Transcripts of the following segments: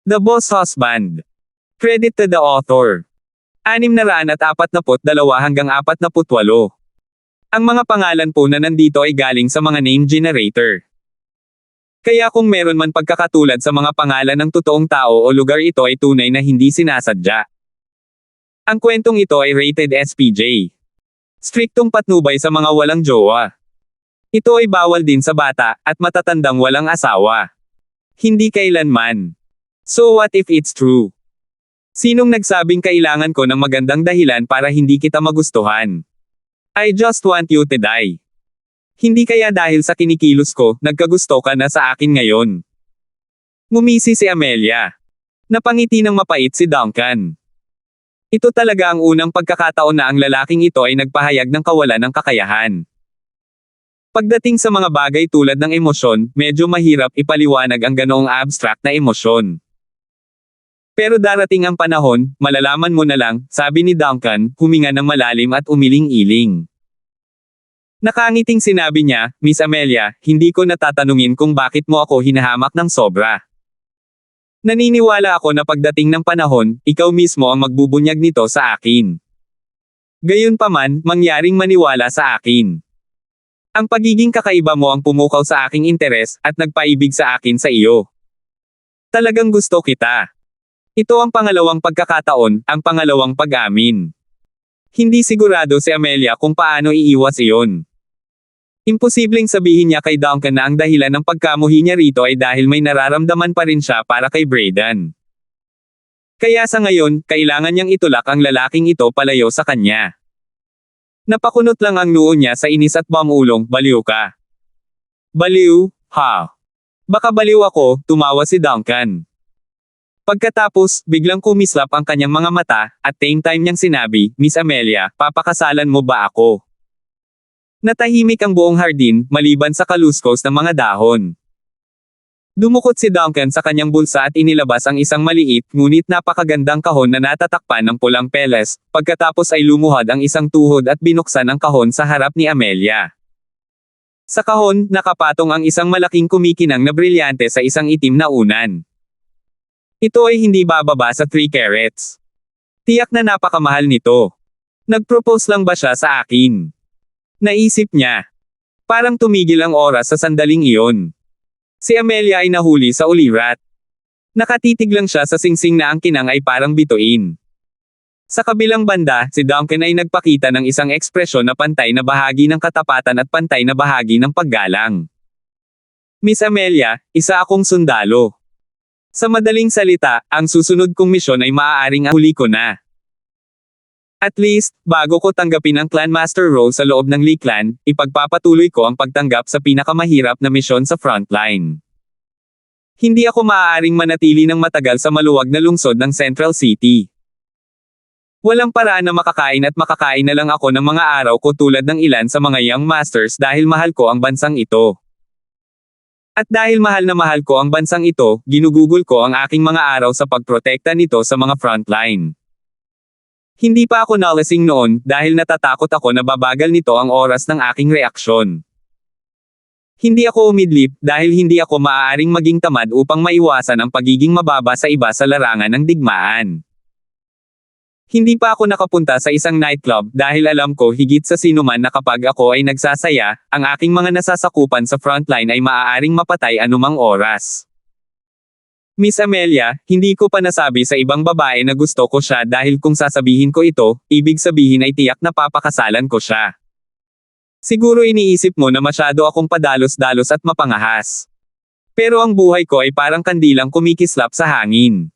The Boss Husband. Credit to the author. 642 hanggang 48. Ang mga pangalan po na nandito ay galing sa mga name generator. Kaya kung meron man pagkakatulad sa mga pangalan ng totoong tao o lugar, ito ay tunay na hindi sinasadya. Ang kwentong ito ay rated SPJ. Striktong patnubay sa mga walang jowa. Ito ay bawal din sa bata at matatandang walang asawa. Hindi kailanman. So what if it's true? Sinong nagsabing kailangan ko ng magandang dahilan para hindi kita magustuhan? I just want you to die. Hindi kaya dahil sa kinikilos ko, nagkagusto ka na sa akin ngayon? Ngumisi si Amelia. Napangiti ng mapait si Duncan. Ito talaga ang unang pagkakataon na ang lalaking ito ay nagpahayag ng kawalan ng kakayahan. Pagdating sa mga bagay tulad ng emosyon, medyo mahirap ipaliwanag ang ganoong abstract na emosyon. Pero darating ang panahon, malalaman mo na lang, sabi ni Duncan, huminga ng malalim at umiling-iling. Nakangiting sinabi niya, Miss Amelia, hindi ko natatanungin kung bakit mo ako hinahamak ng sobra. Naniniwala ako na pagdating ng panahon, ikaw mismo ang magbubunyag nito sa akin. Gayunpaman, mangyaring maniwala sa akin. Ang pagiging kakaiba mo ang pumukaw sa aking interes, at nagpaibig sa akin sa iyo. Talagang gusto kita. Ito ang pangalawang pagkakataon, ang pangalawang pag-amin. Hindi sigurado si Amelia kung paano iiwas iyon. Imposibleng sabihin niya kay Duncan na ang dahilan ng pagkamuhi niya rito ay dahil may nararamdaman pa rin siya para kay Brayden. Kaya sa ngayon, kailangan niyang itulak ang lalaking ito palayo sa kanya. Napakunot lang ang noo niya sa inis at bamulong, baliw ka. Baliw, ha? Baka baliw ako, tumawa si Duncan. Pagkatapos, biglang kumislap ang kanyang mga mata, at same time niyang sinabi, Miss Amelia, papakasalan mo ba ako? Natahimik ang buong hardin, maliban sa kaluskos ng mga dahon. Dumukot si Duncan sa kanyang bulsa at inilabas ang isang maliit, ngunit napakagandang kahon na natatakpan ng pulang peles, pagkatapos ay lumuhad ang isang tuhod at binuksan ang kahon sa harap ni Amelia. Sa kahon, nakapatong ang isang malaking kumikinang na brilyante sa isang itim na unan. Ito ay hindi bababa sa 3 carats. Tiyak na napakamahal nito. Nag-propose lang ba siya sa akin? Naisip niya. Parang tumigil ang oras sa sandaling iyon. Si Amelia ay nahuli sa ulirat. Nakatitig lang siya sa singsing na ang kinang ay parang bituin. Sa kabilang banda, si Duncan ay nagpakita ng isang ekspresyon na pantay na bahagi ng katapatan at pantay na bahagi ng paggalang. Miss Amelia, isa akong sundalo. Sa madaling salita, ang susunod kong misyon ay maaaring huli ko na. At least, bago ko tanggapin ang Clan Master role sa loob ng Lee Clan, ipagpapatuloy ko ang pagtanggap sa pinakamahirap na misyon sa frontline. Hindi ako maaaring manatili ng matagal sa maluwag na lungsod ng Central City. Walang paraan na makakain na lang ako ng mga araw ko tulad ng ilan sa mga young masters dahil mahal ko ang bansang ito. At dahil mahal na mahal ko ang bansang ito, ginugugol ko ang aking mga araw sa pagprotekta nito sa mga frontline. Hindi pa ako nalasing noon dahil natatakot ako na babagal nito ang oras ng aking reaksyon. Hindi ako umidlip dahil hindi ako maaaring maging tamad upang maiwasan ang pagiging mababa sa iba sa larangan ng digmaan. Hindi pa ako nakapunta sa isang nightclub dahil alam ko higit sa sinuman na kapag ako ay nagsasaya, ang aking mga nasasakupan sa frontline ay maaaring mapatay anumang oras. Miss Amelia, hindi ko pa nasabi sa ibang babae na gusto ko siya dahil kung sasabihin ko ito, ibig sabihin ay tiyak na papakasalan ko siya. Siguro iniisip mo na masyado akong padalos-dalos at mapangahas. Pero ang buhay ko ay parang kandilang kumikislap sa hangin.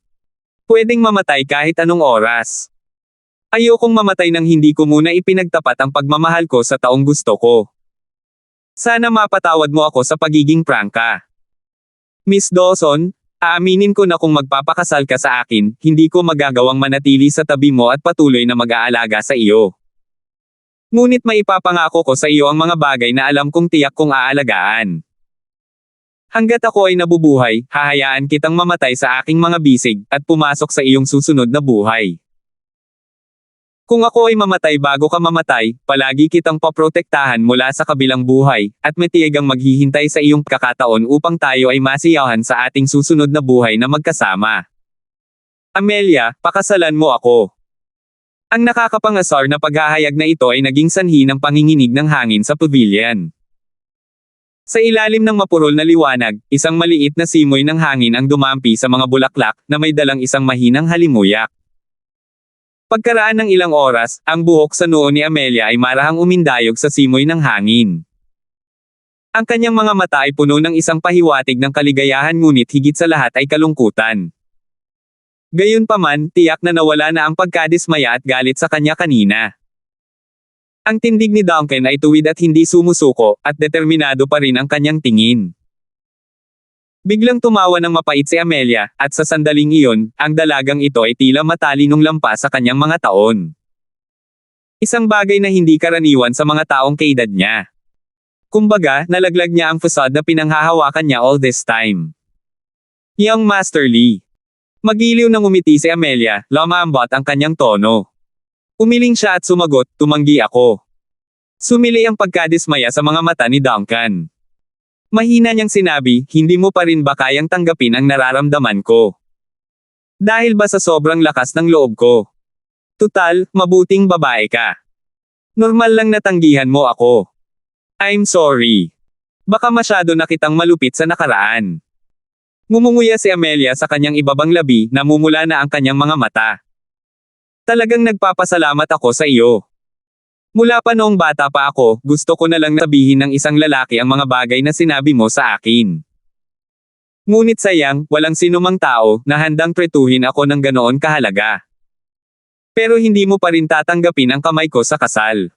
Pwedeng mamatay kahit anong oras. Ayokong mamatay nang hindi ko muna ipinagtapat ang pagmamahal ko sa taong gusto ko. Sana mapatawad mo ako sa pagiging prangka. Miss Dawson, aaminin ko na kung magpapakasal ka sa akin, hindi ko magagawang manatili sa tabi mo at patuloy na mag-aalaga sa iyo. Ngunit maipapangako ko sa iyo ang mga bagay na alam kong tiyak kong aalagaan. Hanggat ako ay nabubuhay, hahayaan kitang mamatay sa aking mga bisig, at pumasok sa iyong susunod na buhay. Kung ako ay mamatay bago ka mamatay, palagi kitang paprotektahan mula sa kabilang buhay, at matiyagang maghihintay sa iyong kakataon upang tayo ay masiyahan sa ating susunod na buhay na magkasama. Amelia, pakasalan mo ako. Ang nakakapangasar na paghahayag na ito ay naging sanhi ng panginginig ng hangin sa pavilion. Sa ilalim ng mapurol na liwanag, isang maliit na simoy ng hangin ang dumampi sa mga bulaklak na may dalang isang mahinang halimuyak. Pagkaraan ng ilang oras, ang buhok sa noo ni Amelia ay marahang umindayog sa simoy ng hangin. Ang kanyang mga mata ay puno ng isang pahiwatig ng kaligayahan ngunit higit sa lahat ay kalungkutan. Gayunpaman, tiyak na nawala na ang pagkadismaya at galit sa kanya kanina. Ang tindig ni Duncan ay tuwid at hindi sumusuko, at determinado pa rin ang kanyang tingin. Biglang tumawa ng mapait si Amelia, at sa sandaling iyon, ang dalagang ito ay tila matalinong lampas sa kanyang mga taon. Isang bagay na hindi karaniwan sa mga taong kaedad niya. Kumbaga, nalaglag niya ang facade na pinanghahawakan niya all this time. Young Master Lee. Magiliw nang umiti si Amelia, lumambot ang kanyang tono. Umiling siya at sumagot, tumanggi ako. Sumili ang pagkadismaya sa mga mata ni Duncan. Mahina niyang sinabi, hindi mo pa rin ba kayang tanggapin ang nararamdaman ko? Dahil ba sa sobrang lakas ng loob ko? Tutal, mabuting babae ka. Normal lang natanggihan mo ako. I'm sorry. Baka masyado na kitang malupit sa nakaraan. Ngumunguya si Amelia sa kanyang ibabang labi, namumula na ang kanyang mga mata. Talagang nagpapasalamat ako sa iyo. Mula pa noong bata pa ako, gusto ko na lang sabihin ng isang lalaki ang mga bagay na sinabi mo sa akin. Ngunit sayang, walang sinumang tao na handang tretuhin ako ng ganoon kahalaga. Pero hindi mo pa rin tatanggapin ang kamay ko sa kasal.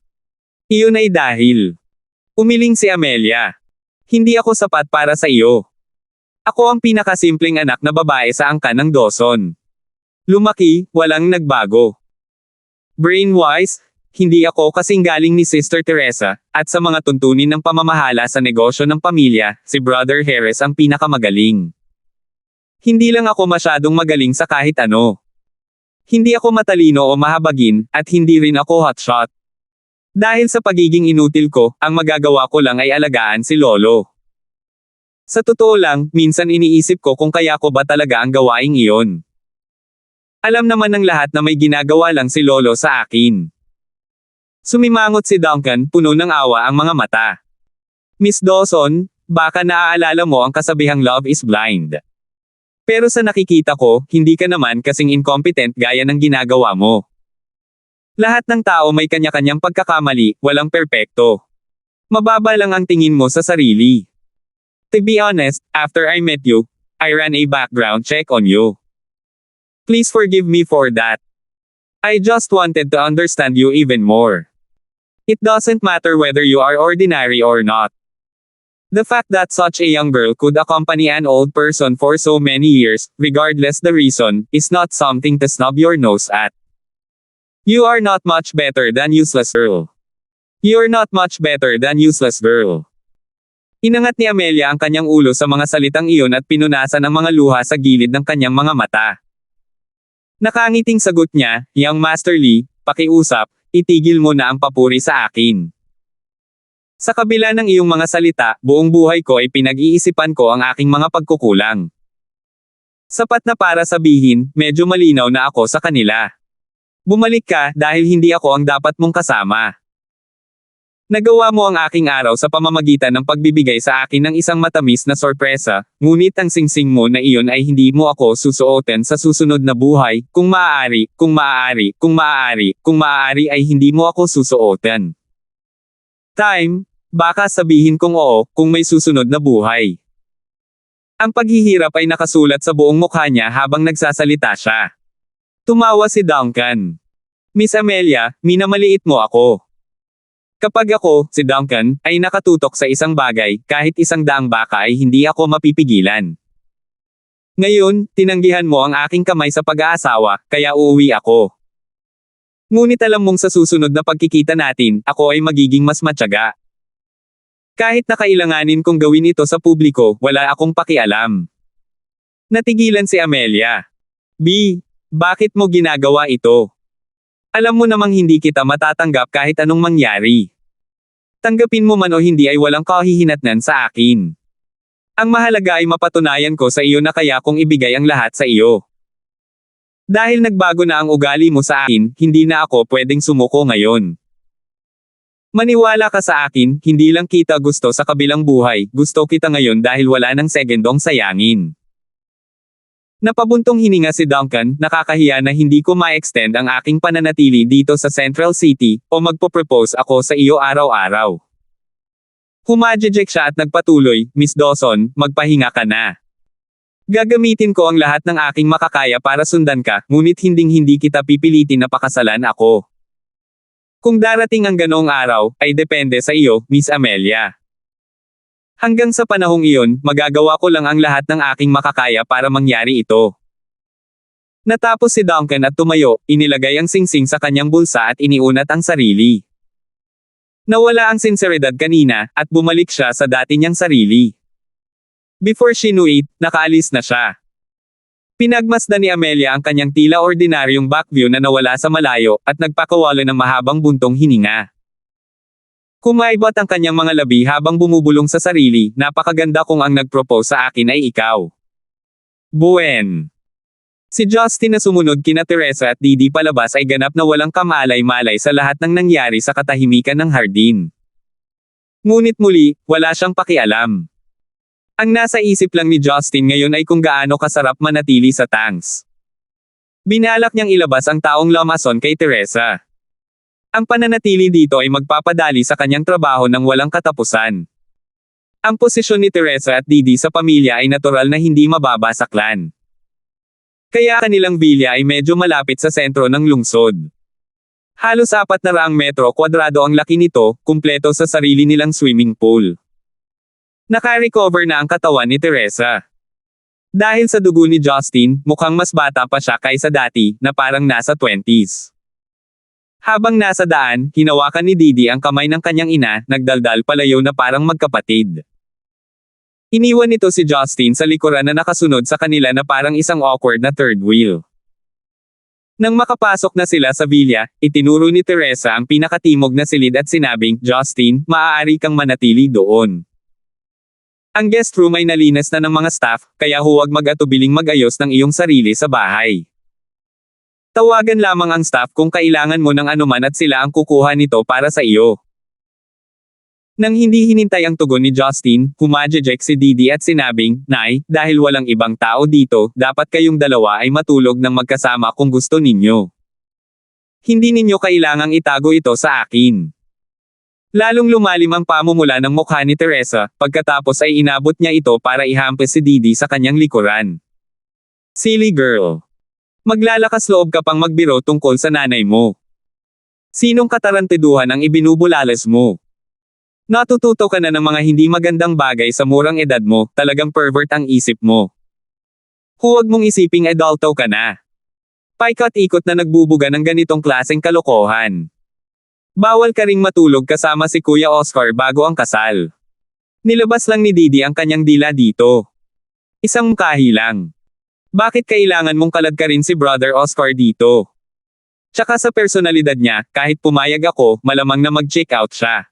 Iyon ay dahil. Umiling si Amelia. Hindi ako sapat para sa iyo. Ako ang pinakasimpleng anak na babae sa angkan ng Dawson. Lumaki, walang nagbago. Brain-wise, hindi ako kasing galing ni Sister Teresa, at sa mga tuntunin ng pamamahala sa negosyo ng pamilya, si Brother Harris ang pinakamagaling. Hindi lang ako masyadong magaling sa kahit ano. Hindi ako matalino o mahabagin, at hindi rin ako hotshot. Dahil sa pagiging inutil ko, ang magagawa ko lang ay alagaan si Lolo. Sa totoo lang, minsan iniisip ko kung kaya ko ba talaga ang gawaing iyon. Alam naman ng lahat na may ginagawa lang si Lolo sa akin. Sumimangot si Duncan, puno ng awa ang mga mata. Miss Dawson, baka naaalala mo ang kasabihang love is blind. Pero sa nakikita ko, hindi ka naman kasing incompetent gaya ng ginagawa mo. Lahat ng tao may kanya-kanyang pagkakamali, walang perpekto. Mababa lang ang tingin mo sa sarili. To be honest, after I met you, I ran a background check on you. Please forgive me for that. I just wanted to understand you even more. It doesn't matter whether you are ordinary or not. The fact that such a young girl could accompany an old person for so many years, regardless the reason, is not something to snub your nose at. You are not much better than useless girl. You're not much better than useless girl. Inangat ni Amelia ang kanyang ulo sa mga salitang iyon at pinunasan ang mga luha sa gilid ng kanyang mga mata. Nakangiting sagot niya, Young Master Lee, pakiusap, itigil mo na ang papuri sa akin. Sa kabila ng iyong mga salita, buong buhay ko ay pinag-iisipan ko ang aking mga pagkukulang. Sapat na para sabihin, medyo malinaw na ako sa kanila. Bumalik ka dahil hindi ako ang dapat mong kasama. Nagawa mo ang aking araw sa pamamagitan ng pagbibigay sa akin ng isang matamis na sorpresa, ngunit ang singsing mo na iyon ay hindi mo ako susuotin sa susunod na buhay, kung maaari, kung maaari, kung maaari, kung maaari ay hindi mo ako susuotin. Time, baka sabihin kong oo, kung may susunod na buhay. Ang paghihirap ay nakasulat sa buong mukha niya habang nagsasalita siya. Tumawa si Duncan. Miss Amelia, minamaliit mo ako. Kapag ako, si Duncan, ay nakatutok sa isang bagay, kahit 100 baka ay hindi ako mapipigilan. Ngayon, tinanggihan mo ang aking kamay sa pag-aasawa, kaya uuwi ako. Ngunit alam mong sa susunod na pagkikita natin, ako ay magiging mas matyaga. Kahit na kailanganin kong gawin ito sa publiko, wala akong pakialam. Natigilan si Amelia. B, bakit mo ginagawa ito? Alam mo namang hindi kita matatanggap kahit anong mangyari. Tanggapin mo man o hindi ay walang kahihinatnan sa akin. Ang mahalaga ay mapatunayan ko sa iyo na kaya kong ibigay ang lahat sa iyo. Dahil nagbago na ang ugali mo sa akin, hindi na ako pwedeng sumuko ngayon. Maniwala ka sa akin, hindi lang kita gusto sa kabilang buhay, gusto kita ngayon dahil wala nang segundong sayangin. Napabuntong hininga si Duncan, nakakahiya na hindi ko ma-extend ang aking pananatili dito sa Central City, o magpo-propose ako sa iyo araw-araw. Humajejek siya at nagpatuloy, Miss Dawson, magpahinga ka na. Gagamitin ko ang lahat ng aking makakaya para sundan ka, ngunit hinding-hindi kita pipilitin na pakasalan ako. Kung darating ang ganoong araw, ay depende sa iyo, Miss Amelia. Hanggang sa panahong iyon, magagawa ko lang ang lahat ng aking makakaya para mangyari ito. Natapos si Duncan at tumayo, inilagay ang singsing sa kanyang bulsa at iniunat ang sarili. Nawala ang sinseridad kanina, at bumalik siya sa dati niyang sarili. Before she knew it, nakaalis na siya. Pinagmasdan ni Amelia ang kanyang tila ordinaryong backview na nawala sa malayo, at nagpakawala ng mahabang buntong hininga. Kumaibot ang kanyang mga labi habang bumubulong sa sarili, napakaganda kung ang nag-propose sa akin ay ikaw. Buen. Si Justin na sumunod kina Teresa at Didi palabas ay ganap na walang kamalay-malay sa lahat ng nangyari sa katahimikan ng hardin. Ngunit muli, wala siyang pakialam. Ang nasa isip lang ni Justin ngayon ay kung gaano kasarap manatili sa tanks. Binalak niyang ilabas ang taong lamason kay Teresa. Ang pananatili dito ay magpapadali sa kanyang trabaho ng walang katapusan. Ang posisyon ni Teresa at Didi sa pamilya ay natural na hindi mababa sa clan. Kaya kanilang villa ay medyo malapit sa sentro ng lungsod. Halos 400 metro kwadrado ang laki nito, kumpleto sa sarili nilang swimming pool. Naka-recover na ang katawan ni Teresa. Dahil sa dugo ni Justin, mukhang mas bata pa siya kaysa dati, na parang nasa 20s. Habang nasa daan, hinawakan ni Didi ang kamay ng kanyang ina, nagdaldal palayo na parang magkapatid. Iniwan nito si Justin sa likuran na nakasunod sa kanila na parang isang awkward na third wheel. Nang makapasok na sila sa villa, itinuro ni Teresa ang pinakatimog na silid at sinabing, Justin, maaari kang manatili doon. Ang guest room ay nalinis na ng mga staff, kaya huwag mag-atubiling mag-ayos ng iyong sarili sa bahay. Tawagan lamang ang staff kung kailangan mo ng anuman at sila ang kukuha nito para sa iyo. Nang hindi hinintay ang tugon ni Justin, humajejek si Didi at sinabing, Nay, dahil walang ibang tao dito, dapat kayong dalawa ay matulog ng magkasama kung gusto ninyo. Hindi ninyo kailangang itago ito sa akin. Lalong lumalim ang pamumula ng mukha ni Teresa, pagkatapos ay inabot niya ito para ihampas si Didi sa kanyang likuran. Silly girl. Maglalakas loob ka pang magbiro tungkol sa nanay mo. Sinong katarantiduhan ang ibinubulalas mo? Natututo ka na ng mga hindi magandang bagay sa murang edad mo, talagang pervert ang isip mo. Huwag mong isiping adulto ka na. Paikot-ikot na nagbubuga ng ganitong klaseng kalokohan. Bawal ka ring matulog kasama si Kuya Oscar bago ang kasal. Nilabas lang ni Didi ang kanyang dila dito. Isang mungkahi lang. Bakit kailangan mong kaladkarin si Brother Oscar dito? Tsaka sa personalidad niya, kahit pumayag ako, malamang na mag-check out siya.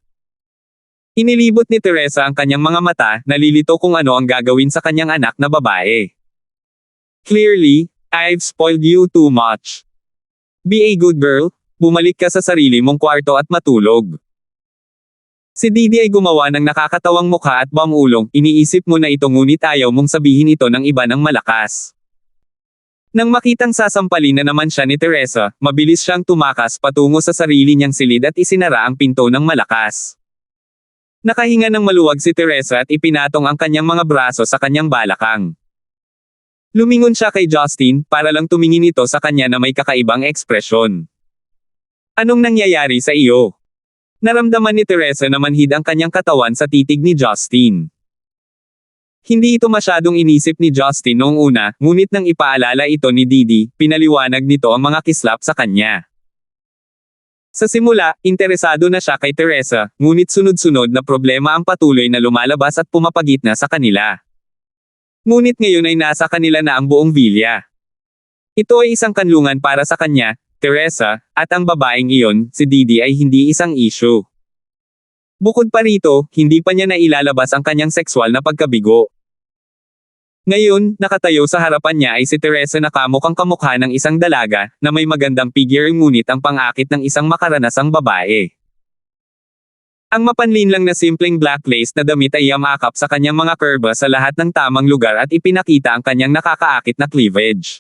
Inilibot ni Teresa ang kanyang mga mata, nalilito kung ano ang gagawin sa kanyang anak na babae. Clearly, I've spoiled you too much. Be a good girl. Bumalik ka sa sarili mong kwarto at matulog. Si Didi ay gumawa ng nakakatawang mukha at bamulong, iniisip mo na ito ngunit ayaw mong sabihin ito ng iba ng malakas. Nang makitang sasampalin na naman siya ni Teresa, mabilis siyang tumakas patungo sa sarili niyang silid at isinara ang pinto ng malakas. Nakahinga ng maluwag si Teresa at ipinatong ang kanyang mga braso sa kanyang balakang. Lumingon siya kay Justin, para lang tumingin ito sa kanya na may kakaibang ekspresyon. Anong nangyayari sa iyo? Naramdaman ni Teresa na manhid ang kanyang katawan sa titig ni Justin. Hindi ito masyadong inisip ni Justin noong una, ngunit nang ipaalala ito ni Didi, pinaliwanag nito ang mga kislap sa kanya. Sa simula, interesado na siya kay Teresa, ngunit sunod-sunod na problema ang patuloy na lumalabas at pumapagitna sa kanila. Ngunit ngayon ay nasa kanila na ang buong villa. Ito ay isang kanlungan para sa kanya, Teresa, at ang babaeng iyon, si Didi ay hindi isang issue. Bukod pa rito, hindi pa niya nailalabas ang kanyang sexual na pagkabigo. Ngayon, nakatayo sa harapan niya ay si Teresa na kamukhang kamukha ng isang dalaga, na may magandang figure ngunit ang pangakit ng isang makaranasang babae. Ang mapanlin lang na simpleng black lace na damit ay yamakap sa kanyang mga kurba sa lahat ng tamang lugar at ipinakita ang kanyang nakakaakit na cleavage.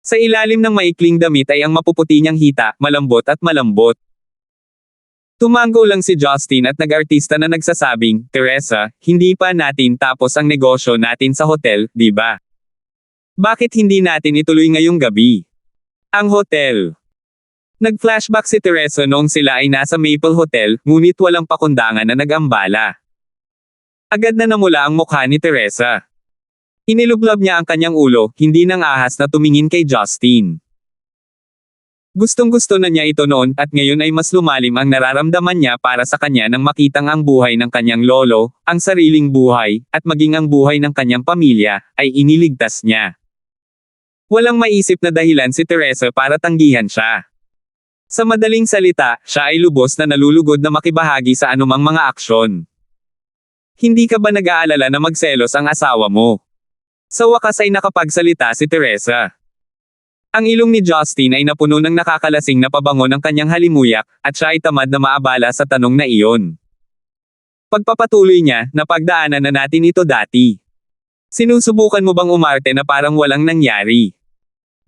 Sa ilalim ng maikling damit ay ang mapuputi niyang hita, malambot at malambot. Tumango lang si Justin at nag-artista na nagsasabing, "Teresa, hindi pa natin tapos ang negosyo natin sa hotel, di ba? Bakit hindi natin ituloy ngayong gabi?" Ang hotel. Nag-flashback si Teresa noong sila ay nasa Maple Hotel, ngunit walang pakundangan na nag-ambala. Agad na namula ang mukha ni Teresa. Inilublab niya ang kanyang ulo, hindi nang ahas na tumingin kay Justin. Gustong-gusto na niya ito noon, at ngayon ay mas lumalim ang nararamdaman niya para sa kanya nang makitang ang buhay ng kanyang lolo, ang sariling buhay, at maging ang buhay ng kanyang pamilya, ay iniligtas niya. Walang maisip na dahilan si Teresa para tanggihan siya. Sa madaling salita, siya ay lubos na nalulugod na makibahagi sa anumang mga aksyon. Hindi ka ba nag-aalala na magselos ang asawa mo? Sa wakas ay nakapagsalita si Teresa. Ang ilong ni Justin ay napuno ng nakakalasing na pabango ng kanyang halimuyak, at siya ay tamad na maabala sa tanong na iyon. Pagpapatuloy niya, napagdaanan na natin ito dati. Sinusubukan mo bang umarte na parang walang nangyari?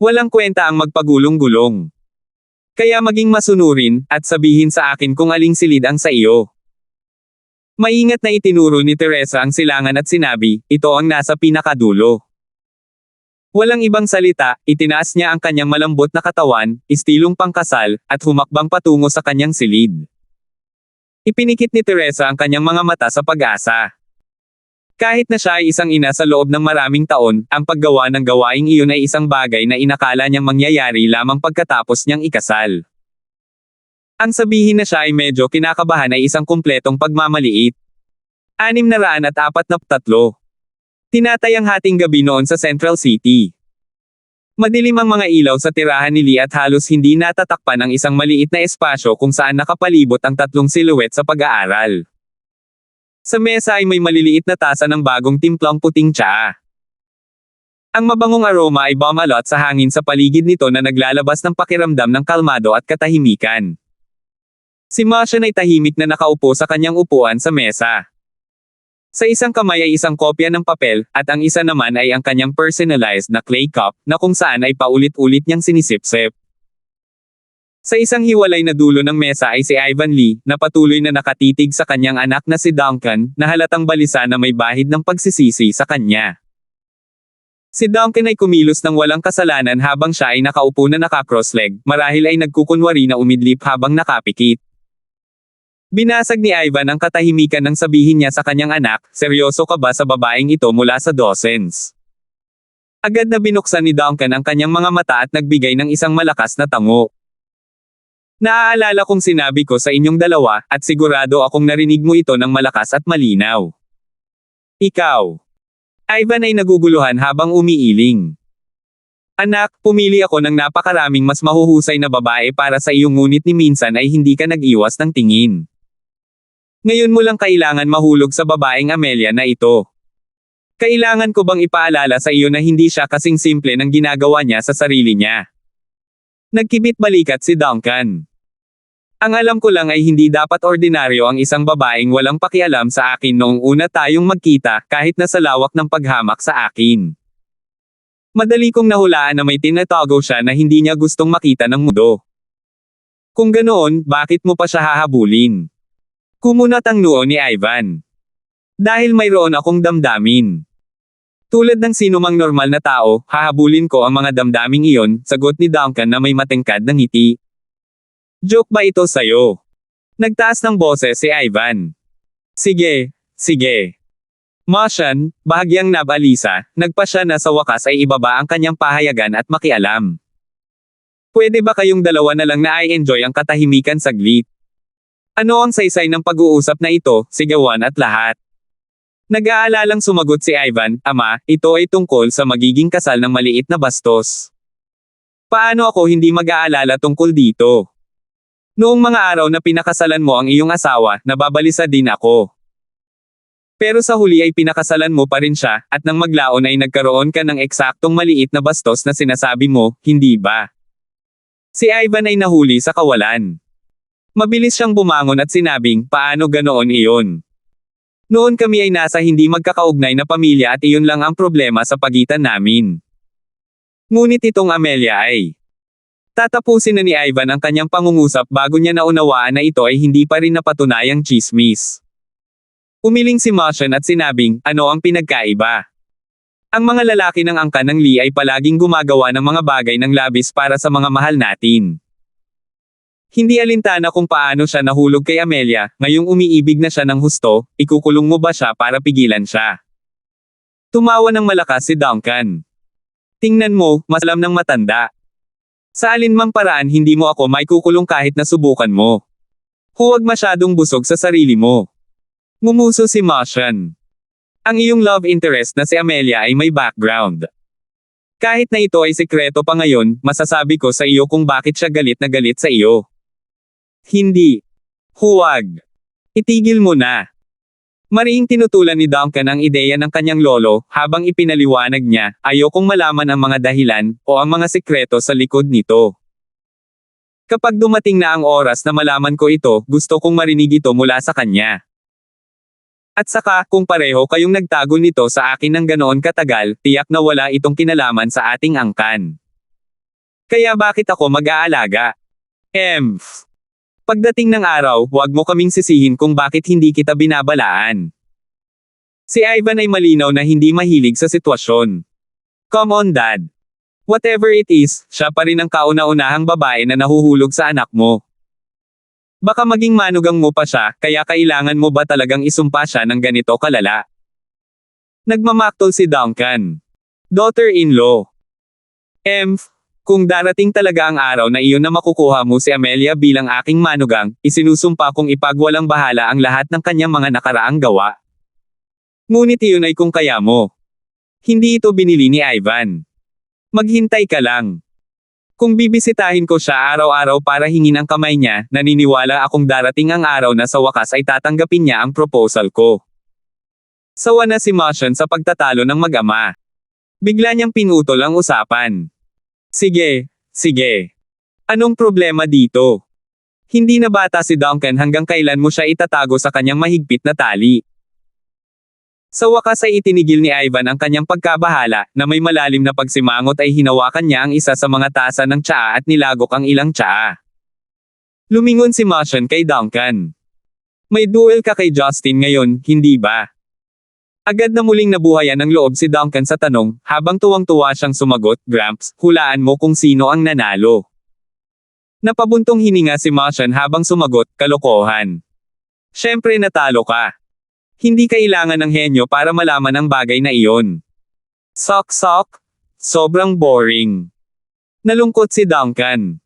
Walang kwenta ang magpagulong-gulong. Kaya maging masunurin, at sabihin sa akin kung aling silid ang sa iyo. Maingat na itinuro ni Teresa ang silangan at sinabi, ito ang nasa pinakadulo. Walang ibang salita, itinaas niya ang kanyang malambot na katawan, istilong pangkasal, at humakbang patungo sa kanyang silid. Ipinikit ni Teresa ang kanyang mga mata sa pag-asa. Kahit na siya ay isang ina sa loob ng maraming taon, ang paggawa ng gawaing iyon ay isang bagay na inakala niyang mangyayari lamang pagkatapos niyang ikasal. Ang sabihin na siya ay medyo kinakabahan ay isang kumpletong pagmamaliit. 643. Tinatay ang hating gabi noon sa Central City. Madilim ang mga ilaw sa tirahan ni Lee at halos hindi natatakpan ang isang maliit na espasyo kung saan nakapalibot ang tatlong silhouette sa pag-aaral. Sa mesa ay may maliliit na tasa ng bagong timplang puting tsaa. Ang mabangong aroma ay bumalot sa hangin sa paligid nito na naglalabas ng pakiramdam ng kalmado at katahimikan. Si Martian ay tahimik na nakaupo sa kanyang upuan sa mesa. Sa isang kamay ay isang kopya ng papel, at ang isa naman ay ang kanyang personalized na clay cup, na kung saan ay paulit-ulit niyang sinisip-sip. Sa isang hiwalay na dulo ng mesa ay si Ivan Lee, na patuloy na nakatitig sa kanyang anak na si Duncan, na halatang balisa na may bahid ng pagsisisi sa kanya. Si Duncan ay kumilos ng walang kasalanan habang siya ay nakaupo na naka-cross-leg, marahil ay nagkukunwari na umidlip habang nakapikit. Binasag ni Ivan ang katahimikan nang sabihin niya sa kanyang anak, seryoso ka ba sa babaeng ito mula sa dozens? Agad na binuksan ni Duncan ang kanyang mga mata at nagbigay ng isang malakas na tango. Naaalala kong sinabi ko sa inyong dalawa, at sigurado akong narinig mo ito ng malakas at malinaw. Ikaw. Ivan ay naguguluhan habang umiiling. Anak, pumili ako ng napakaraming mas mahuhusay na babae para sa iyo ngunit ni minsan ay hindi ka nag-iwas ng tingin. Ngayon mo lang kailangan mahulog sa babaeng Amelia na ito. Kailangan ko bang ipaalala sa iyo na hindi siya kasing simple ng ginagawa niya sa sarili niya? Nagkibit balikat si Duncan. Ang alam ko lang ay hindi dapat ordinaryo ang isang babaeng walang pakialam sa akin noong una tayong magkita, kahit na sa lawak ng paghamak sa akin. Madali kong nahulaan na may tinatago siya na hindi niya gustong makita ng mundo. Kung ganoon, bakit mo pa siya hahabulin? Kumunat ang noo ni Ivan. Dahil mayroon akong damdamin. Tulad ng sinumang normal na tao, hahabulin ko ang mga damdaming iyon, sagot ni Duncan na may matengkad na ngiti. Joke ba ito sa'yo? Nagtaas ng boses si Ivan. Sige, sige. Martian, bahagyang nabalisa, nagpa siya na sa wakas ay ibaba ang kanyang pahayagan at makialam. Pwede ba kayong dalawa na lang na i-enjoy ang katahimikan saglit? Ano ang saysay ng pag-uusap na ito, sigawan at lahat? Nag-aalalang sumagot si Ivan, Ama, ito ay tungkol sa magiging kasal ng maliit na bastos. Paano ako hindi mag-aalala tungkol dito? Noong mga araw na pinakasalan mo ang iyong asawa, nababalisa din ako. Pero sa huli ay pinakasalan mo pa rin siya, at nang maglaon ay nagkaroon ka ng eksaktong maliit na bastos na sinasabi mo, hindi ba? Si Ivan ay nahuli sa kawalan. Mabilis siyang bumangon at sinabing, paano ganoon iyon? Noon kami ay nasa hindi magkakaugnay na pamilya at iyon lang ang problema sa pagitan namin. Ngunit itong Amelia ay tatapusin na ni Ivan ang kanyang pangungusap bago niya naunawaan na ito ay hindi pa rin napatunayang tsismis. Umiling si Motion at sinabing, ano ang pinagkaiba? Ang mga lalaki ng angkan ng Lee ay palaging gumagawa ng mga bagay ng labis para sa mga mahal natin. Hindi alintana kung paano siya nahulog kay Amelia, ngayong umiibig na siya ng husto, ikukulong mo ba siya para pigilan siya? Tumawa ng malakas si Duncan. Tingnan mo, mas alam ng matanda. Sa alinmang paraan hindi mo ako maikukulong kahit na subukan mo. Huwag masyadong busog sa sarili mo. Ngumuso si Motion. Ang iyong love interest na si Amelia ay may background. Kahit na ito ay sekreto pa ngayon, masasabi ko sa iyo kung bakit siya galit na galit sa iyo. Hindi. Huwag. Itigil mo na. Mariing tinutulan ni Duncan ang ideya ng kanyang lolo, habang ipinaliwanag niya, ayokong malaman ang mga dahilan, o ang mga sekreto sa likod nito. Kapag dumating na ang oras na malaman ko ito, gusto kong marinig ito mula sa kanya. At saka, kung pareho kayong nagtago nito sa akin ng ganoon katagal, tiyak na wala itong kinalaman sa ating angkan. Kaya bakit ako mag-aalaga? Pagdating ng araw, huwag mo kaming sisihin kung bakit hindi kita binabalaan. Si Ivan ay malinaw na hindi mahilig sa sitwasyon. Come on dad. Whatever it is, siya pa rin ang kauna-unahang babae na nahuhulog sa anak mo. Baka maging manugang mo pa siya, kaya kailangan mo ba talagang isumpa siya ng ganito kalala? Nagmamaktol si Duncan. Daughter-in-law. Kung darating talaga ang araw na iyon na makukuha mo si Amelia bilang aking manugang, isinusumpa kong ipagwalang bahala ang lahat ng kanyang mga nakaraang gawa. Ngunit iyon ay kung kaya mo. Hindi ito binili ni Ivan. Maghintay ka lang. Kung bibisitahin ko siya araw-araw para hingin ang kamay niya, naniniwala akong darating ang araw na sa wakas ay tatanggapin niya ang proposal ko. Sawa na si Motion sa pagtatalo ng mag-ama. Bigla niyang pinutol ang usapan. Sige. Anong problema dito? Hindi na bata si Duncan hanggang kailan mo siya itatago sa kanyang mahigpit na tali. Sa wakas ay itinigil ni Ivan ang kanyang pagkabahala, na may malalim na pagsimangot ay hinawakan niya ang isa sa mga tasa ng tsaa at nilagok ang ilang tsaa. Lumingon si Motion kay Duncan. May duel ka kay Justin ngayon, hindi ba? Agad na muling nabuhayan ng loob si Duncan sa tanong, habang tuwang-tuwa siyang sumagot, Gramps, hulaan mo kung sino ang nanalo. Napabuntong hininga si Motion habang sumagot, kalokohan. Siyempre natalo ka. Hindi kailangan ng henyo para malaman ang bagay na iyon. Sok. Sobrang boring. Nalungkot si Duncan.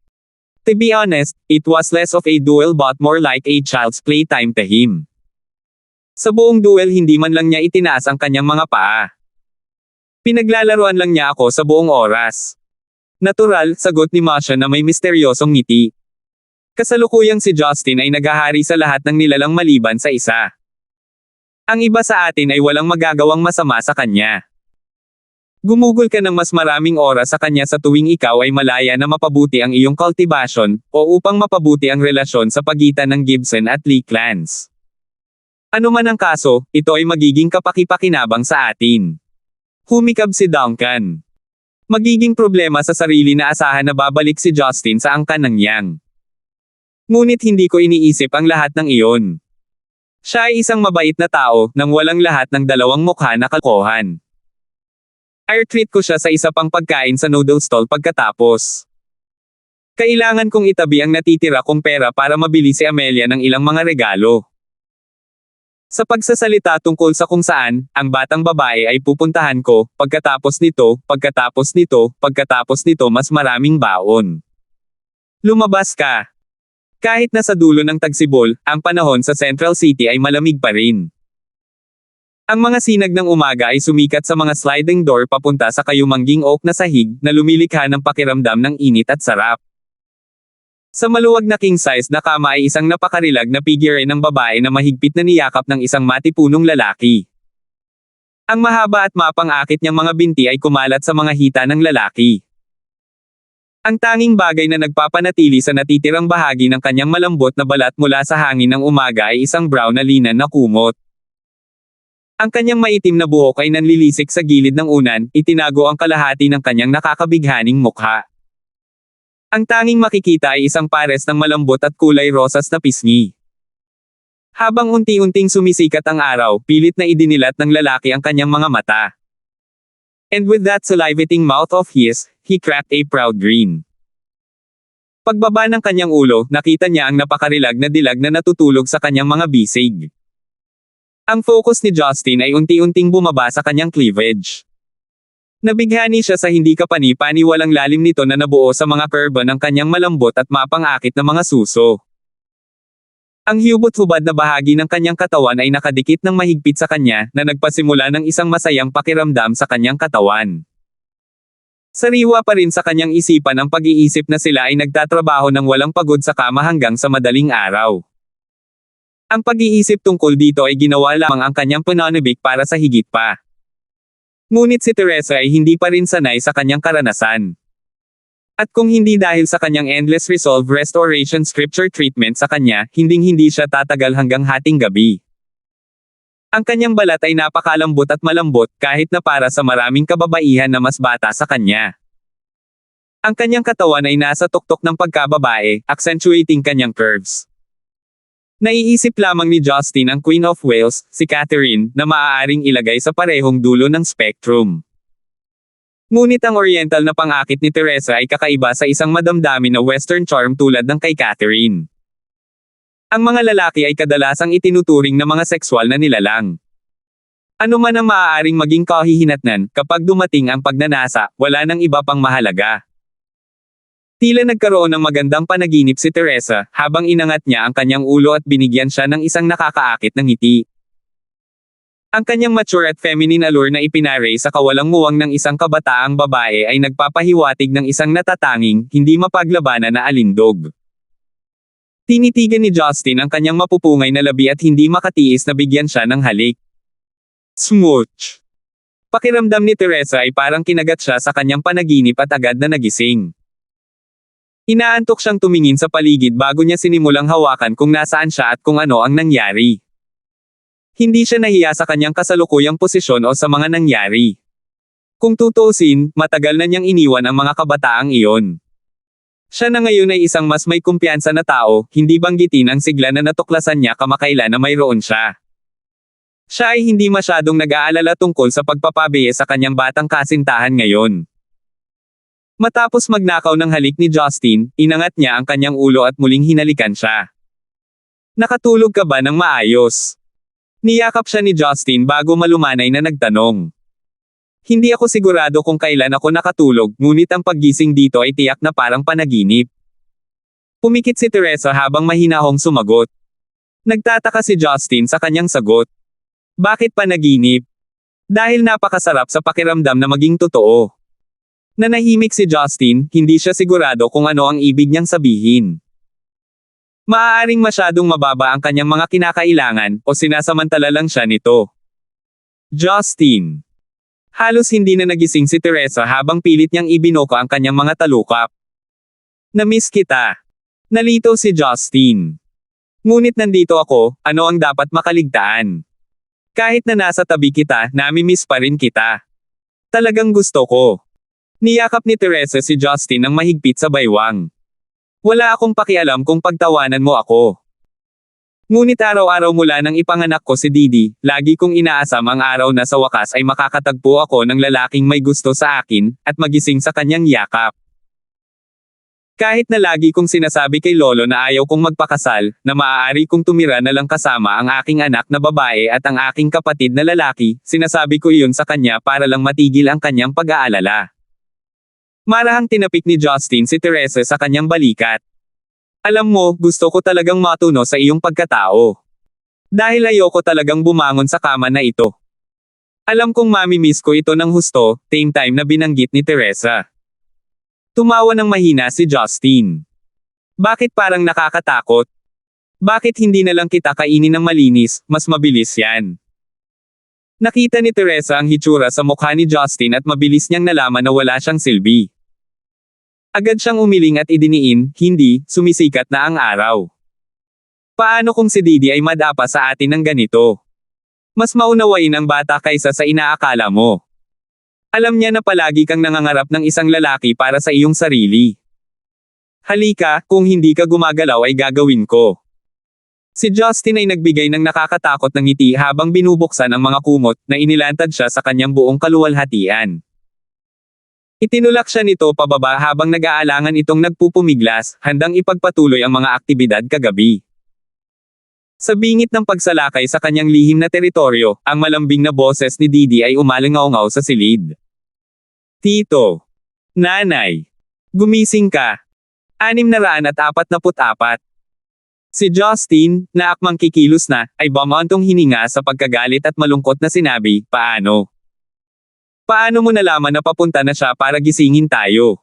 To be honest, it was less of a duel but more like a child's playtime to him. Sa buong duel hindi man lang niya itinaas ang kanyang mga paa. Pinaglalaruan lang niya ako sa buong oras. Natural, sagot ni Motion na may misteryosong ngiti. Kasalukuyang si Justin ay naghahari sa lahat ng nilalang maliban sa isa. Ang iba sa atin ay walang magagawang masama sa kanya. Gumugol ka ng mas maraming oras sa kanya sa tuwing ikaw ay malaya na mapabuti ang iyong cultivation, o upang mapabuti ang relasyon sa pagitan ng Gibson at Lee clans. Ano man ang kaso, ito ay magiging kapaki-pakinabang sa atin. Humikab si Duncan. Magiging problema sa sarili na asahan na babalik si Justin sa angkan ng Yang. Ngunit hindi ko iniisip ang lahat ng iyon. Siya ay isang mabait na tao, nang walang lahat ng dalawang mukha na kalokohan. I-treat ko siya sa isa pang pagkain sa noodle stall pagkatapos. Kailangan kong itabi ang natitira kong pera para mabili si Amelia ng ilang mga regalo. Sa pagsasalita tungkol sa kung saan, ang batang babae ay pupuntahan ko, pagkatapos nito, mas maraming baon. Lumabas ka. Kahit nasa dulo ng Tagsibol, ang panahon sa Central City ay malamig pa rin. Ang mga sinag ng umaga ay sumikat sa mga sliding door papunta sa kayumangging oak na sahig na lumilikha ng pakiramdam ng init at sarap. Sa maluwag na king-size na kama ay isang napakarilag na figure ng babae na mahigpit na niyakap ng isang matipunong lalaki. Ang mahaba at mapang-akit niyang mga binti ay kumalat sa mga hita ng lalaki. Ang tanging bagay na nagpapanatili sa natitirang bahagi ng kanyang malambot na balat mula sa hangin ng umaga ay isang brown na linan na kumot. Ang kanyang maitim na buhok ay nanlilisik sa gilid ng unan, itinago ang kalahati ng kanyang nakakabighaning mukha. Ang tanging makikita ay isang pares ng malambot at kulay rosas na pisngi. Habang unti-unting sumisikat ang araw, pilit na idinilat ng lalaki ang kanyang mga mata. And with that salivating mouth of his, he cracked a proud grin. Pagbaba ng kanyang ulo, nakita niya ang napakarilag na dilag na natutulog sa kanyang mga bisig. Ang focus ni Justin ay unti-unting bumaba sa kanyang cleavage. Nabighani siya sa hindi kapani-paniwalang lalim nito na nabuo sa mga curve ng kanyang malambot at mapang-akit na mga suso. Ang hubot-hubad na bahagi ng kanyang katawan ay nakadikit ng mahigpit sa kanya na nagpasimula ng isang masayang pakiramdam sa kanyang katawan. Sariwa pa rin sa kanyang isipan ang pag-iisip na sila ay nagtatrabaho ng walang pagod sa kama hanggang sa madaling araw. Ang pag-iisip tungkol dito ay ginawa lamang ang kanyang pananabik para sa higit pa. Ngunit si Teresa ay hindi pa rin sanay sa kanyang karanasan. At kung hindi dahil sa kanyang endless resolve restoration scripture treatment sa kanya, hinding-hindi siya tatagal hanggang hating gabi. Ang kanyang balat ay napakalambot at malambot kahit na para sa maraming kababaihan na mas bata sa kanya. Ang kanyang katawan ay nasa tuktok ng pagkababae, accentuating kanyang curves. Naiisip lamang ni Justin ang Queen of Wales, si Catherine, na maaaring ilagay sa parehong dulo ng spectrum. Ngunit ang oriental na pang-akit ni Teresa ay kakaiba sa isang madamdamin na western charm tulad ng kay Catherine. Ang mga lalaki ay kadalasang itinuturing na mga sexual na nilalang. Ano man ang maaaring maging kahihinatnan, kapag dumating ang pagnanasa, wala nang iba pang mahalaga. Tila nagkaroon ng magandang panaginip si Teresa, habang inangat niya ang kanyang ulo at binigyan siya ng isang nakakaakit na ngiti. Ang kanyang mature at feminine allure na ipinare sa kawalang-muwang ng isang kabataang babae ay nagpapahiwatig ng isang natatanging, hindi mapaglabanan na alindog. Tinitigan ni Justin ang kanyang mapupungay na labi at hindi makatiis na bigyan siya ng halik. Smooch! Pakiramdam ni Teresa ay parang kinagat siya sa kanyang panaginip at agad na nagising. Inaantok siyang tumingin sa paligid bago niya sinimulang hawakan kung nasaan siya at kung ano ang nangyari. Hindi siya nahiya sa kanyang kasalukuyang posisyon o sa mga nangyari. Kung tutuusin, matagal na niyang iniwan ang mga kabataang iyon. Siya na ngayon ay isang mas may kumpiyansa na tao, hindi banggitin ang sigla na natuklasan niya kamakailan na mayroon siya. Siya ay hindi masyadong nag-aalala tungkol sa pagpapabiye sa kanyang batang kasintahan ngayon. Matapos magnakaw ng halik ni Justin, inangat niya ang kanyang ulo at muling hinalikan siya. Nakatulog ka ba ng maayos? Niyakap siya ni Justin bago malumanay na nagtanong. Hindi ako sigurado kung kailan ako nakatulog, ngunit ang paggising dito ay tiyak na parang panaginip. Pumikit si Teresa habang mahinahong sumagot. Nagtataka si Justin sa kanyang sagot. Bakit panaginip? Dahil napakasarap sa pakiramdam na maging totoo. Nanahimik si Justin, hindi siya sigurado kung ano ang ibig niyang sabihin. Maaaring masyadong mababa ang kanyang mga kinakailangan, o sinasamantala lang siya nito. Justin. Halos hindi na nagising si Teresa habang pilit niyang ibinoko ang kanyang mga talukap. Namiss kita. Nalito si Justin. Ngunit nandito ako, ano ang dapat makaligtaan? Kahit na nasa tabi kita, namimiss pa rin kita. Talagang gusto ko. Niyakap ni Teresa si Justin ng mahigpit sa baywang. Wala akong pakialam kung pagtawanan mo ako. Ngunit araw-araw mula nang ipanganak ko si Didi, lagi kong inaasam ang araw na sa wakas ay makakatagpo ako ng lalaking may gusto sa akin, at magising sa kanyang yakap. Kahit na lagi kong sinasabi kay Lolo na ayaw kong magpakasal, na maaari kong tumira na lang kasama ang aking anak na babae at ang aking kapatid na lalaki, sinasabi ko iyon sa kanya para lang matigil ang kanyang pag-aalala. Marahang tinapik ni Justin si Teresa sa kanyang balikat. Alam mo, gusto ko talagang matuno sa iyong pagkatao. Dahil ayoko talagang bumangon sa kama na ito. Alam kong mamimiss ko ito ng husto, same time na binanggit ni Teresa. Tumawa ng mahina si Justin. Bakit parang nakakatakot? Bakit hindi na lang kita kainin ng malinis, mas mabilis yan. Nakita ni Teresa ang hitsura sa mukha ni Justin at mabilis niyang nalaman na wala siyang silbi. Agad siyang umiling at idiniin, hindi, sumisikat na ang araw. Paano kung si Didi ay madapa sa atin ng ganito? Mas maunawain ang bata kaysa sa inaakala mo. Alam niya na palagi kang nangangarap ng isang lalaki para sa iyong sarili. Halika, kung hindi ka gumagalaw ay gagawin ko. Si Justin ay nagbigay ng nakakatakot na ngiti habang binubuksan ang mga kumot na inilantad siya sa kanyang buong kaluwalhatian. Itinulak siya nito pababa habang nag-aalangan itong nagpupumiglas, handang ipagpatuloy ang mga aktibidad kagabi. Sa bingit ng pagsalakay sa kanyang lihim na teritoryo, ang malambing na boses ni Didi ay umalingaw-ngaw sa silid. Tito. Nanay. Gumising ka. 644. Si Justin, na akmang kikilos na, ay bumantong hininga sa pagkagalit at malungkot na sinabi, paano? Paano mo nalaman na papunta na siya para gisingin tayo?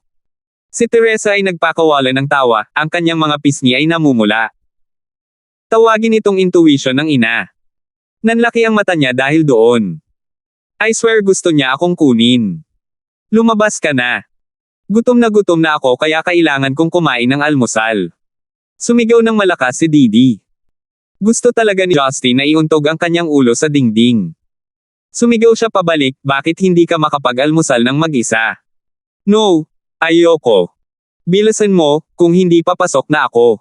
Si Teresa ay nagpakawala ng tawa, ang kanyang mga pisngi ay namumula. Tawagin itong intuition ng ina. Nanlaki ang mata niya dahil doon. I swear gusto niya akong kunin. Lumabas ka na. Gutom na ako kaya kailangan kong kumain ng almusal. Sumigaw ng malakas si Didi. Gusto talaga ni Justin na iuntog ang kanyang ulo sa dingding. Sumigaw siya pabalik, bakit hindi ka makapag-almusal ng mag-isa? No, ayoko. Bilisan mo, kung hindi papasok na ako.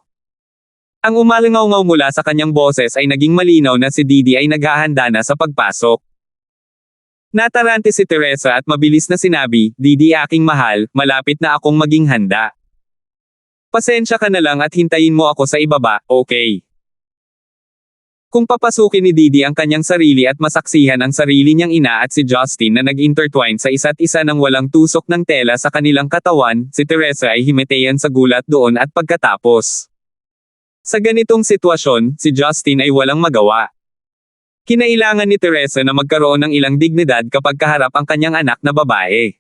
Ang umalingaw-ngaw mula sa kanyang boses ay naging malinaw na si Didi ay naghahanda na sa pagpasok. Natarante si Teresa at mabilis na sinabi, Didi aking mahal, malapit na akong maging handa. Pasensya ka na lang at hintayin mo ako sa ibaba, okay? Kung papasukin ni Didi ang kanyang sarili at masaksihan ang sarili niyang ina at si Justin na nag-intertwine sa isa't isa ng walang tusok ng tela sa kanilang katawan, si Teresa ay himatayan sa gulat doon at pagkatapos. Sa ganitong sitwasyon, si Justin ay walang magawa. Kinailangan ni Teresa na magkaroon ng ilang dignidad kapag kaharap ang kanyang anak na babae.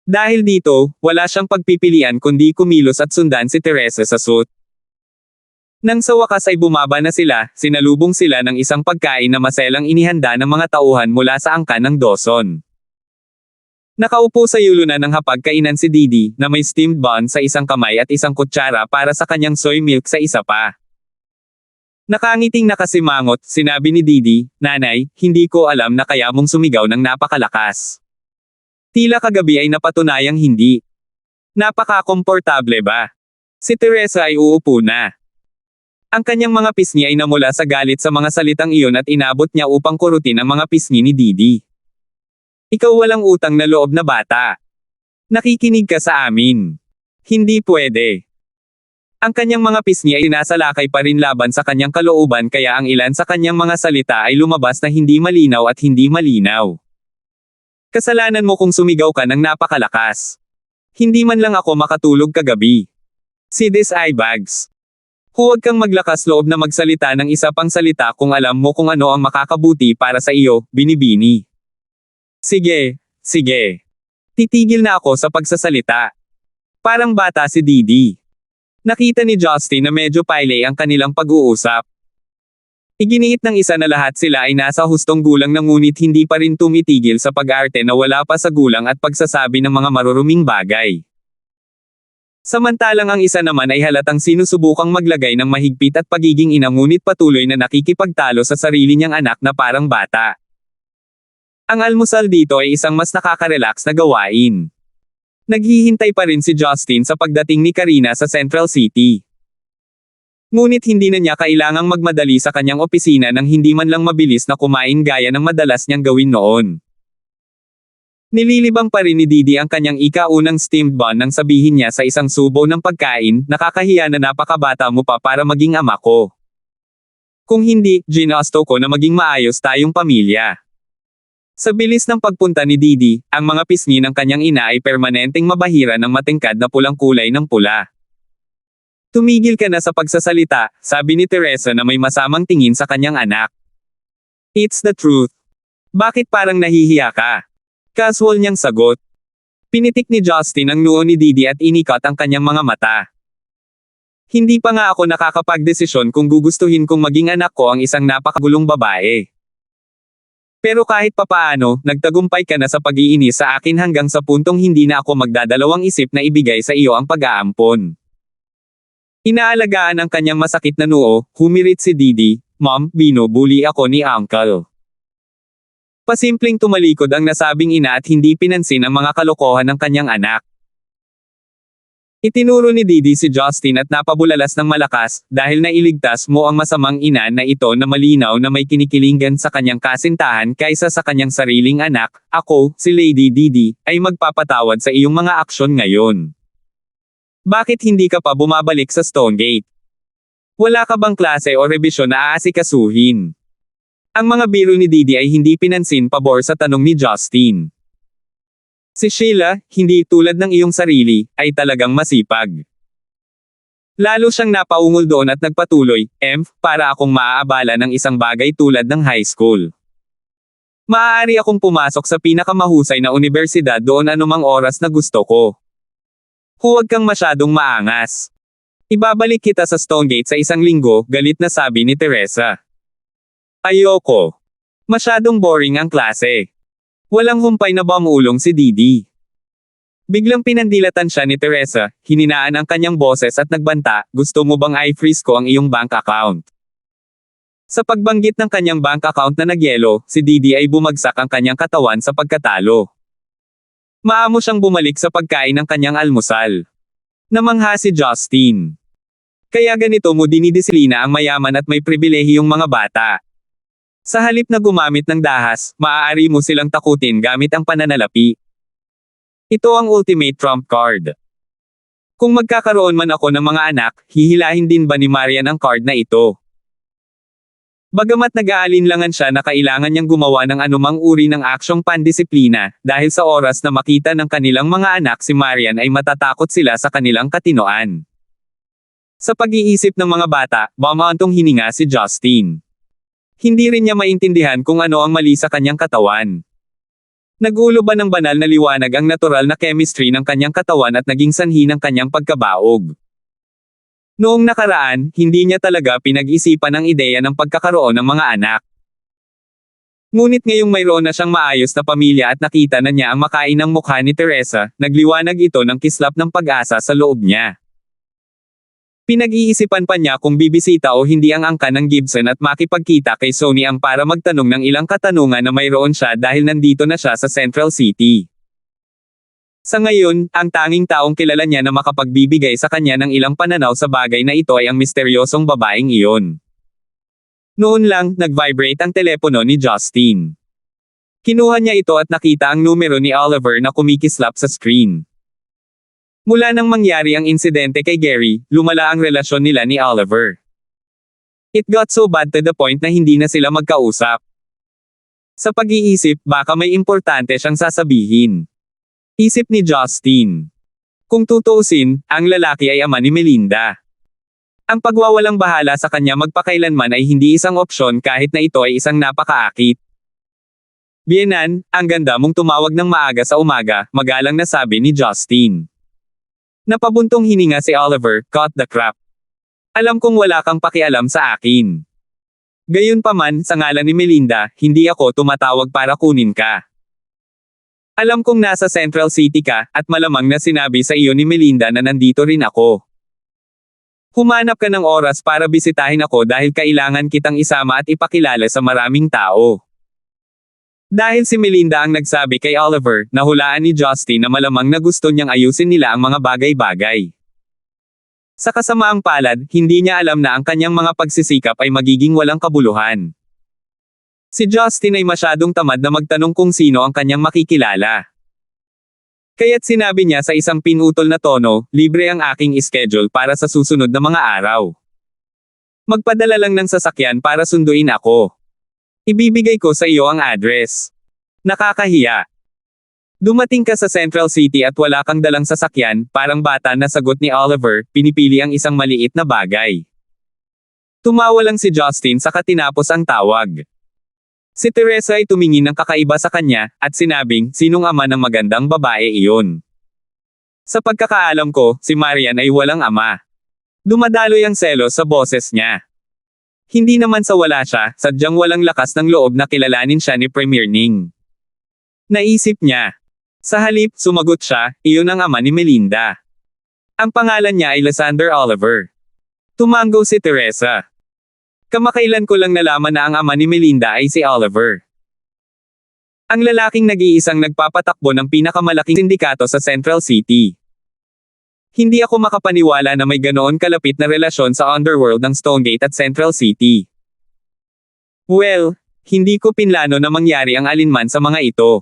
Dahil dito, wala siyang pagpipilian kundi kumilos at sundan si Teresa sa suit. Nang sa wakas ay bumaba na sila, sinalubong sila ng isang pagkain na maselang inihanda ng mga tauhan mula sa angkan ng Dawson. Nakaupo sa yulunan ng hapag-kainan si Didi, na may steamed bun sa isang kamay at isang kutsara para sa kanyang soy milk sa isa pa. Nakangiting nakasimangot, sinabi ni Didi, Nanay, hindi ko alam na kaya mong sumigaw ng napakalakas. Tila kagabi ay napatunayang hindi. Napaka-komportable ba? Si Teresa ay uupo na. Ang kanyang mga pisngi ay namula sa galit sa mga salitang iyon at inabot niya upang kurutin ang mga pisngi ni Didi. Ikaw walang utang na loob na bata. Nakikinig ka sa amin. Hindi pwede. Ang kanyang mga pisngi ay nasalakay pa rin laban sa kanyang kalooban kaya ang ilan sa kanyang mga salita ay lumabas na hindi malinaw at hindi malinaw. Kasalanan mo kung sumigaw ka ng napakalakas. Hindi man lang ako makatulog kagabi. See these eye bags. Huwag kang maglakas loob na magsalita ng isa pang salita kung alam mo kung ano ang makakabuti para sa iyo, binibini. Sige, sige. Titigil na ako sa pagsasalita. Parang bata si Didi. Nakita ni Justin na medyo paile ang kanilang pag-uusap. Iginiit ng isa na lahat sila ay nasa hustong gulang na ngunit hindi pa rin tumitigil sa pag-arte na wala pa sa gulang at pagsasabi ng mga maruruming bagay. Samantalang ang isa naman ay halatang sinusubukang maglagay ng mahigpit at pagiging ina ngunit patuloy na nakikipagtalo sa sarili niyang anak na parang bata. Ang almusal dito ay isang mas nakaka-relax na gawain. Naghihintay pa rin si Justin sa pagdating ni Karina sa Central City. Ngunit hindi na niya kailangang magmadali sa kanyang opisina nang hindi man lang mabilis na kumain gaya ng madalas niyang gawin noon. Nililibang pa rin ni Didi ang kanyang ika-unang steamed bun nang sabihin niya sa isang subo ng pagkain, nakakahiya na napakabata mo pa para maging ama ko. Kung hindi, ginusto ko na maging maayos tayong pamilya. Sa bilis ng pagpunta ni Didi, ang mga pisngi ng kanyang ina ay permanenteng mabahira ng matingkad na pulang kulay ng pula. Tumigil ka na sa pagsasalita, sabi ni Teresa na may masamang tingin sa kanyang anak. It's the truth. Bakit parang nahihiya ka? Casual niyang sagot. Pinitik ni Justin ang noo ni Didi at inikat ang kanyang mga mata. Hindi pa nga ako nakakapagdesisyon kung gugustuhin kong maging anak ko ang isang napakagulong babae. Pero kahit papaano, nagtagumpay ka na sa pag-iinis sa akin hanggang sa puntong hindi na ako magdadalawang isip na ibigay sa iyo ang pag-aampon. Inaalagaan ang kanyang masakit na noo, humirit si Didi, Mom, binubuli ako ni Uncle. Pasimpleng tumalikod ang nasabing ina at hindi pinansin ang mga kalokohan ng kanyang anak. Itinuro ni Didi si Justin at napabulalas ng malakas, dahil nailigtas mo ang masamang ina na ito na malinaw na may kinikilingan sa kanyang kasintahan kaysa sa kanyang sariling anak. Ako, si Lady Didi, ay magpapatawad sa iyong mga aksyon ngayon. Bakit hindi ka pa bumabalik sa Stonegate? Wala ka bang klase o rebisyon na aasikasuhin? Ang mga biro ni Didi ay hindi pinansin pabor sa tanong ni Justin. Si Sheila, hindi tulad ng iyong sarili, ay talagang masipag. Lalo siyang napaungol doon at nagpatuloy, para akong maaabala ng isang bagay tulad ng high school. Maaari akong pumasok sa pinakamahusay na universidad doon anumang oras na gusto ko. Huwag kang masyadong maangas. Ibabalik kita sa Stonegate sa isang linggo, galit na sabi ni Teresa. Ayoko. Masyadong boring ang klase. Walang humpay na bamulong si Didi. Biglang pinandilatan siya ni Teresa, hininaan ang kanyang boses at nagbanta, gusto mo bang i-freeze ko ang iyong bank account? Sa pagbanggit ng kanyang bank account na nagyelo, si Didi ay bumagsak ang kanyang katawan sa pagkatalo. Maamo siyang bumalik sa pagkain ng kanyang almusal. Namangha si Justin. Kaya ganito mo dinidisiplina ang mayaman at may pribilehiyong mga bata. Sa halip na gumamit ng dahas, maaari mo silang takutin gamit ang pananalapi. Ito ang ultimate trump card. Kung magkakaroon man ako ng mga anak, hihilahin din ba ni Marian ang card na ito? Bagamat nag-aalinlangan siya na kailangan niyang gumawa ng anumang uri ng aksyong pandisiplina, dahil sa oras na makita ng kanilang mga anak si Marian ay matatakot sila sa kanilang katinoan. Sa pag-iisip ng mga bata, bumantong hininga si Justin. Hindi rin niya maintindihan kung ano ang mali sa kanyang katawan. Nagulo ba ng banal na liwanag ang natural na chemistry ng kanyang katawan at naging sanhi ng kanyang pagkabaog? Noong nakaraan, hindi niya talaga pinag-isipan ang ideya ng pagkakaroon ng mga anak. Ngunit ngayong mayroon na siyang maayos na pamilya at nakita na niya ang makainang mukha ni Teresa, nagliwanag ito ng kislap ng pag-asa sa loob niya. Pinag-iisipan pa niya kung bibisita o hindi ang angkan ng Gibson at makipagkita kay Sonny Ang para magtanong ng ilang katanungan na mayroon siya dahil nandito na siya sa Central City. Sa ngayon, ang tanging taong kilala niya na makapagbibigay sa kanya ng ilang pananaw sa bagay na ito ay ang misteryosong babaeng iyon. Noon lang, nag-vibrate ang telepono ni Justin. Kinuha niya ito at nakita ang numero ni Oliver na kumikislap sa screen. Mula nang mangyari ang insidente kay Gary, lumala ang relasyon nila ni Oliver. It got so bad to the point na hindi na sila magkausap. Sa pag-iisip, baka may importante siyang sasabihin. Isip ni Justin. Kung tutuusin, ang lalaki ay ama ni Melinda. Ang pagwawalang bahala sa kanya magpakailanman ay hindi isang opsyon kahit na ito ay isang napakaakit. Bienan, ang ganda mong tumawag ng maaga sa umaga, magalang na sabi ni Justin. Napabuntong hininga si Oliver, cut the crap. Alam kong wala kang pakialam sa akin. Gayunpaman, sa ngalan ni Melinda, hindi ako tumatawag para kunin ka. Alam kong nasa Central City ka, at malamang na sinabi sa iyo ni Melinda na nandito rin ako. Humanap ka ng oras para bisitahin ako dahil kailangan kitang isama at ipakilala sa maraming tao. Dahil si Melinda ang nagsabi kay Oliver, nahulaan ni Justin na malamang na gusto niyang ayusin nila ang mga bagay-bagay. Sa kasamaang palad, hindi niya alam na ang kanyang mga pagsisikap ay magiging walang kabuluhan. Si Justin ay masyadong tamad na magtanong kung sino ang kanyang makikilala. Kaya't sinabi niya sa isang pinutol na tono, libre ang aking schedule para sa susunod na mga araw. Magpadala lang ng sasakyan para sunduin ako. Ibibigay ko sa iyo ang address. Nakakahiya. Dumating ka sa Central City at wala kang dalang sasakyan, parang bata na sagot ni Oliver, pinipili ang isang maliit na bagay. Tumawa lang si Justin saka tinapos ang tawag. Si Teresa ay tumingin ng kakaiba sa kanya, at sinabing, sinong ama ng magandang babae iyon? Sa pagkakaalam ko, si Marian ay walang ama. Dumadaloy ang selos sa boses niya. Hindi naman sa wala siya, sadyang walang lakas ng loob na kilalanin siya ni Premier Ning. Naisip niya. Sa halip, sumagot siya, iyon ang ama ni Melinda. Ang pangalan niya ay Lysander Oliver. Tumango si Teresa. Kamakailan ko lang nalaman na ang ama ni Melinda ay si Oliver. Ang lalaking nag-iisang nagpapatakbo ng pinakamalaking sindikato sa Central City. Hindi ako makapaniwala na may ganoon kalapit na relasyon sa underworld ng Stonegate at Central City. Well, hindi ko pinlano na mangyari ang alinman sa mga ito.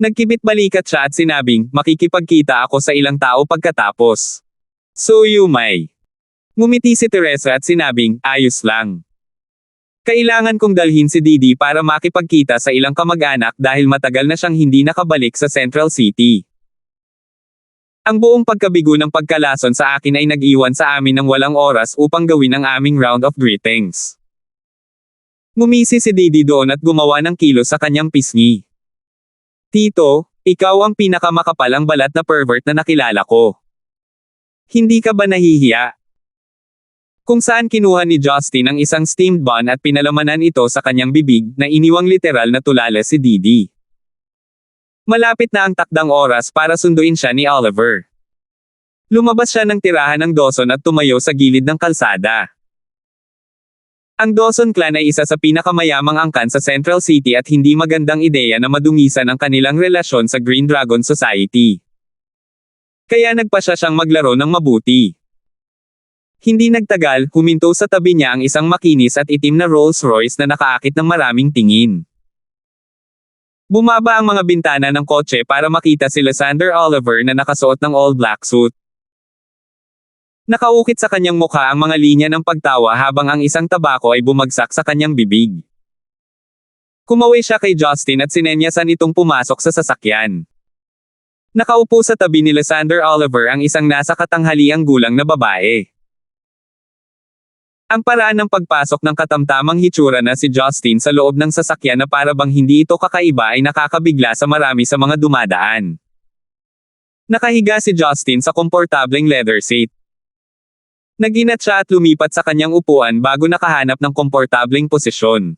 Nagkibit-balikat siya at sinabing, makikipagkita ako sa ilang tao pagkatapos. So you may. Ngumiti si Teresa at sinabing, ayos lang. Kailangan kong dalhin si Didi para makipagkita sa ilang kamag-anak dahil matagal na siyang hindi nakabalik sa Central City. Ang buong pagkabigo ng pagkalason sa akin ay nag-iwan sa amin ng walang oras upang gawin ang aming round of greetings. Ngumisi si Didi doon at gumawa ng kilos sa kanyang pisngi. Tito, ikaw ang pinakamakapalang balat na pervert na nakilala ko. Hindi ka ba nahihiya? Kung saan kinuha ni Justin ang isang steamed bun at pinalamanan ito sa kanyang bibig na iniwang literal na tulala si Didi. Malapit na ang takdang oras para sunduin siya ni Oliver. Lumabas siya ng tirahan ng Dawson at tumayo sa gilid ng kalsada. Ang Dawson clan ay isa sa pinakamayamang angkan sa Central City at hindi magandang ideya na madungisan ang kanilang relasyon sa Green Dragon Society. Kaya nagpasya siyang maglaro ng mabuti. Hindi nagtagal, huminto sa tabi niya ang isang makinis at itim na Rolls Royce na nakaakit ng maraming tingin. Bumaba ang mga bintana ng kotse para makita si Lysander Oliver na nakasuot ng all-black suit. Nakaukit sa kanyang mukha ang mga linya ng pagtawa habang ang isang tabako ay bumagsak sa kanyang bibig. Kumaway siya kay Justin at sinenyasan itong pumasok sa sasakyan. Nakaupo sa tabi ni Lysander Oliver ang isang nasa katanghaliang gulang na babae. Ang paraan ng pagpasok ng katamtamang hitsura na si Justin sa loob ng sasakyan na para bang hindi ito kakaiba ay nakakabigla sa marami sa mga dumadaan. Nakahiga si Justin sa komportableng leather seat. Naginat siya at lumipat sa kanyang upuan bago nakahanap ng komportableng posisyon.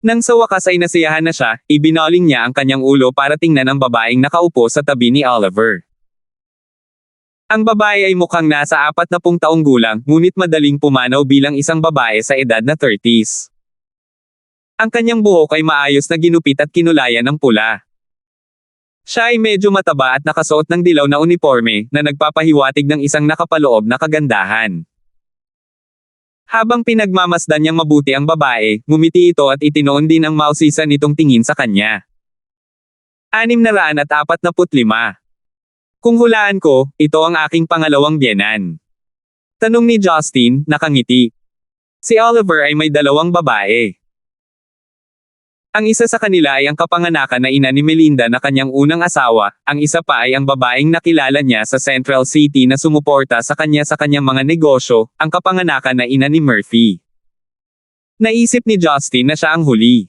Nang sa wakas ay nasiyahan na siya, ibinaling niya ang kanyang ulo para tingnan ang babaeng nakaupo sa tabi ni Oliver. Ang babae ay mukhang nasa 40 taong gulang, ngunit madaling pumanaw bilang isang babae sa edad na 30s. Ang kanyang buhok ay maayos na ginupit at kinulayan ng pula. Siya ay medyo mataba at nakasuot ng dilaw na uniforme, na nagpapahiwatig ng isang nakapaloob na kagandahan. Habang pinagmamasdan niyang mabuti ang babae, ngumiti ito at itinoon din ang mausisan nitong tingin sa kanya. 645. Kung hulaan ko, ito ang aking pangalawang biyenan. Tanong ni Justin, nakangiti. Si Oliver ay may 2 babae. Ang isa sa kanila ay ang kapanganakan na ina ni Melinda na kanyang unang asawa, ang isa pa ay ang babaeng nakilala niya sa Central City na sumuporta sa kanyang mga negosyo, ang kapanganakan na ina ni Murphy. Naisip ni Justin na siya ang huli.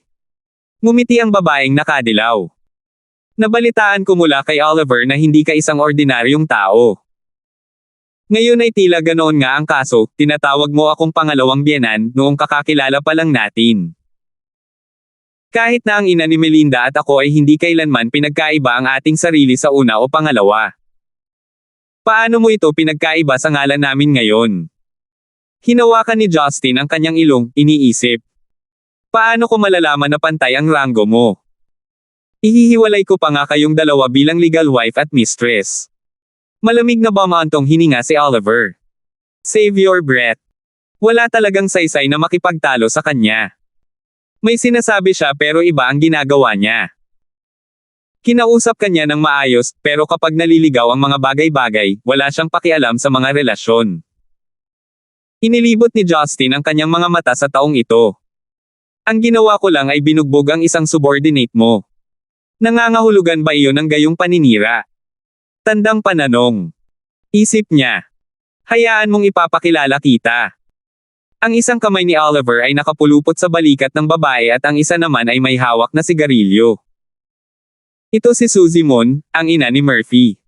Ngumiti ang babaeng nakadilaw. Nabalitaan ko mula kay Oliver na hindi ka isang ordinaryong tao. Ngayon ay tila ganoon nga ang kaso, tinatawag mo akong pangalawang biyenan, noong kakakilala pa lang natin. Kahit na ang ina ni Melinda at ako ay hindi kailanman pinagkaiba ang ating sarili sa una o pangalawa. Paano mo ito pinagkaiba sa ngalan namin ngayon? Hinawakan ni Justin ang kanyang ilong, iniisip. Paano ko malalaman na pantay ang ranggo mo? Ihihiwalay ko pa nga kayong dalawa bilang legal wife at mistress. Malamig na bumantong hininga si Oliver. Save your breath. Wala talagang saysay na makipagtalo sa kanya. May sinasabi siya pero iba ang ginagawa niya. Kinausap kanya ng maayos, pero kapag naliligaw ang mga bagay-bagay, wala siyang pakialam sa mga relasyon. Inilibot ni Justin ang kanyang mga mata sa taong ito. Ang ginawa ko lang ay binugbog ang isang subordinate mo. Nangangahulugan ba iyon ng gayong paninira? Tandang pananong. Isip niya. Hayaan mong ipapakilala kita. Ang isang kamay ni Oliver ay nakapulupot sa balikat ng babae at ang isa naman ay may hawak na sigarilyo. Ito si Susie Mon, ang ina ni Murphy.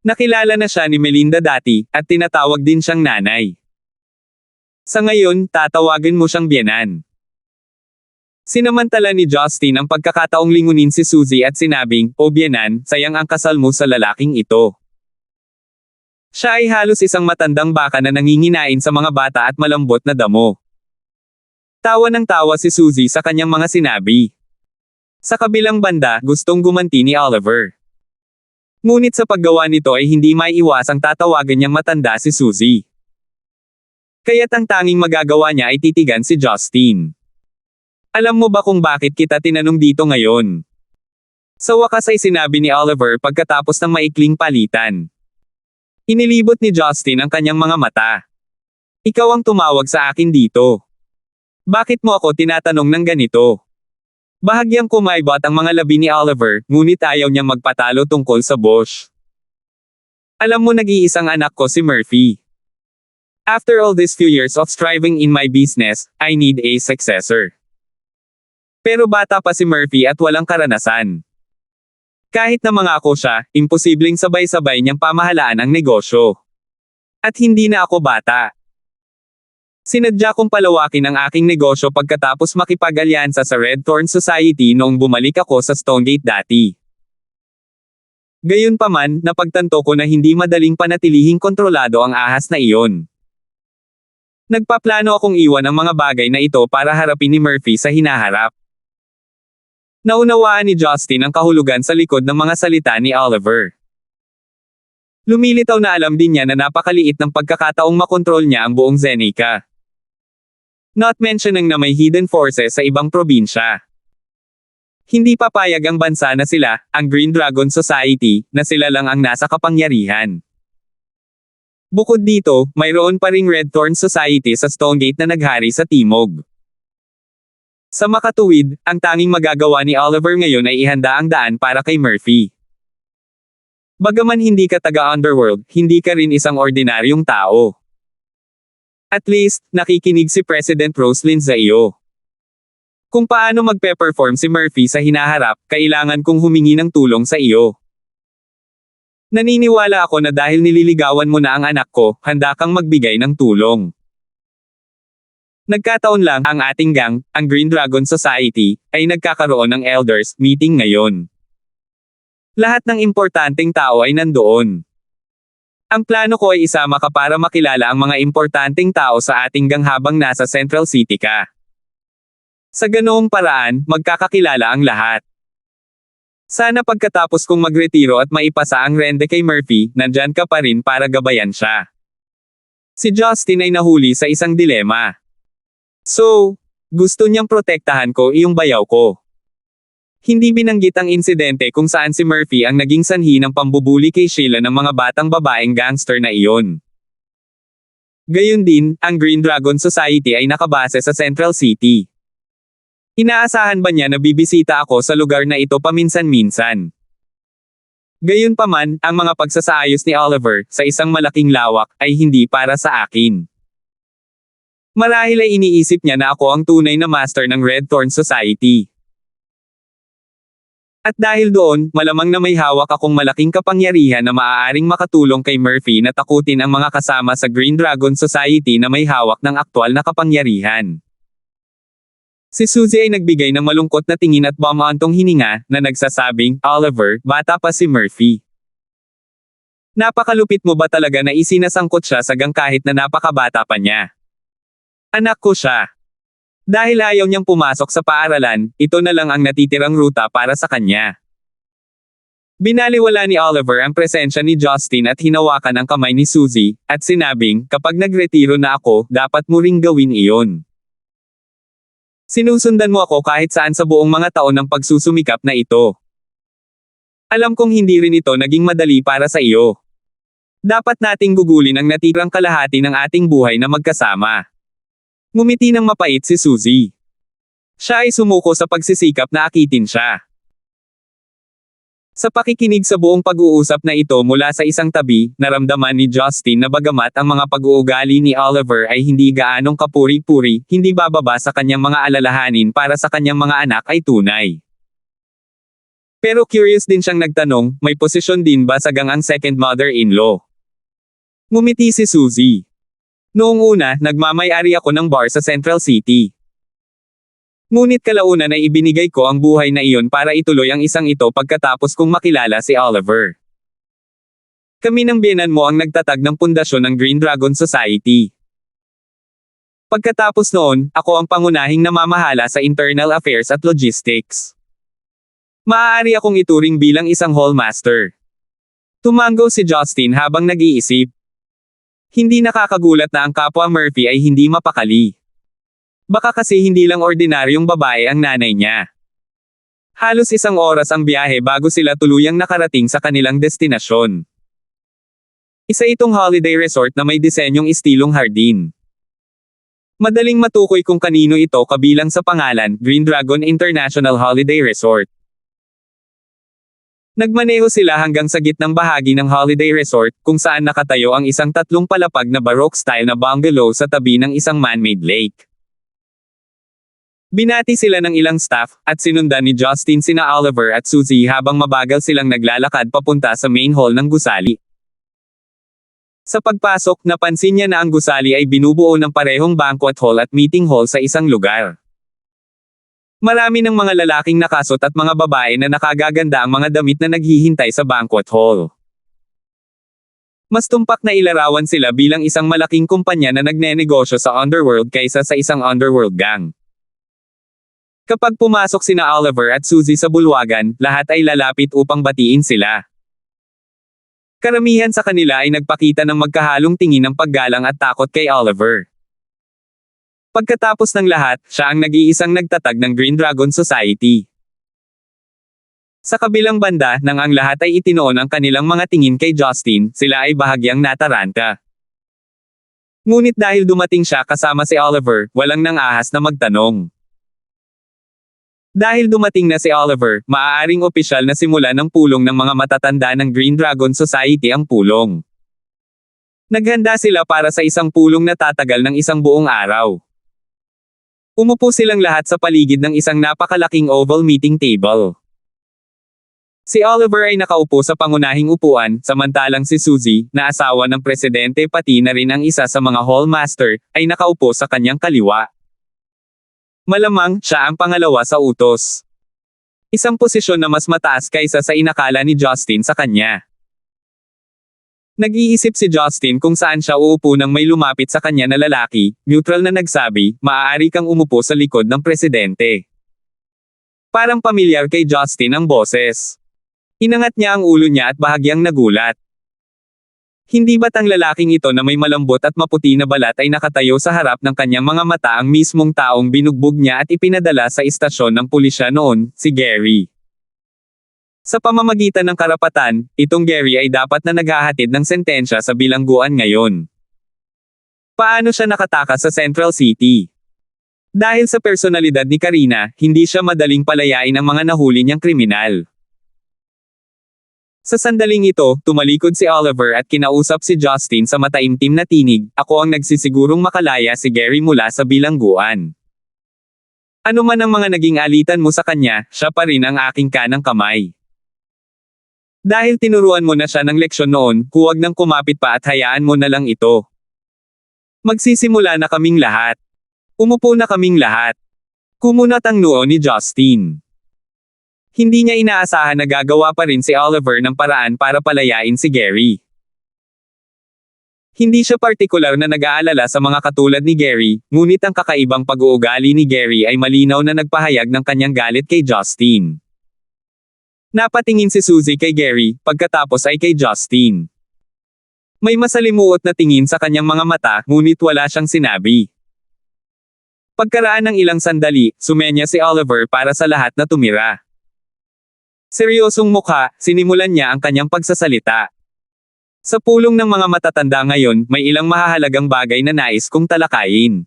Nakilala na siya ni Melinda dati, at tinatawag din siyang nanay. Sa ngayon, tatawagin mo siyang biyenan. Sinamantala ni Justin ang pagkakataong lingunin si Suzy at sinabing, "O biyenan, sayang ang kasal mo sa lalaking ito." Siya ay halos isang matandang baka na nanginginain sa mga bata at malambot na damo. Tawa ng tawa si Suzy sa kanyang mga sinabi. Sa kabilang banda, gustong gumanti ni Oliver. Ngunit sa paggawa nito ay hindi maiiwasang tatawagan niyang matanda si Suzy. Kaya't ang tanging magagawa niya ay titigan si Justin. Alam mo ba kung bakit kita tinanong dito ngayon? Sa wakas ay sinabi ni Oliver pagkatapos ng maikling palitan. Inilibot ni Justin ang kanyang mga mata. Ikaw ang tumawag sa akin dito. Bakit mo ako tinatanong ng ganito? Bahagyang kumaibot ang mga labi ni Oliver, ngunit ayaw niyang magpatalo tungkol sa Bosch. Alam mo, nag-iisang anak ko si Murphy. After all these few years of striving in my business, I need a successor. Pero bata pa si Murphy at walang karanasan. Kahit na mangako siya, imposibleng sabay-sabay niyang pamahalaan ang negosyo. At hindi na ako bata. Sinadya kong palawakin ang aking negosyo pagkatapos makipag-alyansa sa Red Thorn Society noong bumalik ako sa Stonegate dati. Gayunpaman, napagtanto ko na hindi madaling panatilihing kontrolado ang ahas na iyon. Nagpaplano akong iwan ang mga bagay na ito para harapin ni Murphy sa hinaharap. Naunawaan ni Justin ang kahulugan sa likod ng mga salita ni Oliver. Lumilitaw na alam din niya na napakaliit ng pagkakataong makontrol niya ang buong Zeneca. Not mentioning na may hidden forces sa ibang probinsya. Hindi papayag ang bansa na sila, ang Green Dragon Society, na sila lang ang nasa kapangyarihan. Bukod dito, mayroon pa ring Red Thorn Society sa Stonegate na naghari sa Timog. Sa makatuwid, ang tanging magagawa ni Oliver ngayon ay ihanda ang daan para kay Murphy. Bagaman hindi ka taga-underworld, hindi ka rin isang ordinaryong tao. At least, nakikinig si President Roslyn sa iyo. Kung paano magpe-perform si Murphy sa hinaharap, kailangan kong humingi ng tulong sa iyo. Naniniwala ako na dahil nililigawan mo na ang anak ko, handa kang magbigay ng tulong. Nagkataon lang, ang ating gang, ang Green Dragon Society, ay nagkakaroon ng elders meeting ngayon. Lahat ng importanteng tao ay nandoon. Ang plano ko ay isama ka para makilala ang mga importanteng tao sa ating gang habang nasa Central City ka. Sa ganoong paraan, magkakakilala ang lahat. Sana pagkatapos kong magretiro at maipasa ang rende kay Murphy, nandyan ka pa rin para gabayan siya. Si Justin ay nahuli sa isang dilema. So, gusto niyang protektahan ko iyong bayaw ko. Hindi binanggit ang insidente kung saan si Murphy ang naging sanhi ng pambubuli kay Sheila ng mga batang babaeng gangster na iyon. Gayon din, ang Green Dragon Society ay nakabase sa Central City. Inaasahan ba niya na bibisita ako sa lugar na ito paminsan-minsan? Gayunpaman, ang mga pagsasaayos ni Oliver, sa isang malaking lawak, ay hindi para sa akin. Marahil ay iniisip niya na ako ang tunay na master ng Red Thorn Society. At dahil doon, malamang na may hawak akong malaking kapangyarihan na maaaring makatulong kay Murphy na takutin ang mga kasama sa Green Dragon Society na may hawak ng aktwal na kapangyarihan. Si Suzy ay nagbigay ng malungkot na tingin at bumantong hininga, na nagsasabing, "Oliver, bata pa si Murphy. Napakalupit mo ba talaga na isinasangkot siya sa gang kahit na napakabata pa niya? Anak ko siya. Dahil ayaw niyang pumasok sa paaralan, ito na lang ang natitirang ruta para sa kanya." Binaliwala ni Oliver ang presensya ni Justin at hinawakan ang kamay ni Suzy, at sinabing, "Kapag nagretiro na ako, dapat mo ring gawin iyon. Sinusundan mo ako kahit saan sa buong mga taon ng pagsusumikap na ito. Alam kong hindi rin ito naging madali para sa iyo. Dapat nating gugulin ang natirang kalahati ng ating buhay na magkasama." Ngumiti ng mapait si Suzy. Siya ay sumuko sa pagsisikap na akitin siya. Sa pakikinig sa buong pag-uusap na ito mula sa isang tabi, naramdaman ni Justin na bagamat ang mga pag-uugali ni Oliver ay hindi gaanong kapuri-puri, hindi bababa sa kanyang mga alalahanin para sa kanyang mga anak ay tunay. Pero curious din siyang nagtanong, may posisyon din ba sa gang ang second mother-in-law? Ngumiti si Suzy. Noong una, nagmamay-ari ako ng bar sa Central City. Ngunit kalaunan ay ibinigay ko ang buhay na iyon para ituloy ang isang ito pagkatapos kong makilala si Oliver. Kami ng biyenan mo ang nagtatag ng pundasyon ng Green Dragon Society. Pagkatapos noon, ako ang pangunahing namamahala sa internal affairs at logistics. Maaari akong ituring bilang isang hallmaster. Tumango si Justin habang nag-iisip. Hindi nakakagulat na ang kapwa Murphy ay hindi mapakali. Baka kasi hindi lang ordinaryong babae ang nanay niya. Halos 1 oras ang biyahe bago sila tuluyang nakarating sa kanilang destinasyon. Isa itong holiday resort na may disenyong istilong hardin. Madaling matukoy kung kanino ito kabilang sa pangalan, Green Dragon International Holiday Resort. Nagmaneho sila hanggang sa gitnang bahagi ng holiday resort, kung saan nakatayo ang isang 3 palapag na baroque-style na bungalow sa tabi ng isang man-made lake. Binati sila ng ilang staff, at sinundan ni Justin sina Oliver at Suzy habang mabagal silang naglalakad papunta sa main hall ng gusali. Sa pagpasok, napansin niya na ang gusali ay binubuo ng parehong banquet hall at meeting hall sa isang lugar. Marami ng mga lalaking nakasot at mga babae na nakagaganda ang mga damit na naghihintay sa banquet hall. Mas tumpak na ilarawan sila bilang isang malaking kumpanya na nagnenegosyo sa underworld kaysa sa isang underworld gang. Kapag pumasok sina Oliver at Suzy sa bulwagan, lahat ay lalapit upang batiin sila. Karamihan sa kanila ay nagpakita ng magkahalong tingin ng paggalang at takot kay Oliver. Pagkatapos ng lahat, siya ang nag-iisang nagtatag ng Green Dragon Society. Sa kabilang banda, nang ang lahat ay itinoon ang kanilang mga tingin kay Justin, sila ay bahagyang nataranta. Ngunit dahil dumating siya kasama si Oliver, walang nang-ahas na magtanong. Dahil dumating na si Oliver, maaaring opisyal na simula ng pulong ng mga matatanda ng Green Dragon Society ang pulong. Naghanda sila para sa isang pulong na tatagal ng 1 buong araw. Umupo silang lahat sa paligid ng isang napakalaking oval meeting table. Si Oliver ay nakaupo sa pangunahing upuan, samantalang si Suzy, na asawa ng presidente pati na rin ang isa sa mga hallmaster, ay nakaupo sa kanyang kaliwa. Malamang, siya ang pangalawa sa utos. Isang posisyon na mas mataas kaysa sa inakala ni Justin sa kanya. Nag-iisip si Justin kung saan siya uupo nang may lumapit sa kanya na lalaki, neutral na nagsabi, maaari kang umupo sa likod ng presidente. Parang pamilyar kay Justin ang boses. Inangat niya ang ulo niya at bahagyang nagulat. Hindi ba't ang lalaking ito na may malambot at maputi na balat ay nakatayo sa harap ng kanyang mga mata ang mismong taong binugbog niya at ipinadala sa istasyon ng pulisya noon, si Gary. Sa pamamagitan ng karapatan, itong Gary ay dapat na naghahatid ng sentensya sa bilangguan ngayon. Paano siya nakatakas sa Central City? Dahil sa personalidad ni Karina, hindi siya madaling palayain ang mga nahuli niyang kriminal. Sa sandaling ito, tumalikod si Oliver at kinausap si Justin sa mataimtim na tinig, ako ang nagsisigurong makalaya si Gary mula sa bilangguan. Ano man ang mga naging alitan mo sa kanya, siya pa rin ang aking kanang kamay. Dahil tinuruan mo na siya ng leksyon noon, huwag nang kumapit pa at hayaan mo na lang ito. Magsisimula na kaming lahat. Umupo na kaming lahat. Kumunat ang noo ni Justin. Hindi niya inaasahan na gagawa pa rin si Oliver ng paraan para palayain si Gary. Hindi siya partikular na nag-aalala sa mga katulad ni Gary, ngunit ang kakaibang pag-uugali ni Gary ay malinaw na nagpahayag ng kanyang galit kay Justin. Napatingin si Suzy kay Gary, pagkatapos ay kay Justin. May masalimuot na tingin sa kanyang mga mata, ngunit wala siyang sinabi. Pagkaraan ng ilang sandali, sumenya si Oliver para sa lahat na tumira. Seryosong mukha, sinimulan niya ang kanyang pagsasalita. Sa pulong ng mga matatanda ngayon, may ilang mahahalagang bagay na nais kong talakayin.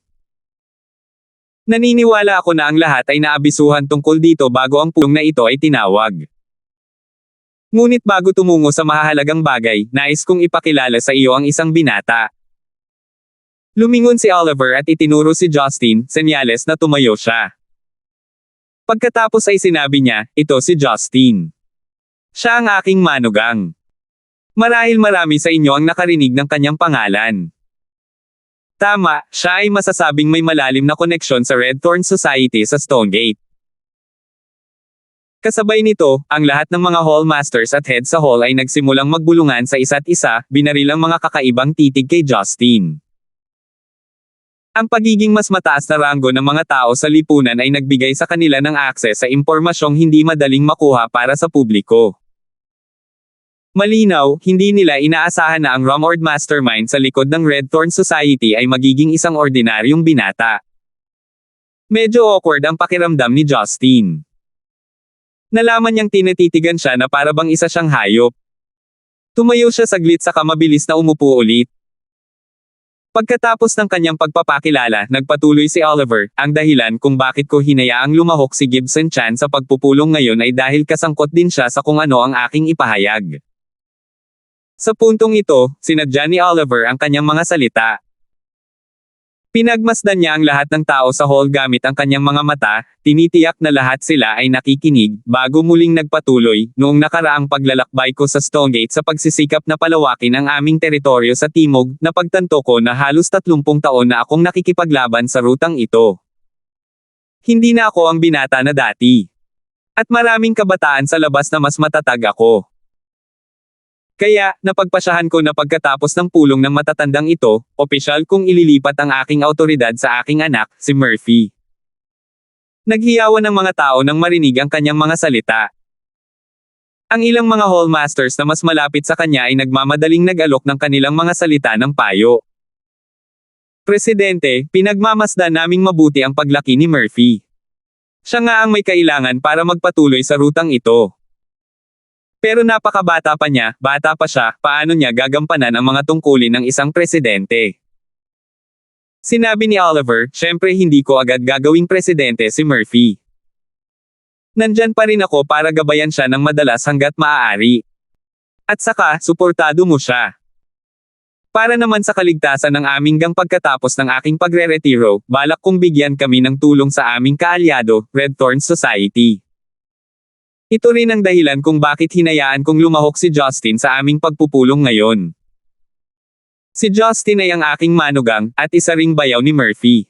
Naniniwala ako na ang lahat ay naabisuhan tungkol dito bago ang pulong na ito ay tinawag. Ngunit bago tumungo sa mahahalagang bagay, nais kong ipakilala sa iyo ang isang binata. Lumingon si Oliver at itinuro si Justin, senyales na tumayo siya. Pagkatapos ay sinabi niya, ito si Justin. Siya ang aking manugang. Marahil marami sa inyo ang nakarinig ng kanyang pangalan. Tama, siya ay masasabing may malalim na koneksyon sa Red Thorn Society sa Stonegate. Kasabay nito, ang lahat ng mga hallmasters at head sa hall ay nagsimulang magbulungan sa isa't isa, binaril ang mga kakaibang titig kay Justin. Ang pagiging mas mataas na ranggo ng mga tao sa lipunan ay nagbigay sa kanila ng akses sa impormasyong hindi madaling makuha para sa publiko. Malinaw, hindi nila inaasahan na ang rumored mastermind sa likod ng Red Thorn Society ay magiging isang ordinaryong binata. Medyo awkward ang pakiramdam ni Justin. Nalaman niyang tinititigan siya na para bang isa siyang hayop. Tumayo siya saglit saka mabilis na umupo ulit. Pagkatapos ng kanyang pagpapakilala, nagpatuloy si Oliver, ang dahilan kung bakit ko hinayaang lumahok si Gibson Chan sa pagpupulong ngayon ay dahil kasangkot din siya sa kung ano ang aking ipahayag. Sa puntong ito, sinadya ni Oliver ang kanyang mga salita. Pinagmasdan niya ang lahat ng tao sa hall gamit ang kanyang mga mata, tinitiyak na lahat sila ay nakikinig, bago muling nagpatuloy, noong nakaraang paglalakbay ko sa Stonegate sa pagsisikap na palawakin ang aming teritoryo sa timog, napagtanto ko na halos 30 taon na akong nakikipaglaban sa rutang ito. Hindi na ako ang binata na dati. At maraming kabataan sa labas na mas matatag ako. Kaya, napagpasyahan ko na pagkatapos ng pulong ng matatandang ito, opisyal kong ililipat ang aking autoridad sa aking anak, si Murphy. Naghiyawan ng mga tao nang marinig ang kanyang mga salita. Ang ilang mga hallmasters na mas malapit sa kanya ay nagmamadaling nag-alok ng kanilang mga salita ng payo. Presidente, pinagmamasdan naming mabuti ang paglaki ni Murphy. Siya nga ang may kailangan para magpatuloy sa rutang ito. Pero napakabata pa niya, bata pa siya, paano niya gagampanan ang mga tungkulin ng isang presidente? Sinabi ni Oliver, syempre hindi ko agad gagawing presidente si Murphy. Nandyan pa rin ako para gabayan siya ng madalas hanggat maaari. At saka, suportado mo siya. Para naman sa kaligtasan ng aming gang pagkatapos ng aking pagre-retiro, balak kong bigyan kami ng tulong sa aming kaalyado, Red Thorn Society. Ito rin ang dahilan kung bakit hinayaan kong lumahok si Justin sa aming pagpupulong ngayon. Si Justin ay ang aking manugang, at isa ring bayaw ni Murphy.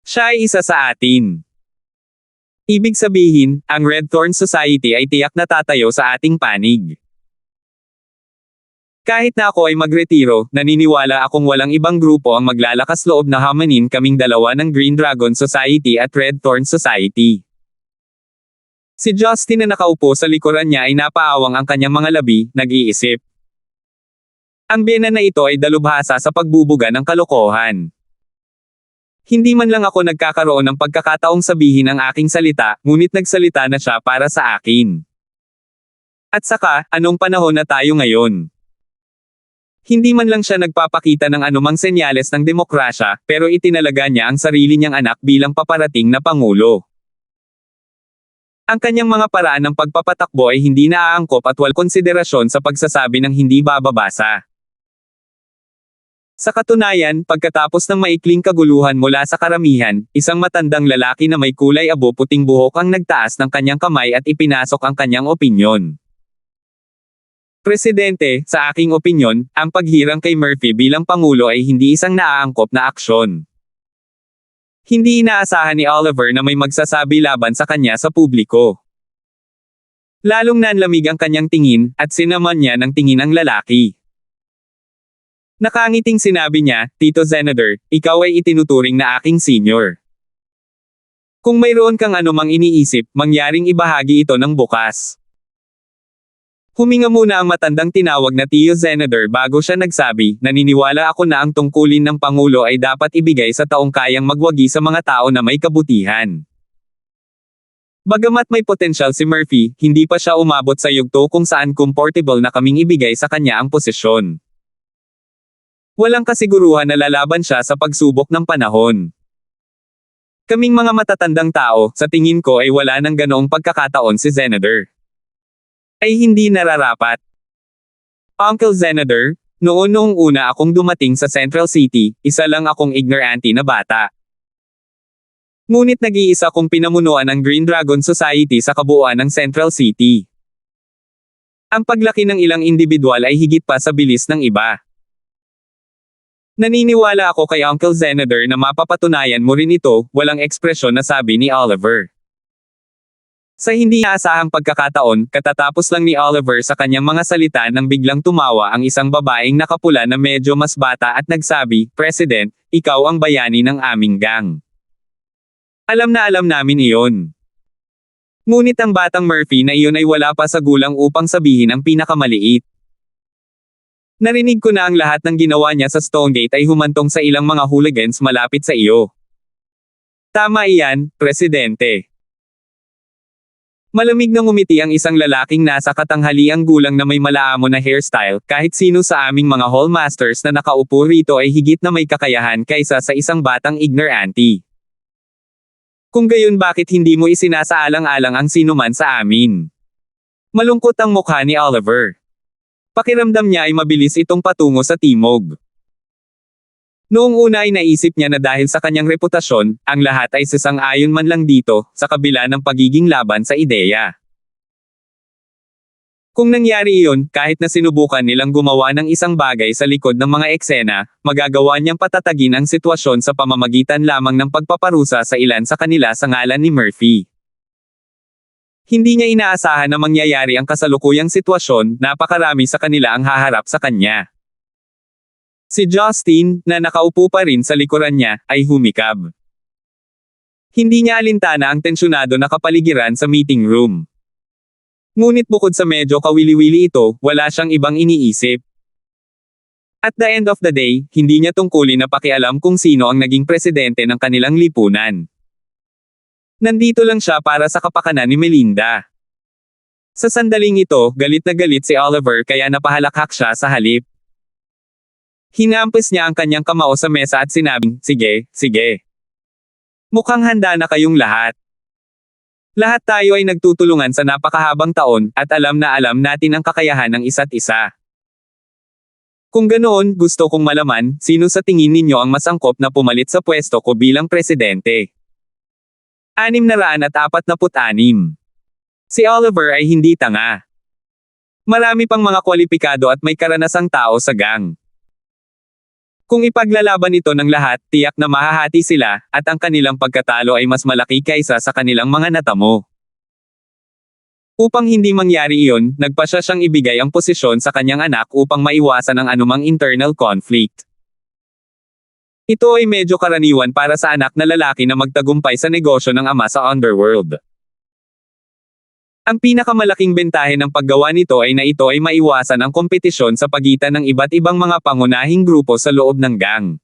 Siya ay isa sa atin. Ibig sabihin, ang Red Thorn Society ay tiyak na tatayo sa ating panig. Kahit na ako ay magretiro, naniniwala akong walang ibang grupo ang maglalakas loob na hamanin kaming dalawa ng Green Dragon Society at Red Thorn Society. Si Justin na nakaupo sa likuran niya ay napaawang ang kanyang mga labi, nag-iisip. Ang biyena na ito ay dalubhasa sa pagbubuga ng kalokohan. Hindi man lang ako nagkakaroon ng pagkakataong sabihin ang aking salita, ngunit nagsalita na siya para sa akin. At saka, anong panahon na tayo ngayon? Hindi man lang siya nagpapakita ng anumang senyales ng demokrasya, pero itinalaga niya ang sarili niyang anak bilang paparating na pangulo. Ang kanyang mga paraan ng pagpapatakbo ay hindi naaangkop at walang konsiderasyon sa pagsasabi ng hindi bababasa. Sa katunayan, pagkatapos ng maikling kaguluhan mula sa karamihan, isang matandang lalaki na may kulay abo puting buhok ang nagtaas ng kanyang kamay at ipinasok ang kanyang opinyon. Presidente, sa aking opinyon, ang paghirang kay Murphy bilang pangulo ay hindi isang naaangkop na aksyon. Hindi inaasahan ni Oliver na may magsasabi laban sa kanya sa publiko. Lalong nanlamig ang kanyang tingin, at sinaman niya ng tingin ang lalaki. Nakangiting sinabi niya, Tito Senator, ikaw ay itinuturing na aking senior. Kung mayroon kang anumang iniisip, mangyaring ibahagi ito ng bukas. Huminga muna ang matandang tinawag na Tio Senator bago siya nagsabi, naniniwala ako na ang tungkulin ng Pangulo ay dapat ibigay sa taong kayang magwagi sa mga tao na may kabutihan. Bagamat may potensyal si Murphy, hindi pa siya umabot sa yugto kung saan comfortable na kaming ibigay sa kanya ang posisyon. Walang kasiguruhan na lalaban siya sa pagsubok ng panahon. Kaming mga matatandang tao, sa tingin ko ay wala nang ganoong pagkakataon si Senator. Ay hindi nararapat. Uncle Senator, noong una akong dumating sa Central City, isa lang akong ignorante na bata. Ngunit nag-iisa kong pinamunuan ang Green Dragon Society sa kabuuan ng Central City. Ang paglaki ng ilang individual ay higit pa sa bilis ng iba. Naniniwala ako kay Uncle Zeneder na mapapatunayan mo rin ito, walang ekspresyon na sabi ni Oliver. Sa hindi inaasahang pagkakataon, katatapos lang ni Oliver sa kanyang mga salita nang biglang tumawa ang isang babaeng nakapula na medyo mas bata at nagsabi, "President, ikaw ang bayani ng aming gang." Alam na alam namin iyon. Ngunit ang batang Murphy na iyon ay wala pa sa gulang upang sabihin ang pinakamaliit. Narinig ko na ang lahat ng ginawa niya sa Stonegate ay humantong sa ilang mga hooligans malapit sa iyo. Tama iyan, Presidente. Malamig na ngumiti ang isang lalaking nasa katanghaliang gulang na may malaamo na hairstyle, kahit sino sa aming mga hallmasters na nakaupo rito ay higit na may kakayahan kaysa sa isang batang ignorante. Kung gayon bakit hindi mo isinasaalang-alang ang sinuman sa amin? Malungkot ang mukha ni Oliver. Pakiramdam niya ay mabilis itong patungo sa timog. Noong una ay naisip niya na dahil sa kanyang reputasyon, ang lahat ay sasang-ayon man lang dito, sa kabila ng pagiging laban sa ideya. Kung nangyari iyon, kahit na sinubukan nilang gumawa ng isang bagay sa likod ng mga eksena, magagawa niyang patatagin ang sitwasyon sa pamamagitan lamang ng pagpaparusa sa ilan sa kanila sa ngalan ni Murphy. Hindi niya inaasahan na mangyayari ang kasalukuyang sitwasyon, napakarami sa kanila ang haharap sa kanya. Si Justin, na nakaupo pa rin sa likuran niya, ay humikab. Hindi niya alintana ang tensyonado na kapaligiran sa meeting room. Ngunit bukod sa medyo kawili-wili ito, wala siyang ibang iniisip. At the end of the day, hindi niya tungkulin na pakialam kung sino ang naging presidente ng kanilang lipunan. Nandito lang siya para sa kapakanan ni Melinda. Sa sandaling ito, galit na galit si Oliver kaya napahalakhak siya sa halip. Hinampis niya ang kanyang kamao sa mesa at sinabing, "Sige, sige. Mukhang handa na kayong lahat. Lahat tayo ay nagtutulungan sa napakahabang taon, at alam na alam natin ang kakayahan ng isa't isa. Kung ganoon, gusto kong malaman, sino sa tingin ninyo ang mas angkop na pumalit sa pwesto ko bilang presidente?" 646. Si Oliver ay hindi tanga. Marami pang mga kwalipikado at may karanasang tao sa gang. Kung ipaglalaban ito ng lahat, tiyak na mahahati sila, at ang kanilang pagkatalo ay mas malaki kaysa sa kanilang mga natamo. Upang hindi mangyari iyon, nagpasya siyang ibigay ang posisyon sa kanyang anak upang maiwasan ang anumang internal conflict. Ito ay medyo karaniwan para sa anak na lalaki na magtagumpay sa negosyo ng ama sa underworld. Ang pinakamalaking bentahe ng paggawa nito ay na ito ay maiwasan ang kompetisyon sa pagitan ng iba't ibang mga pangunahing grupo sa loob ng gang.